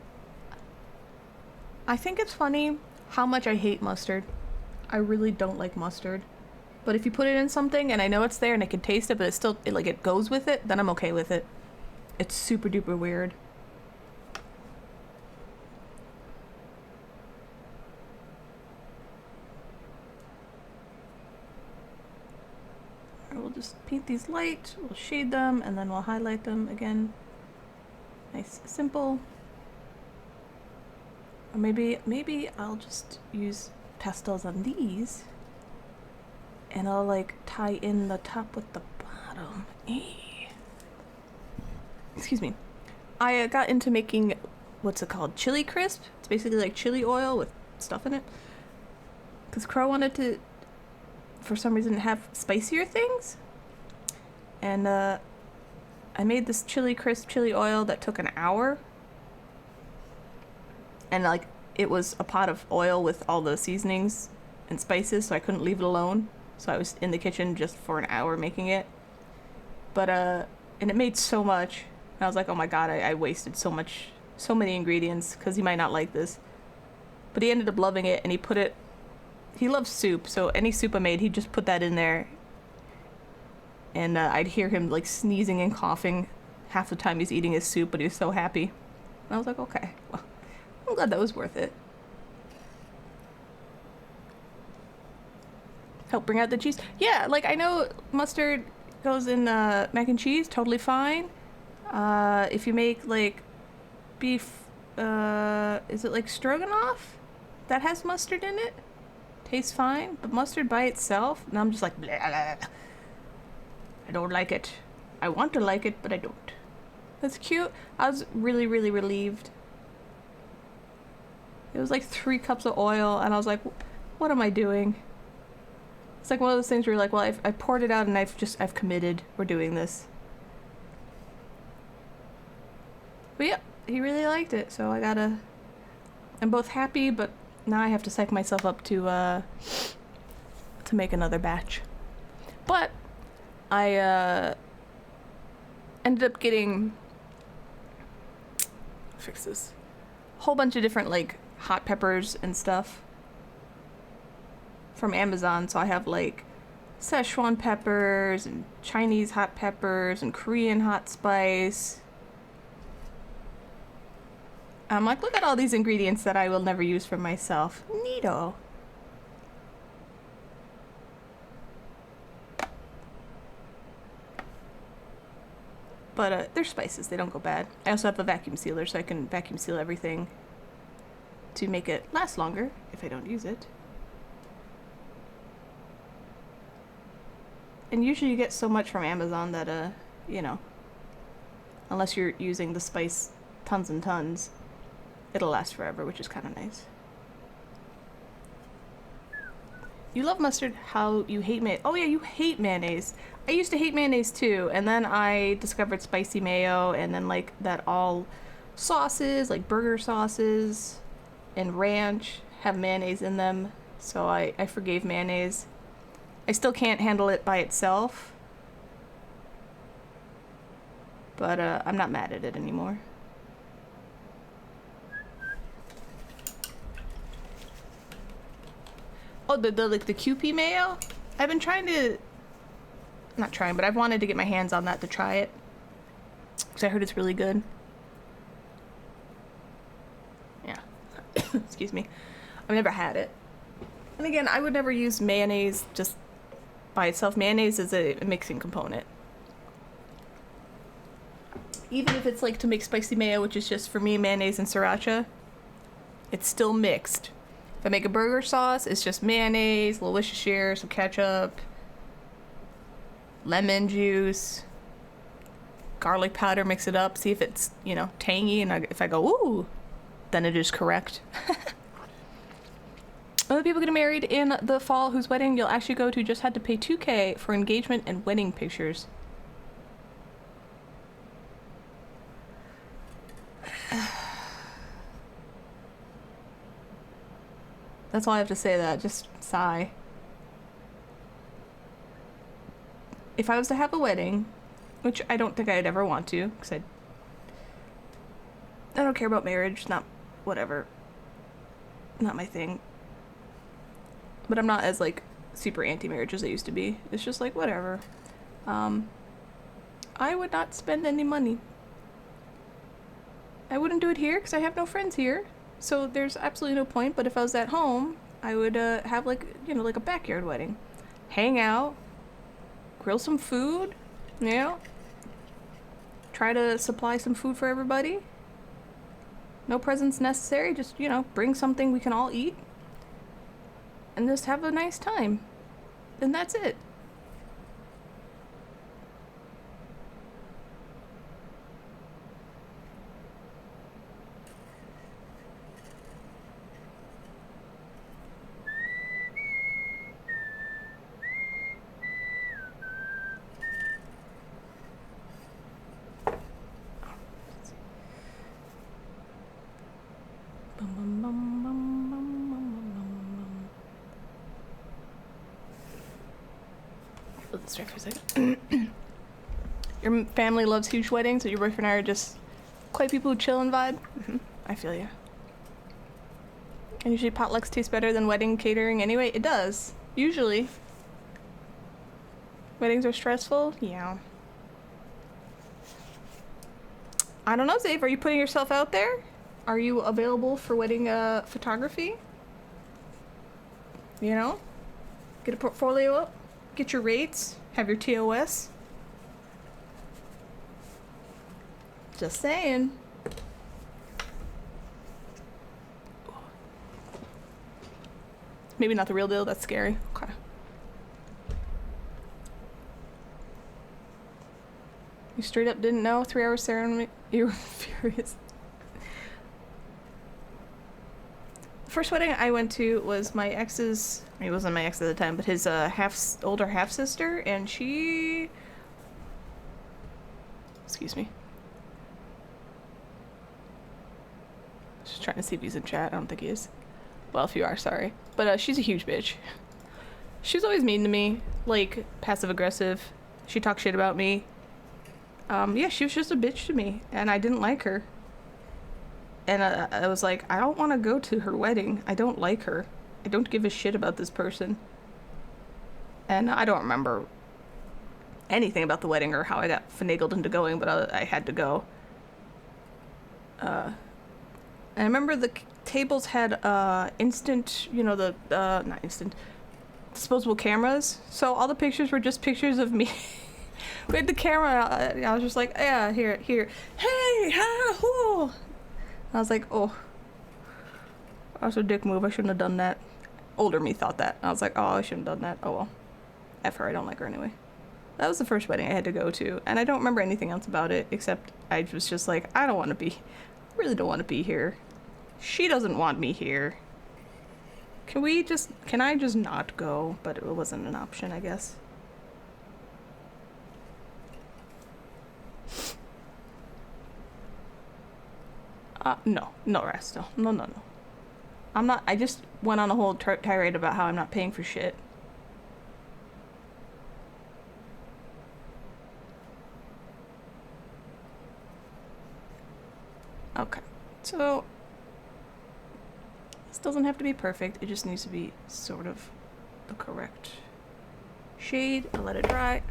I think it's funny how much I hate mustard. I really don't like mustard. But if you put it in something and I know it's there and I can taste it, but it's still, it goes with it, then I'm okay with it. It's super duper weird. We'll just paint these light, we'll shade them, and then we'll highlight them again. Nice, simple. Or maybe I'll just use pastels on these, and I'll like tie in the top with the bottom. Excuse me. I got into making, what's it called? Chili crisp. It's basically like chili oil with stuff in it. Because Crow wanted to, for some reason, have spicier things. And I made this chili crisp chili oil that took an hour. And like, it was a pot of oil with all the seasonings and spices, so I couldn't leave it alone. So I was in the kitchen just for an hour making it. But, and it made so much. And I was like, oh my god, I wasted so many ingredients, because he might not like this. But he ended up loving it, and he loves soup, so any soup I made, he'd just put that in there. And I'd hear him like sneezing and coughing half the time he's eating his soup, but he was so happy. And I was like, okay, well, I'm glad that was worth it. Help bring out the cheese. Yeah, like I know mustard goes in mac and cheese, totally fine. If you make like beef, is it like stroganoff? That has mustard in it? Tastes fine, but mustard by itself, and I'm just like, blah, blah, blah. I don't like it. I want to like it, but I don't. That's cute. I was really, really relieved. It was like 3 cups of oil, and I was like, what am I doing? It's like one of those things where you're like, well, I poured it out and I've committed. We're doing this. But yeah, he really liked it, so I'm both happy, but now I have to psych myself up to make another batch. But I ended up getting, fix this, a whole bunch of different like hot peppers and stuff from Amazon. So I have like Szechuan peppers and Chinese hot peppers and Korean hot spice. I'm like, look at all these ingredients that I will never use for myself. Neato. But they're spices, they don't go bad. I also have a vacuum sealer, so I can vacuum seal everything to make it last longer if I don't use it. And usually you get so much from Amazon that, you know, unless you're using the spice tons and tons, it'll last forever, which is kind of nice. You love mustard, how you hate mayonnaise. Oh yeah, you hate mayonnaise. I used to hate mayonnaise too, and then I discovered spicy mayo, and then like that all sauces, like burger sauces and ranch, have mayonnaise in them, so I forgave mayonnaise. I still can't handle it by itself, but I'm not mad at it anymore. Oh, the QP mayo? I've been trying to, not trying, but I've wanted to get my hands on that to try it, because I heard it's really good. Yeah. Excuse me. I've never had it. And again, I would never use mayonnaise just by itself. Mayonnaise is a mixing component. Even if it's like to make spicy mayo, which is just for me mayonnaise and sriracha, it's still mixed. If I make a burger sauce, it's just mayonnaise, a little Worcestershire, some ketchup, lemon juice, garlic powder, mix it up, see if it's, you know, tangy, and if I go, ooh, then it is correct. Other people getting married in the fall whose wedding you'll actually go to just had to pay $2,000 for engagement and wedding pictures. That's all I have to say to that. Just sigh. If I was to have a wedding, which I don't think I'd ever want to, because I don't care about marriage, not whatever. Not my thing. But I'm not as like super anti-marriage as I used to be. It's just like whatever. I would not spend any money. I wouldn't do it here because I have no friends here. So there's absolutely no point. But if I was at home, I would have like, you know, like a backyard wedding. Hang out, grill some food, you know, try to supply some food for everybody. No presents necessary, just, you know, bring something we can all eat. And just have a nice time. And that's it. Let's try for a second. Your family loves huge weddings, so your boyfriend and I are just quite people who chill and vibe. I feel you. And usually potlucks taste better than wedding catering anyway. It does. Usually. Weddings are stressful? Yeah. I don't know, Zave. Are you putting yourself out there? Are you available for wedding photography? You know? Get a portfolio up. Get your rates. Have your TOS. Just saying. Maybe not the real deal. That's scary. Okay. You straight up didn't know? 3 hour ceremony? You were furious. The first wedding I went to was my ex's, he wasn't my ex at the time, but his older half-sister, and she... Excuse me. Just trying to see if he's in chat. I don't think he is. Well, if you are, sorry. But she's a huge bitch. She was always mean to me, like, passive-aggressive. She talked shit about me. Yeah, she was just a bitch to me, and I didn't like her. And I was like, I don't want to go to her wedding. I don't like her. I don't give a shit about this person. And I don't remember anything about the wedding or how I got finagled into going, but I had to go. And I remember the tables had instant, you know, not instant, disposable cameras. So all the pictures were just pictures of me. With the camera, I was just like, yeah, here, hey, ha, whoo. I was like, oh, that was a dick move. I shouldn't have done that. Older me thought that. I was like, oh, I shouldn't have done that. Oh well. F her, I don't like her anyway. That was the first wedding I had to go to, and I don't remember anything else about it, except I was just like, I really don't want to be here. She doesn't want me here. Can I just not go? But it wasn't an option, I guess. No, Rasto. No. I'm not, I just went on a whole tirade about how I'm not paying for shit. Okay, so this doesn't have to be perfect, it just needs to be sort of the correct shade. I'll let it dry.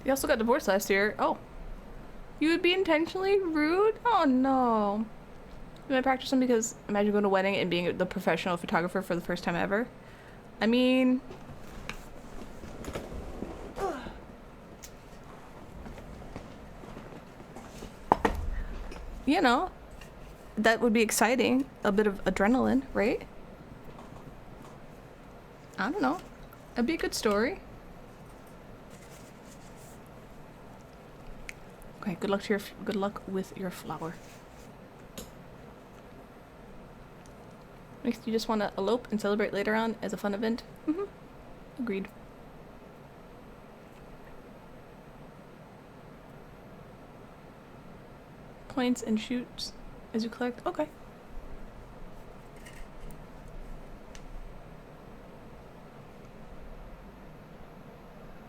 You also got divorced last year. Oh. You would be intentionally rude? Oh no. You might practice them because imagine going to a wedding and being the professional photographer for the first time ever. I mean... You know, that would be exciting. A bit of adrenaline, right? I don't know. That'd be a good story. Okay, good luck with your flower. Next, you just want to elope and celebrate later on as a fun event? Mm-hmm. Agreed. Points and shoots as you collect? Okay.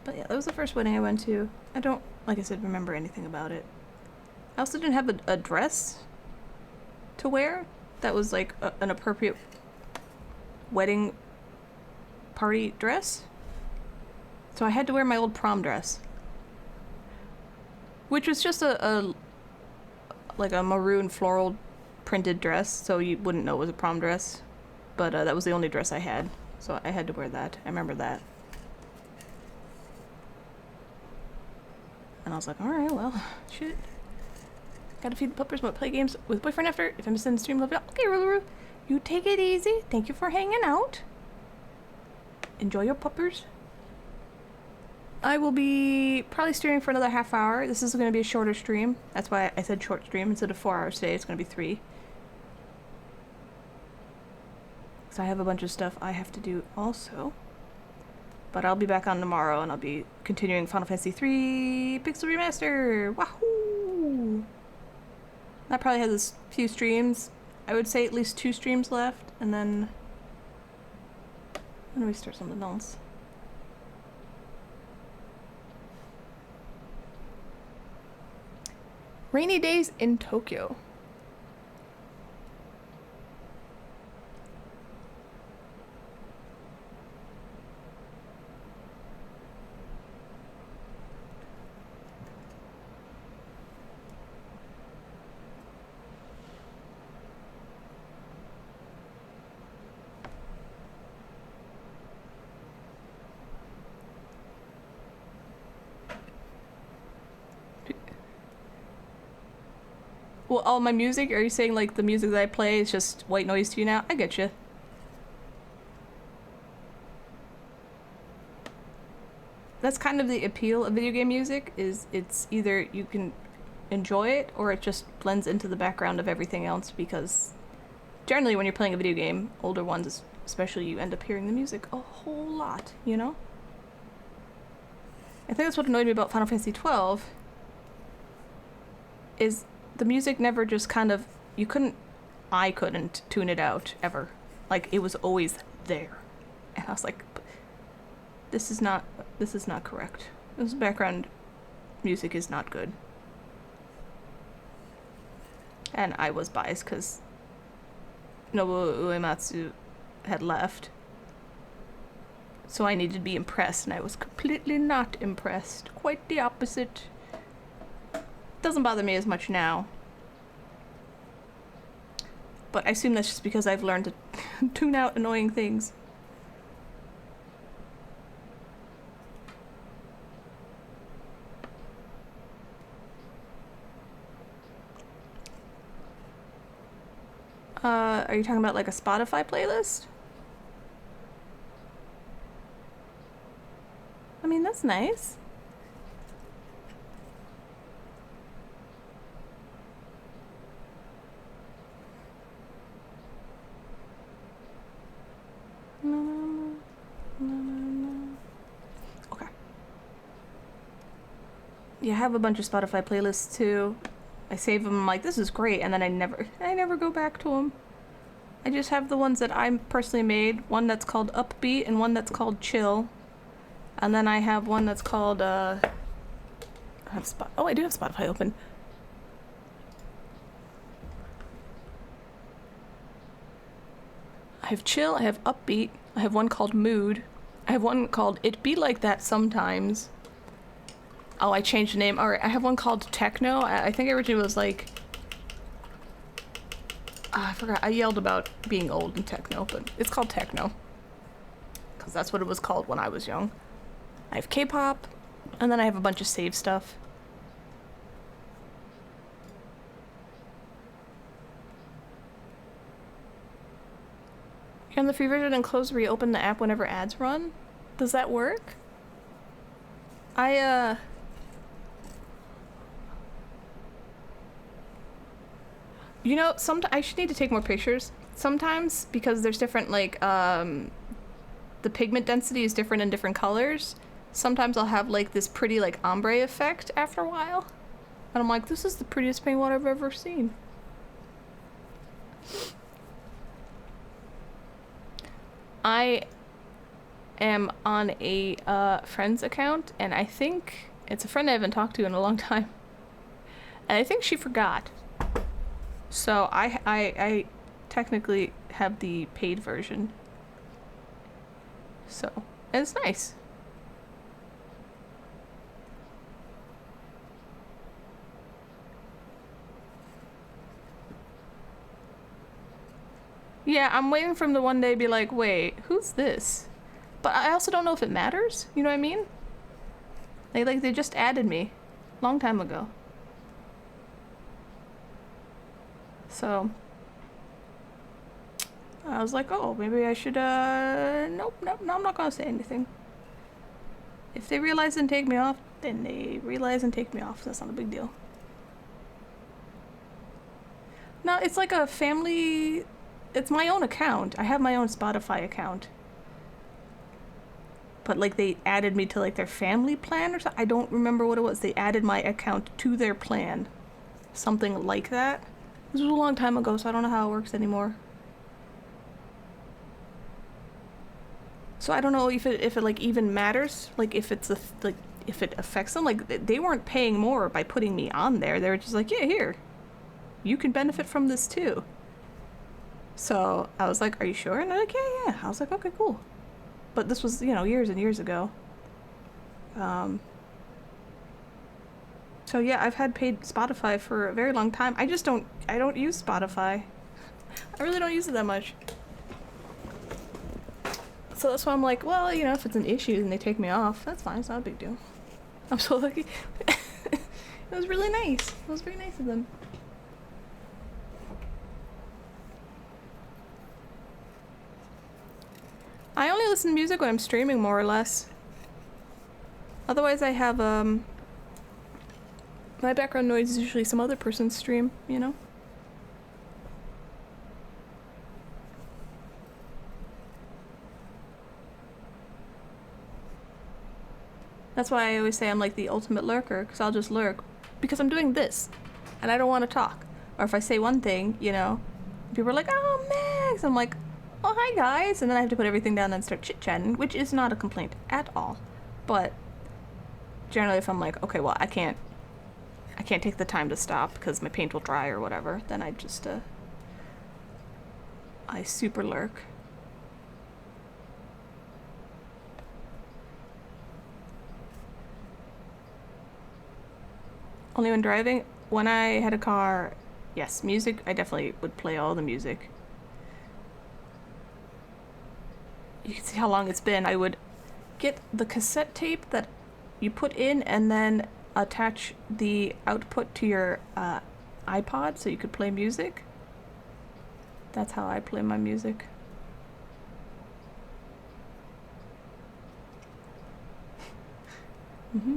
But yeah, that was the first wedding I went to. I don't, like I said, remember anything about it. I also didn't have a dress to wear that was like an appropriate wedding party dress. So I had to wear my old prom dress, which was just a like a maroon floral printed dress, so you wouldn't know it was a prom dress. But that was the only dress I had, so I had to wear that. I remember that. And I was like, alright, well, shit. Gotta feed the puppers, but play games with boyfriend after. If I'm missing the stream, love you. Okay, Rulu, you take it easy. Thank you for hanging out. Enjoy your puppers. I will be probably streaming for another half hour. This is going to be a shorter stream. That's why I said short stream. Instead of 4 hours today, it's going to be 3. So I have a bunch of stuff I have to do also. But I'll be back on tomorrow, and I'll be continuing Final Fantasy 3 Pixel Remaster. Wahoo! That probably has a few streams. I would say at least 2 streams left, and then we start something else. Rainy days in Tokyo. Well, all my music? Are you saying like the music that I play is just white noise to you now? I get you. That's kind of the appeal of video game music, is it's either you can enjoy it or it just blends into the background of everything else, because generally when you're playing a video game, older ones especially, you end up hearing the music a whole lot, you know? I think that's what annoyed me about Final Fantasy 12 is the music never just kind of, I couldn't tune it out ever. Like, it was always there. And I was like, this is not correct. This background music is not good. And I was biased because Nobuo Uematsu had left. So I needed to be impressed, and I was completely not impressed. Quite the opposite. Doesn't bother me as much now. But I assume that's just because I've learned to tune out annoying things. Are you talking about like a Spotify playlist? I mean, that's nice. Okay. Yeah, I have a bunch of Spotify playlists too. I save them, I'm like, this is great, and then I never go back to them. I just have the ones that I personally made, one that's called Upbeat and one that's called Chill. And then I have one that's called, I do have Spotify open. I have Chill, I have Upbeat, I have one called Mood, I have one called It Be Like That Sometimes. Oh, I changed the name. Alright, I have one called Techno. I think originally it was like... I forgot. I yelled about being old in techno, but it's called Techno. Because that's what it was called when I was young. I have K-pop, and then I have a bunch of save stuff. You're on the free version and close reopen the app whenever ads run? Does that work? You know, I should need to take more pictures sometimes, because there's different, like, the pigment density is different in different colors. Sometimes I'll have, like, this pretty, like, ombre effect after a while. And I'm like, this is the prettiest paint I've ever seen. am on a friend's account, and I think it's a friend I haven't talked to in a long time. And I think she forgot. So I technically have the paid version. So, and it's nice. Yeah, I'm waiting for him to one day be like, wait, who's this? But I also don't know if it matters. You know what I mean? Like they just added me. Long time ago. So I was like, oh, maybe I should, nope, no, I'm not gonna say anything. If they realize and take me off, then they realize and take me off. That's not a big deal. No, it's like a family, it's my own account. I have my own Spotify account. But like they added me to like their family plan or something. I don't remember what it was. They added my account to their plan. Something like that. This was a long time ago, so I don't know how it works anymore. So I don't know if it like even matters, like if it's like if it affects them. Like they weren't paying more by putting me on there. They were just like, yeah, here, you can benefit from this too. So I was like, are you sure? And they're like, yeah. I was like, okay, cool. But this was, you know, years and years ago. So yeah, I've had paid Spotify for a very long time. I don't use Spotify. I really don't use it that much. So that's why I'm like, well, you know, if it's an issue and they take me off, that's fine. It's not a big deal. I'm so lucky. It was really nice. It was very nice of them. I only listen to music when I'm streaming, more or less. Otherwise, I have, my background noise is usually some other person's stream, you know? That's why I always say I'm like the ultimate lurker, because I'll just lurk. Because I'm doing this, and I don't want to talk. Or if I say one thing, you know, people are like, oh, Max! I'm like, oh, hi, guys! And then I have to put everything down and start chit-chatting, which is not a complaint at all. But generally if I'm like, okay, well, I can't take the time to stop because my paint will dry or whatever, then I just, I super lurk. Only when driving? When I had a car, yes, music, I definitely would play all the music. You can see how long it's been. I would get the cassette tape that you put in and then attach the output to your iPod so you could play music. That's how I play my music. Mm-hmm.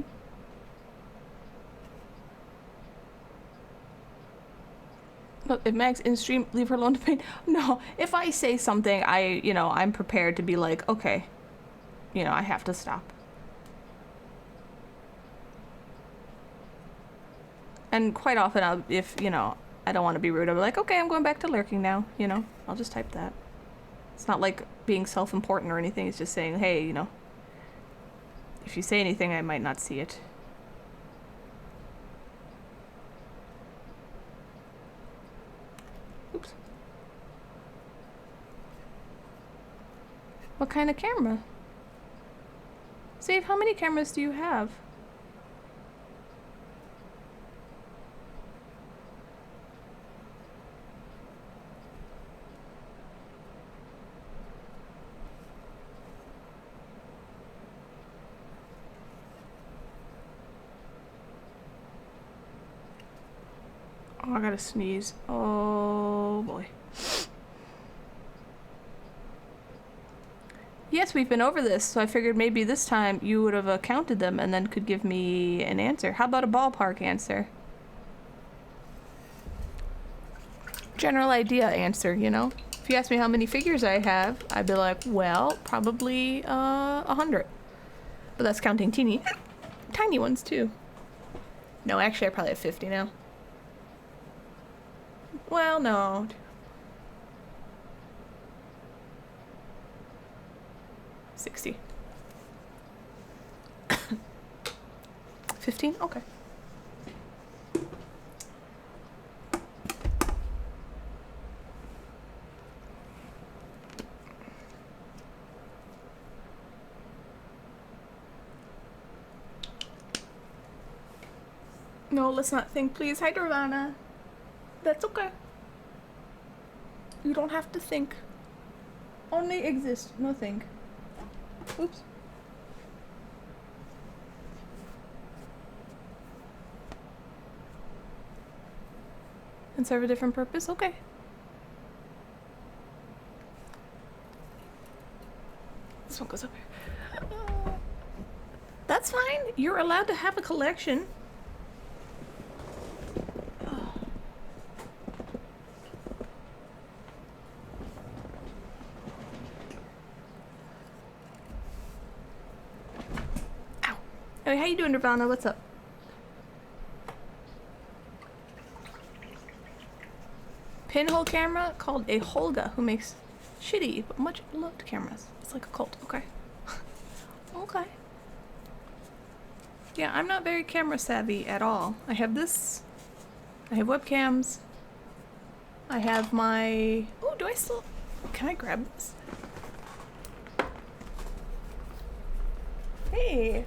Look, if Mag's in stream, leave her alone to paint. No, if I say something, I'm prepared to be like, okay, I have to stop. And quite often, if I don't want to be rude, I'll be like, okay, I'm going back to lurking now, I'll just type that. It's not like being self-important or anything, it's just saying, hey, if you say anything, I might not see it. Oops. What kind of camera? Save, how many cameras do you have? Oh, I gotta sneeze. Oh boy. Yes, we've been over this, so I figured maybe this time you would have counted them and then could give me an answer. How about a ballpark answer? General idea answer, If you ask me how many figures I have, I'd be like, well, probably 100. But that's counting tiny ones too. No, actually I probably have 50 now. Well, no. $60. 15? Okay. No, let's not think, please. Hi, Dorvana. That's okay. You don't have to think. Only exist, no think. Oops. And serve a different purpose? Okay. This one goes up here. That's fine. You're allowed to have a collection. Ow. Hey, how you doing, Nirvana? What's up? Pinhole camera called a Holga, who makes shitty but much loved cameras. It's like a cult. Okay. Okay. Yeah, I'm not very camera savvy at all. I have this. I have webcams. I have my... Oh, do I still... Can I grab this? Hey.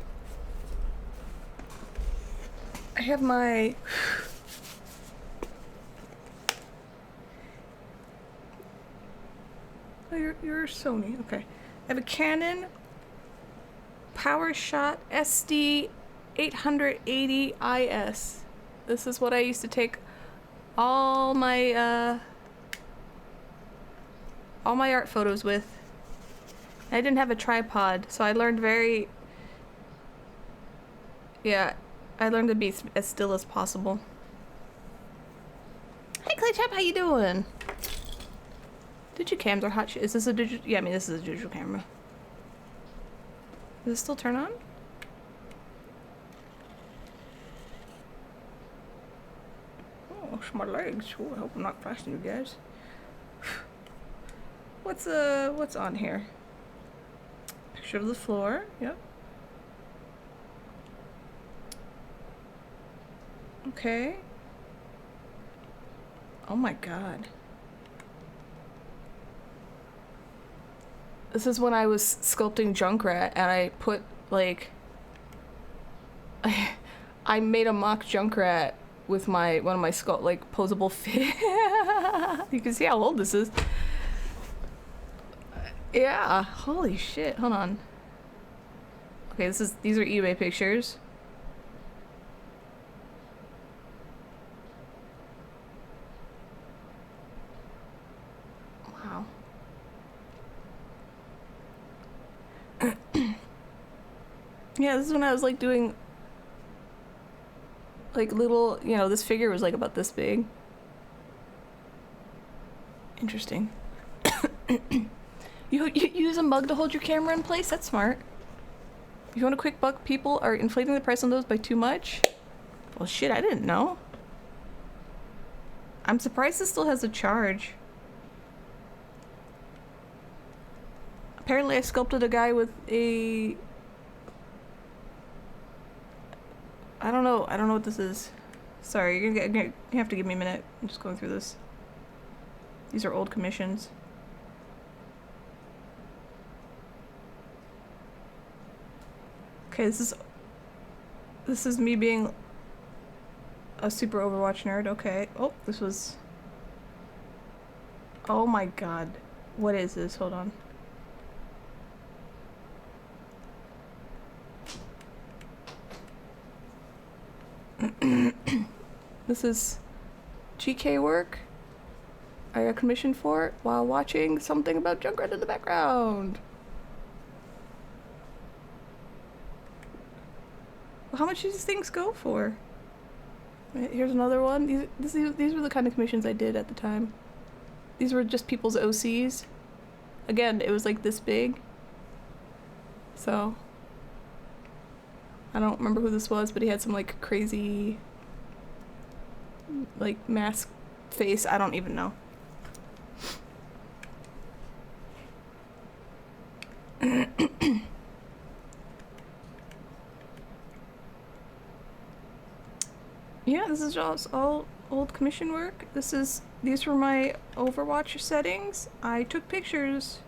I have my... Oh, you're Sony. Okay. I have a Canon PowerShot SD 880 IS. This is what I used to take all my art photos with. I didn't have a tripod, so I learned I learned to be as still as possible. Hey Claychap, how you doing? Digicams are hot shit. Is this a digital? Yeah, I mean this is a digital camera. Does it still turn on? Oh, it's my legs. Oh, I hope I'm not flashing you guys. What's on here? Picture of the floor. Yep. Okay. Oh my god. This is when I was sculpting Junkrat and I put like I made a mock Junkrat with one of my posable fit. You can see how old this is. Yeah, holy shit. Hold on. Okay, these are eBay pictures. Wow. Yeah, this is when I was like doing like little, this figure was like about this big. Interesting. You use a mug to hold your camera in place? That's smart. If you want a quick buck, people are inflating the price on those by too much? Well, shit, I didn't know. I'm surprised this still has a charge. Apparently I sculpted a guy with a... I don't know what this is. Sorry, you have to give me a minute. I'm just going through this. These are old commissions. Okay, this is me being a super Overwatch nerd. Okay. Oh, this was... Oh my god. What is this? Hold on. This is GK work I got commissioned for it while watching something about Junkrat in the background. How much do these things go for? Here's another one. These were the kind of commissions I did at the time. These were just people's OCs. Again, it was like this big. So I don't remember who this was, but he had some like crazy like mask face. I don't even know. Yeah, this is just all old commission work. These were my Overwatch settings. I took pictures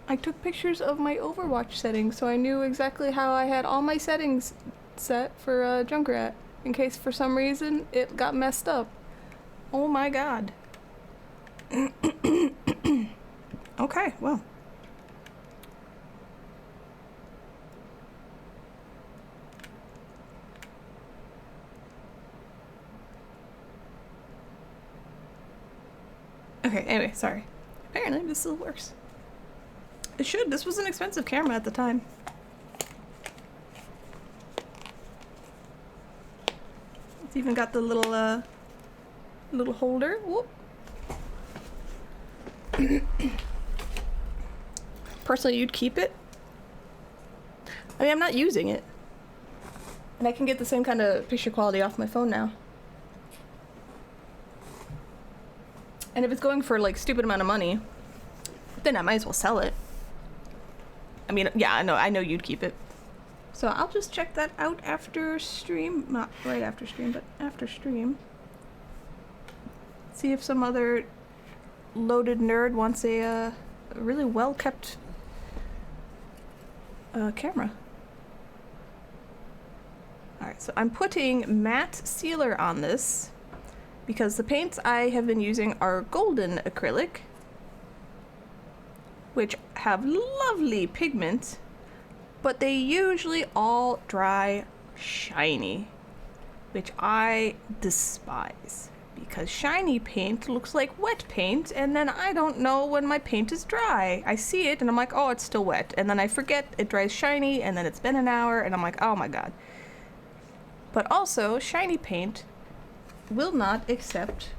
of my Overwatch settings, so I knew exactly how I had all my settings set for Junkrat, in case for some reason it got messed up. Oh my god. Okay, well. Okay, anyway, sorry. Apparently this still works. It should. This was an expensive camera at the time. It's even got the little holder. Whoop. Personally, you'd keep it. I mean, I'm not using it. And I can get the same kind of picture quality off my phone now. And if it's going for like stupid amount of money, then I might as well sell it. I mean, yeah, I know you'd keep it. So I'll just check that out after stream. Not right after stream, but after stream. See if some other loaded nerd wants a really well-kept camera. Alright, so I'm putting matte sealer on this because the paints I have been using are golden acrylic, which have lovely pigment, but they usually all dry shiny, which I despise, because shiny paint looks like wet paint, and then I don't know when my paint is dry. I see it and I'm like, oh, it's still wet, and then I forget it dries shiny, and then it's been an hour and I'm like, oh my god. But also, shiny paint will not accept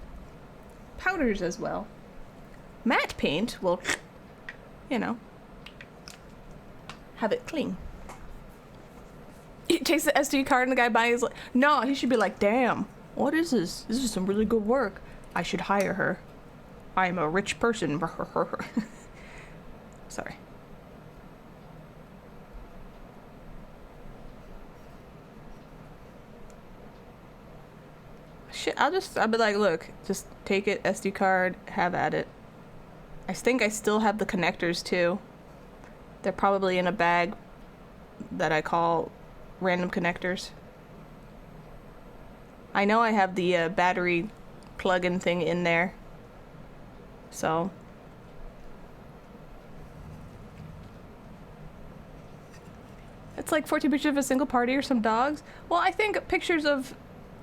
powders as well. Matte paint will, you know, have it clean. He takes the SD card and the guy buying is like, no, he should be like, damn, what is this? This is some really good work. I should hire her. I am a rich person. Sorry. Shit, I'll be like, look, just take it, SD card, have at it. I think I still have the connectors too. They're probably in a bag that I call random connectors. I know I have the battery plug-in thing in there. So. It's like 14 pictures of a single party or some dogs. Well, I think pictures of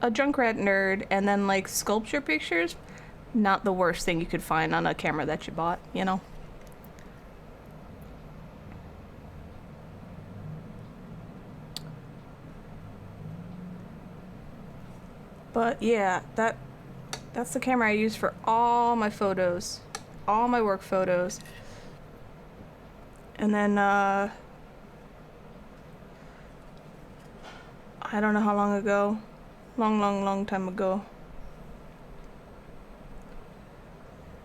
a Junkrat nerd and then like sculpture pictures, not the worst thing you could find on a camera that you bought, you know? But yeah, that's the camera I use for all my photos, all my work photos. And then I don't know how long ago, long time ago,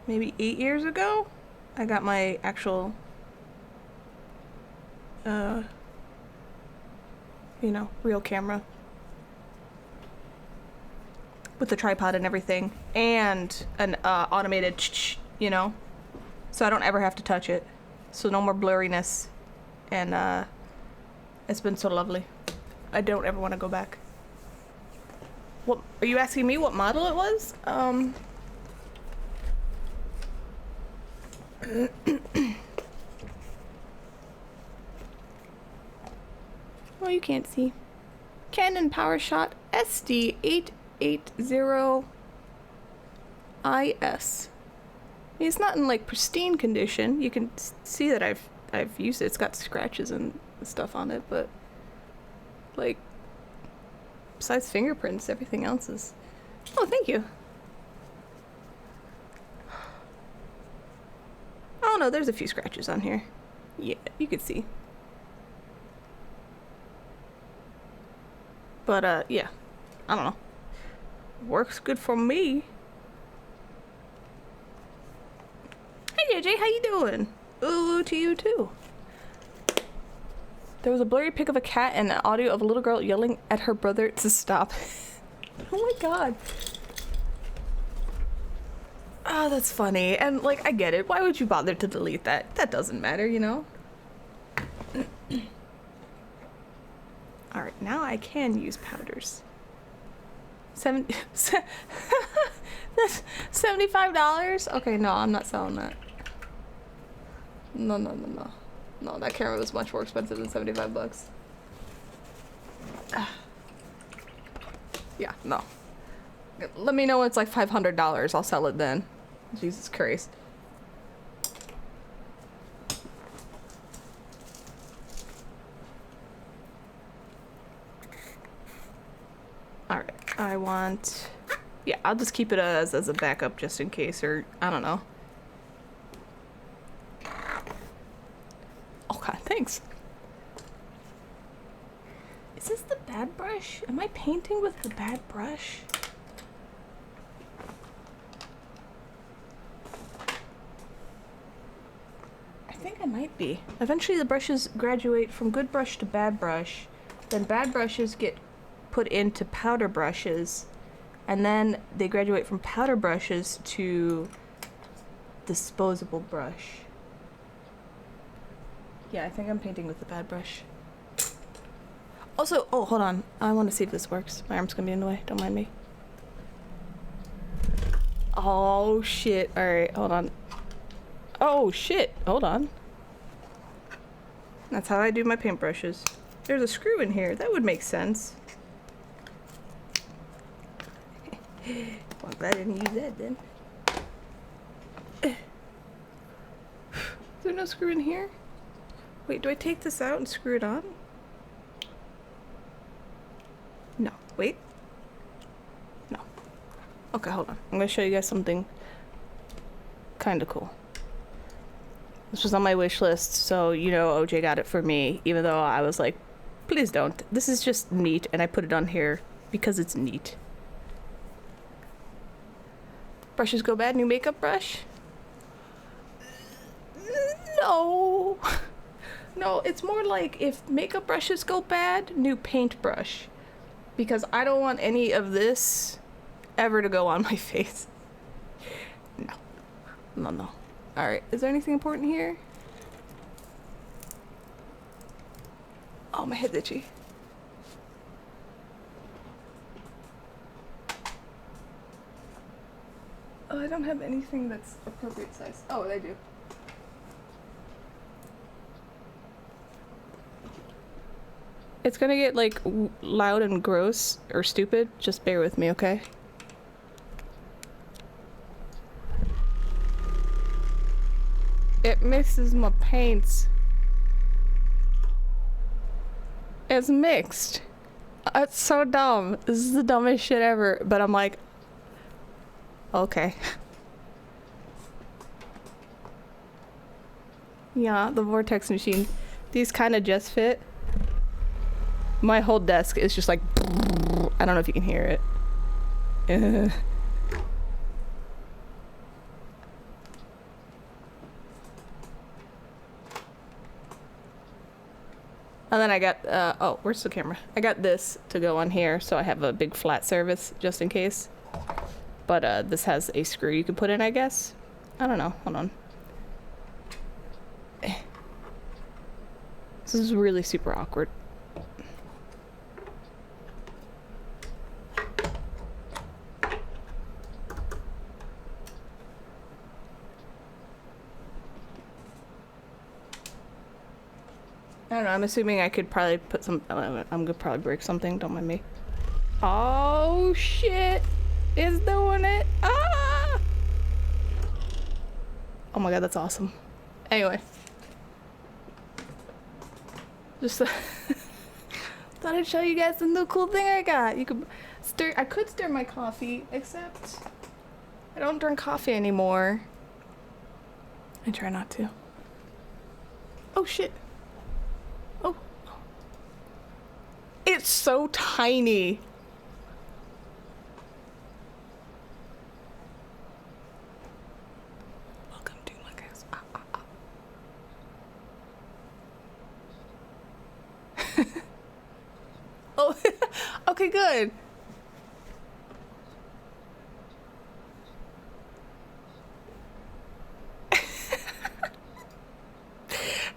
maybe 8 years ago, I got my actual you know, real camera with the tripod and everything, and an automated you know, so I don't ever have to touch it, so no more blurriness, and it's been so lovely. I don't ever want to go back. What are you asking me? What model it was? Well, you can't see. Canon PowerShot SD880IS. I mean, it's not in like pristine condition. You can see that I've used it. It's got scratches and stuff on it, but like besides fingerprints, everything else is. Oh, thank you. Oh no, there's a few scratches on here. Yeah, you could see. But yeah, I don't know. Works good for me. Hey JJ, how you doing? Ooh, to you too. There was a blurry pic of a cat and an audio of a little girl yelling at her brother to stop. Oh my god. Oh, that's funny. And, like, I get it. Why would you bother to delete that? That doesn't matter, you know? Alright, now I can use powders. That's $75? Okay, no, I'm not selling that. No. No, that camera was much more expensive than 75 bucks. Yeah, no. Let me know when it's like $500. I'll sell it then. Jesus Christ. Alright, I want... Yeah, I'll just keep it as a backup just in case, or I don't know. Oh god, thanks. Is this the bad brush? Am I painting with the bad brush? I think I might be. Eventually the brushes graduate from good brush to bad brush. Then bad brushes get put into powder brushes. And then they graduate from powder brushes to disposable brush. Yeah, I think I'm painting with the bad brush. Also, oh, hold on. I want to see if this works. My arm's gonna be in the way. Don't mind me. Oh, shit. Alright, hold on. Oh, shit. Hold on. That's how I do my paintbrushes. There's a screw in here. That would make sense. Well, I'm glad I didn't use that then. Is there no screw in here? Wait, do I take this out and screw it on? No. Wait. No. Okay, hold on. I'm gonna show you guys something kind of cool. This was on my wish list, so you know OJ got it for me, even though I was like, please don't. This is just neat, and I put it on here because it's neat. Brushes go bad, new makeup brush? No. No, it's more like if makeup brushes go bad, new paintbrush. Because I don't want any of this ever to go on my face. No. Alright, is there anything important here? Oh, my head's itchy. Oh, I don't have anything that's appropriate size. Oh, I do. It's gonna get like loud and gross or stupid. Just bear with me, okay? It mixes my paints. It's mixed. It's so dumb. This is the dumbest shit ever. But I'm like, okay. Yeah, the vortex machine. These kind of just fit. My whole desk is just like, I don't know if you can hear it. And then I got, oh, where's the camera? I got this to go on here, so I have a big flat surface just in case. But this has a screw you can put in, I guess. I don't know. Hold on. This is really super awkward. I don't know, I'm assuming I could probably put some... I'm gonna probably break something, don't mind me. Oh, shit! It's doing it! Ah! Oh my god, that's awesome. Anyway. Just thought I'd show you guys the new cool thing I got. You could stir... I could stir my coffee, except I don't drink coffee anymore. I try not to. Oh, shit. Oh. It's so tiny. Welcome to my house. Oh, okay, good.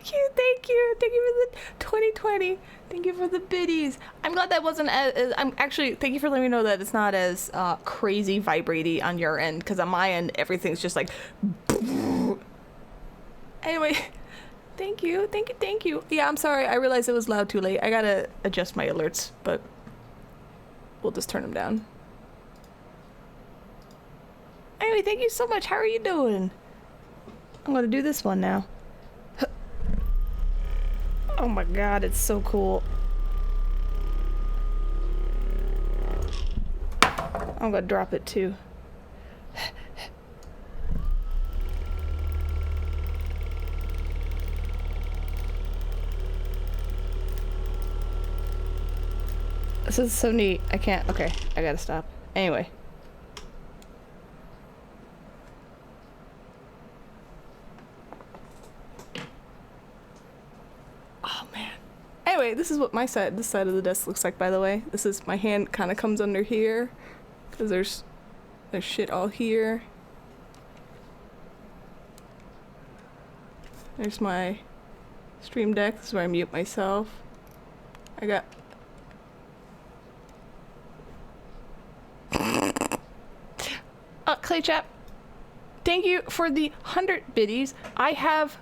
Cute, thank you. Thank you for the 2020. Thank you for the biddies. I'm glad that wasn't I'm actually, thank you for letting me know that it's not as crazy vibraty on your end, because on my end, everything's just like... Anyway, thank you. Yeah, I'm sorry. I realized it was loud too late. I gotta adjust my alerts, but we'll just turn them down. Anyway, thank you so much. How are you doing? I'm gonna do this one now. Oh my god, it's so cool. I'm gonna drop it too. This is so neat. I can't. Okay, I gotta stop. Anyway. Oh man. Anyway, this is what this side of the desk looks like, by the way. This is, my hand kind of comes under here, because there's shit all here. There's my stream deck. This is where I mute myself. I got... Clay Chap, thank you for the 100 biddies. I have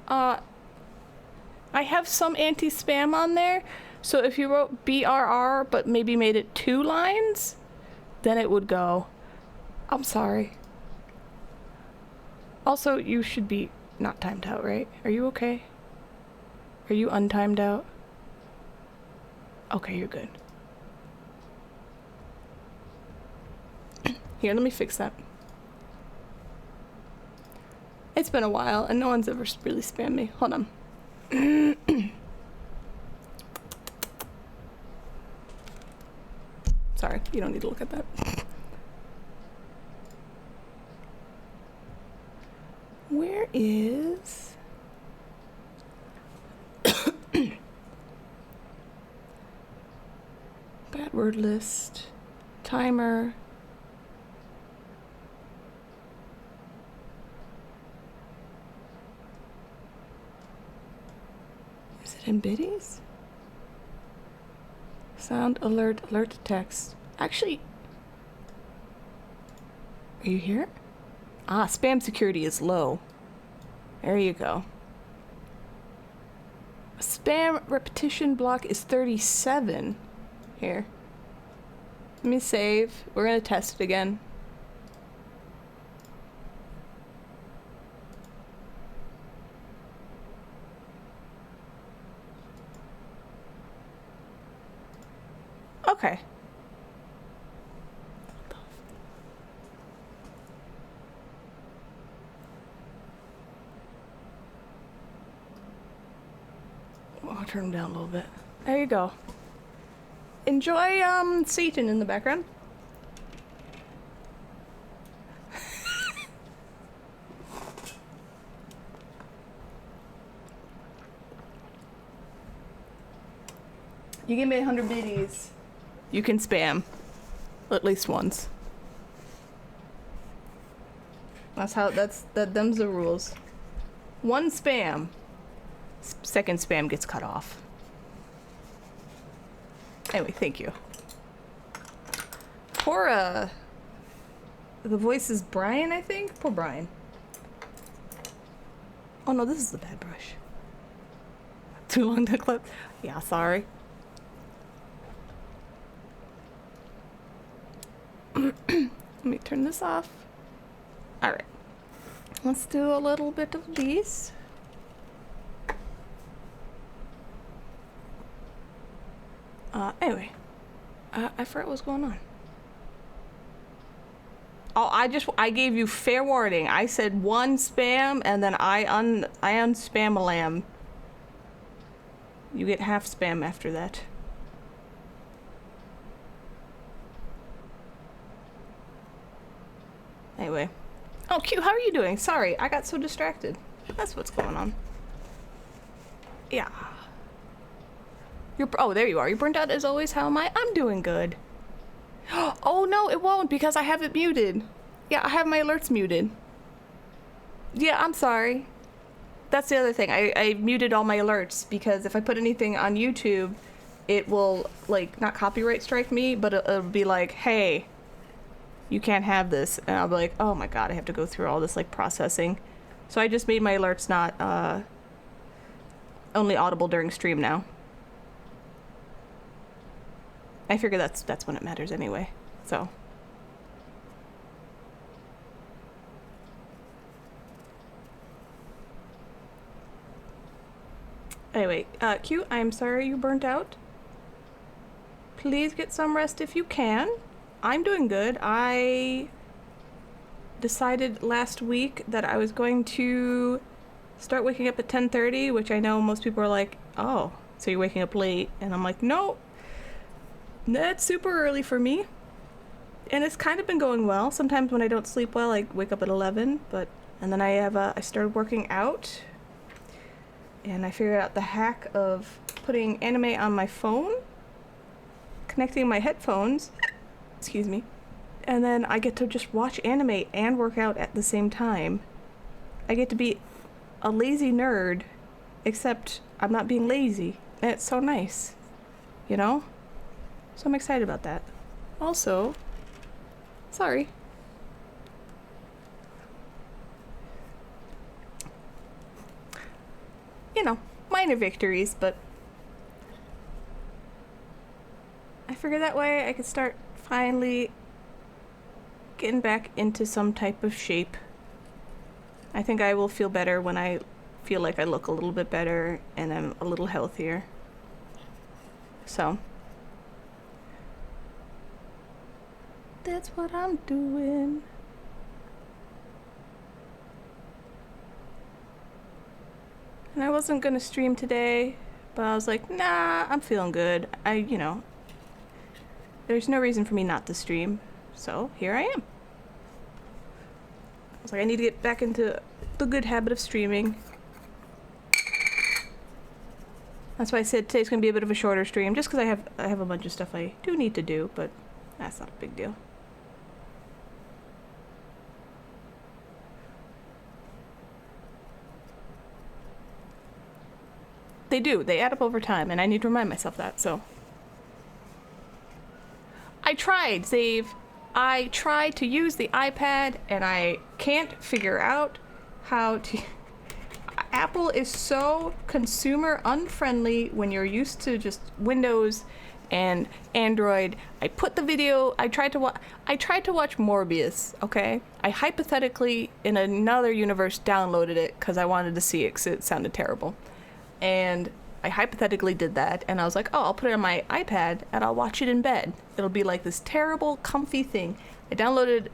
some anti-spam on there, so if you wrote BRR but maybe made it 2 lines, then it would go. I'm sorry. Also, you should be not timed out, right? Are you okay? Are you untimed out? Okay, you're good. Here, let me fix that. It's been a while, and no one's ever really spammed me. Hold on. Sorry, you don't need to look at that. Where is... Bad word list. Timer. Is it in biddies? Sound alert, alert text. Actually, are you here? Ah, spam security is low. There you go. Spam repetition block is 37. Here. Let me save. We're gonna test it again. Okay. I'll turn them down a little bit. There you go. Enjoy Satan in the background. You give me 100 biddies. You can spam. At least once. That's how, them's the rules. One spam. Second spam gets cut off. Anyway, thank you. Poor, the voice is Brian, I think? Poor Brian. Oh no, this is the bad brush. Too long to clip. Yeah, sorry. Let me turn this off. Alright. Let's do a little bit of these. Anyway. I forgot what's going on. Oh, I gave you fair warning. I said one spam, and then I unspam a lamb. You get half spam after that. Anyway. Oh, Q, how are you doing? Sorry, I got so distracted. That's what's going on. Yeah. Oh, there you are. You're burnt out as always. How am I? I'm doing good. Oh no, it won't because I have it muted. Yeah, I have my alerts muted. Yeah, I'm sorry. That's the other thing. I muted all my alerts because if I put anything on YouTube, it will, like, not copyright strike me, but it'll be like, hey, you can't have this. And I'll be like, oh my god, I have to go through all this, like, processing. So I just made my alerts not only audible during stream now. I figure that's when it matters anyway. So. Anyway, Q, I'm sorry you burnt out. Please get some rest if you can. I'm doing good. I decided last week that I was going to start waking up at 10:30, which I know most people are like, oh, so you're waking up late. And I'm like, no, that's super early for me. And it's kind of been going well. Sometimes when I don't sleep well, I wake up at 11, and then I started working out. And I figured out the hack of putting anime on my phone, connecting my headphones, excuse me, and then I get to just watch anime and work out at the same time. I get to be a lazy nerd, except I'm not being lazy, and it's so nice, you know? So I'm excited about that. Also, sorry. You know, minor victories, but I figured that way I could start finally getting back into some type of shape. I think I will feel better when I feel like I look a little bit better and I'm a little healthier. So, that's what I'm doing. And I wasn't gonna stream today, but I was like, nah, I'm feeling good. There's no reason for me not to stream. So here I am. I was like, I need to get back into the good habit of streaming. That's why I said today's gonna be a bit of a shorter stream, just because I have a bunch of stuff I do need to do, but that's not a big deal. They do. They add up over time, and I need to remind myself that, so. I tried, Zave. I tried to use the iPad, and I can't figure out how to... Apple is so consumer unfriendly when you're used to just Windows and Android. I put the video... I tried to watch Morbius, okay? I hypothetically, in another universe, downloaded it because I wanted to see it because it sounded terrible. And I hypothetically did that, and I was like, oh, I'll put it on my iPad and I'll watch it in bed. It'll be like this terrible, comfy thing. I downloaded,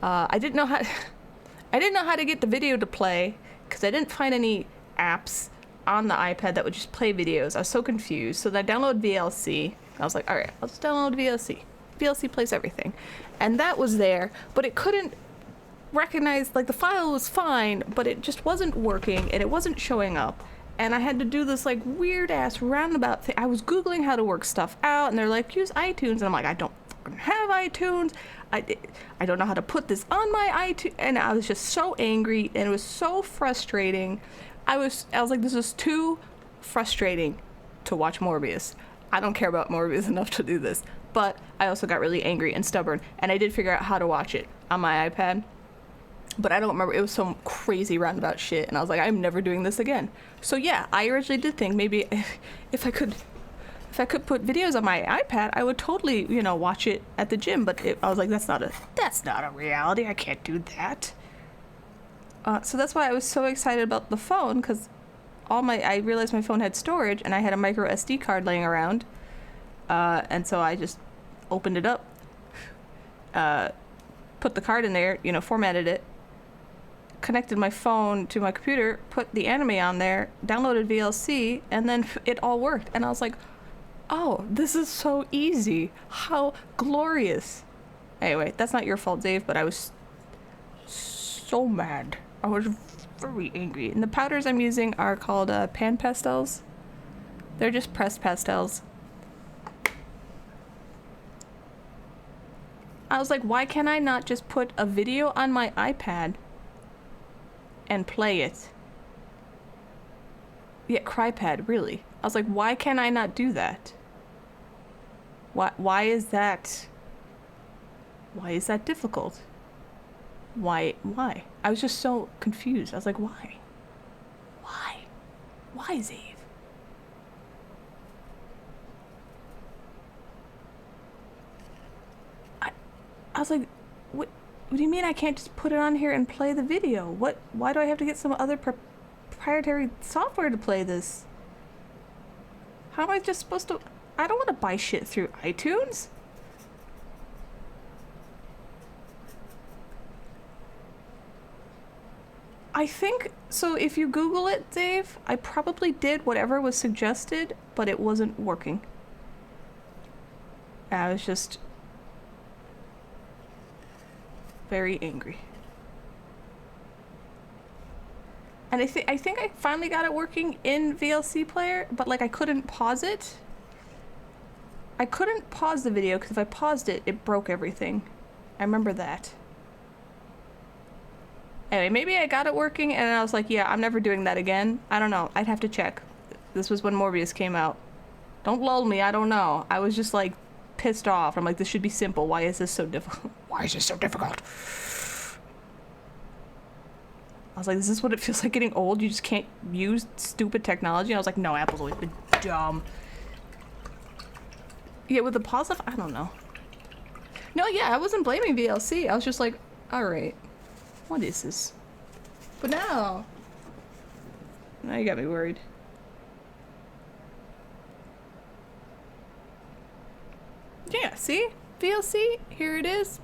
I didn't know how to get the video to play because I didn't find any apps on the iPad that would just play videos. I was so confused. So then I downloaded VLC. I was like, all right, I'll just download VLC. VLC plays everything. And that was there, but it couldn't recognize, like, the file was fine, but it just wasn't working and it wasn't showing up. And I had to do this, like, weird-ass roundabout thing. I was Googling how to work stuff out, and they're like, use iTunes. And I'm like, I don't fucking have iTunes. I don't know how to put this on my iTunes. And I was just so angry, and it was so frustrating. I was like, this is too frustrating to watch Morbius. I don't care about Morbius enough to do this. But I also got really angry and stubborn, and I did figure out how to watch it on my iPad. But I don't remember. It was some crazy roundabout shit, and I was like, I'm never doing this again. So yeah, I originally did think maybe if I could put videos on my iPad, I would totally, watch it at the gym. But I was like, that's not a reality. I can't do that. So that's why I was so excited about the phone, because I realized my phone had storage, and I had a micro SD card laying around, and so I just opened it up, put the card in there, formatted it, connected my phone to my computer, put the anime on there, downloaded VLC, and then it all worked. And I was like, oh, this is so easy. How glorious. Anyway, that's not your fault, Dave, but I was so mad. I was very angry. And the powders I'm using are called pan pastels. They're just pressed pastels. I was like, why can I not just put a video on my iPad and play it? Yeah, CryPad, really. I was like, why can I not do that? Why is that? Why is that difficult? Why? I was just so confused. I was like, why? Why, Zave? I was like, what do you mean I can't just put it on here and play the video? Why do I have to get some other proprietary software to play this? How am I just supposed to? I don't want to buy shit through iTunes. I think, so if you Google it, Dave, I probably did whatever was suggested, but it wasn't working. I was just very angry. And I think I finally got it working in VLC Player, but like I couldn't pause it. I couldn't pause the video because if I paused it, it broke everything. I remember that. Anyway, maybe I got it working and I was like, yeah, I'm never doing that again. I don't know. I'd have to check. This was when Morbius came out. Don't lull me. I don't know. I was just like pissed off. I'm like, this should be simple. Why is this so difficult? Why is this so difficult? I was like, is this what it feels like getting old? You just can't use stupid technology? I was like, no, Apple's always been dumb. Yeah, with the pause stuff, I don't know. No, yeah, I wasn't blaming VLC. I was just like, all right. What is this? But now you got me worried. Yeah, see? VLC, here it is.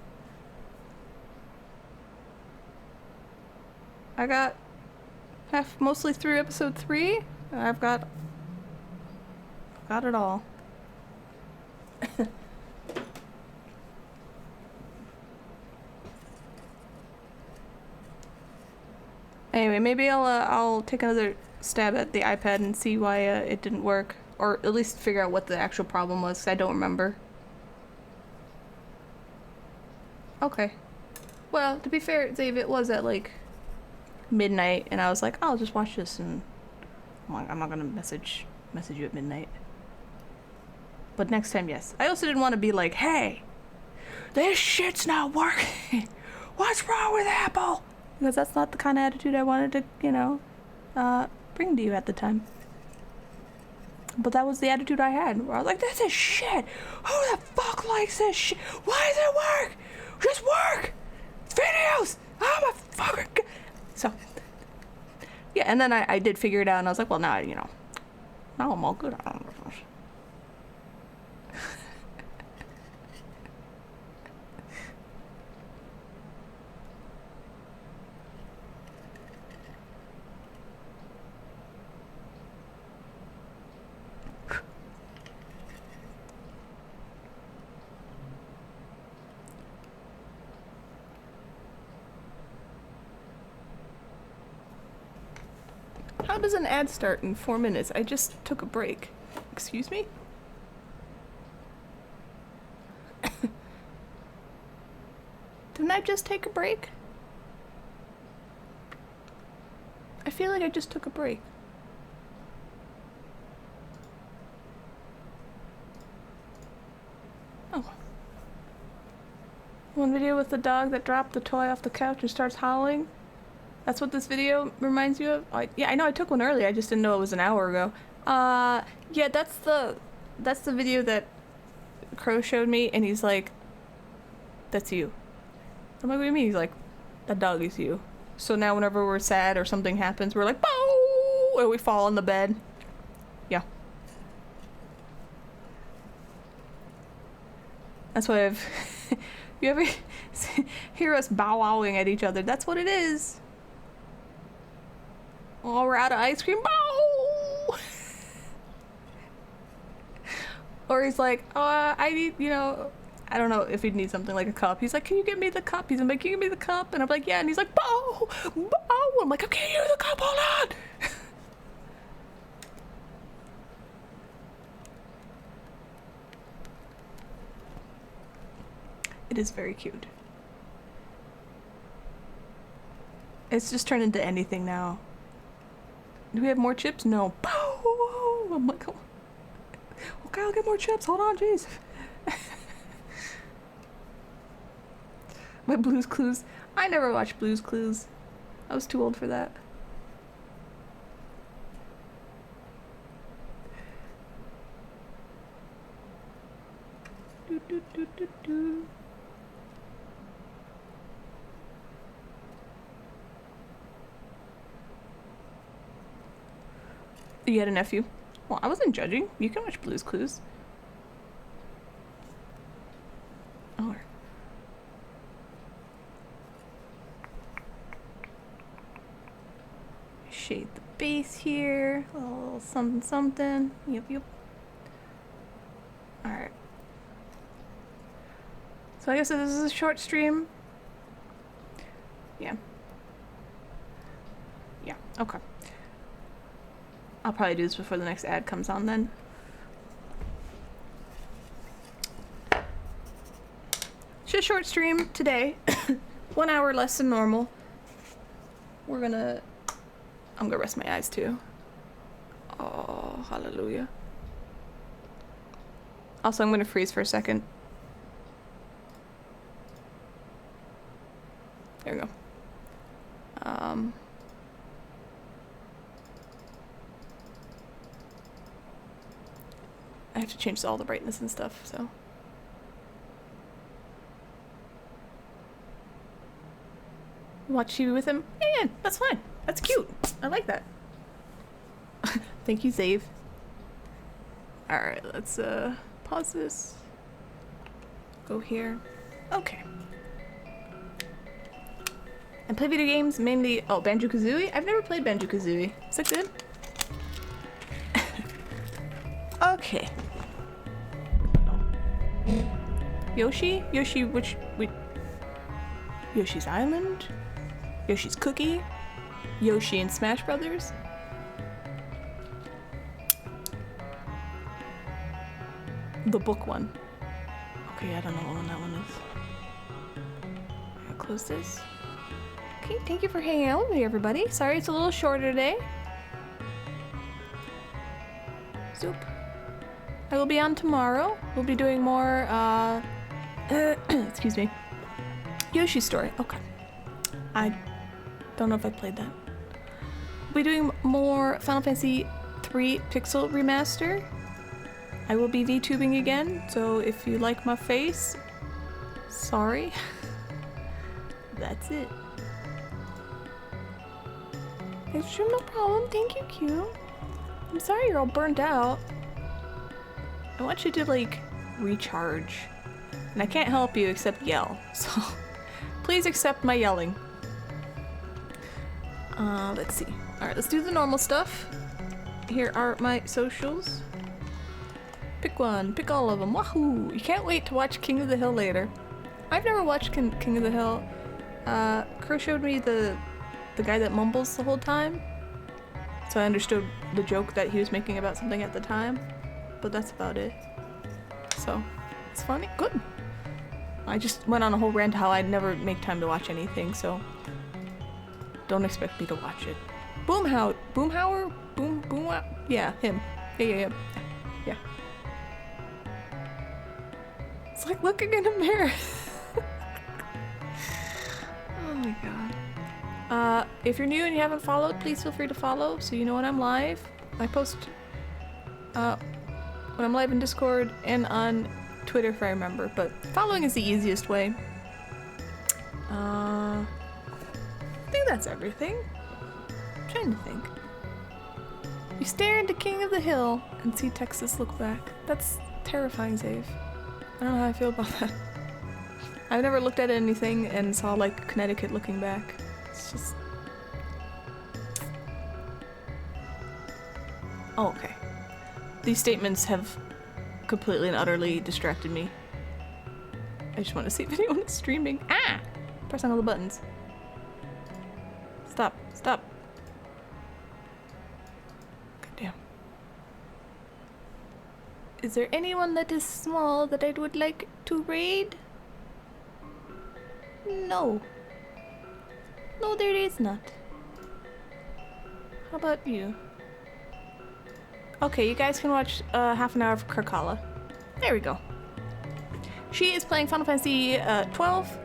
I got mostly through episode 3. I've got it all. Anyway, maybe I'll take another stab at the iPad and see why it didn't work, or at least figure out what the actual problem was, 'cause I don't remember. Okay. Well, to be fair, Dave, it was at like midnight, and I was like, I'll just watch this, and I'm not gonna message you at midnight. But next time, yes. I also didn't want to be like, hey, this shit's not working. What's wrong with Apple? Because that's not the kind of attitude I wanted to, you know, bring to you at the time. But that was the attitude I had, where I was like, this is shit. Who the fuck likes this shit? Why does it work? Just work. Videos. I'm a fucking... So, yeah, and then I did figure it out, and I was like, well, now, you know, now I'm all good. I don't know. How does an ad start in 4 minutes? I just took a break. Excuse me? Didn't I just take a break? I feel like I just took a break. Oh. One video with the dog that dropped the toy off the couch and starts howling. That's what this video reminds you of? Yeah, I know I took one earlier, I just didn't know it was an hour ago. Yeah, that's the video that Crow showed me, and he's like, that's you. I'm like, what do you mean? He's like, that dog is you. So now whenever we're sad or something happens, we're like, bow, or we fall on the bed. Yeah. That's why you ever hear us bow-wowing at each other? That's what it is. Oh, we're out of ice cream. Bow! Or he's like, I need, you know, I don't know if he'd need something like a cup. He's like, can you give me the cup? He's like, can you give me the cup? And I'm like, yeah. And he's like, bow! Bow! I'm like, okay, you the cup, hold on! It is very cute. It's just turned into anything now. Do we have more chips? No. Oh, I'm like, oh. Okay, I'll get more chips. Hold on, jeez. My Blue's Clues. I never watched Blue's Clues. I was too old for that. Do, do, do, do, do. You had a nephew? Well, I wasn't judging. You can watch Blue's Clues. Oh. Shade the base here. A little something something. Yep, yep. Alright. So I guess this is a short stream. Yeah. Yeah, okay. I'll probably do this before the next ad comes on then. It's a short stream today. 1 hour less than normal. I'm gonna rest my eyes too. Oh, hallelujah. Also, I'm gonna freeze for a second. There we go. I have to change all the brightness and stuff, so. Watch TV with him? Yeah, that's fine. That's cute. I like that. Thank you, Zave. Alright, let's pause this. Go here. Okay. And play video games mainly. Oh, Banjo-Kazooie? I've never played Banjo-Kazooie. Is that good? Okay. Yoshi? Yoshi, which Yoshi's Island? Yoshi's Cookie? Yoshi and Smash Brothers? The book one. Okay, I don't know what one that one is. I'll close this. Okay, thank you for hanging out with me, everybody. Sorry it's a little shorter today. Soup. I will be on tomorrow. We'll be doing more, excuse me. Yoshi's Story. Okay. I don't know if I played that. We'll be doing more Final Fantasy 3 Pixel Remaster. I will be VTubing again, so if you like my face, sorry. That's it. Thanks for no problem. Thank you, Q. I'm sorry you're all burnt out. I want you to, like, recharge. And I can't help you except yell, so please accept my yelling. Let's see. Alright, let's do the normal stuff. Here are my socials. Pick one, pick all of them. Wahoo! You can't wait to watch King of the Hill later. I've never watched King of the Hill. Crow showed me the guy that mumbles the whole time. So I understood the joke that he was making about something at the time. But that's about it. So, it's funny. Good. I just went on a whole rant how I'd never make time to watch anything, so don't expect me to watch it. Boomhauer? Yeah, him. Yeah. It's like looking in a mirror. Oh my god. If you're new and you haven't followed, please feel free to follow so you know when I'm live. I post when I'm live in Discord and on Twitter if I remember, but following is the easiest way. I think that's everything. I'm trying to think. You stare into King of the Hill and see Texas look back. That's terrifying, Zave. I don't know how I feel about that. I've never looked at anything and saw, like, Connecticut looking back. It's just... Oh, okay. These statements have completely and utterly distracted me. I just want to see if anyone is streaming. Ah! Pressing all the buttons. Stop. God damn. Is there anyone that is small that I would like to raid? No. No, there is not. How about you? Okay, you guys can watch half an hour of Karkala. There we go. She is playing Final Fantasy 12.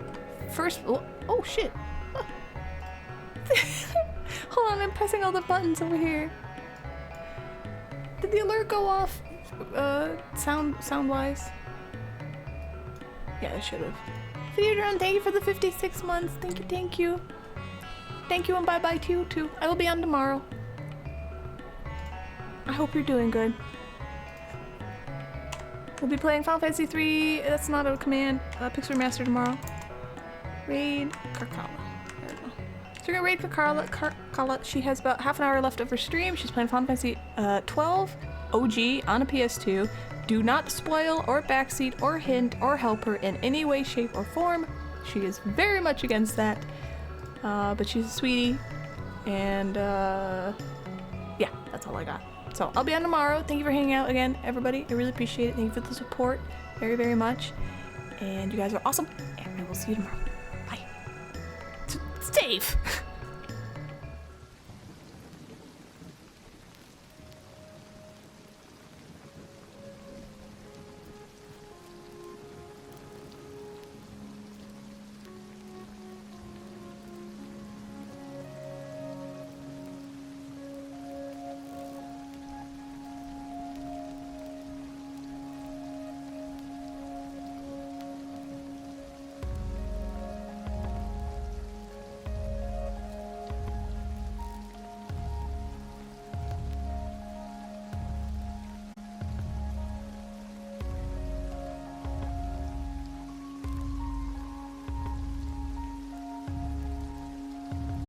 First. Oh shit. Hold on, I'm pressing all the buttons over here. Did the alert go off? Sound wise? Yeah, it should have. Theodron, thank you for the 56 months. Thank you, thank you. Thank you and bye bye to you too. I will be on tomorrow. I hope you're doing good. We'll be playing Final Fantasy 3. That's not a command. Pixel Remaster tomorrow. Raid Karkala. There we go. So we're gonna raid Karkala. She has about half an hour left of her stream. She's playing Final Fantasy 12 OG on a PS2. Do not spoil or backseat or hint or help her in any way, shape, or form. She is very much against that. But she's a sweetie. And yeah, that's all I got. So I'll be on tomorrow. Thank you for hanging out again, everybody. I really appreciate it. Thank you for the support very, very much. And you guys are awesome. And I will see you tomorrow. Bye. It's Dave.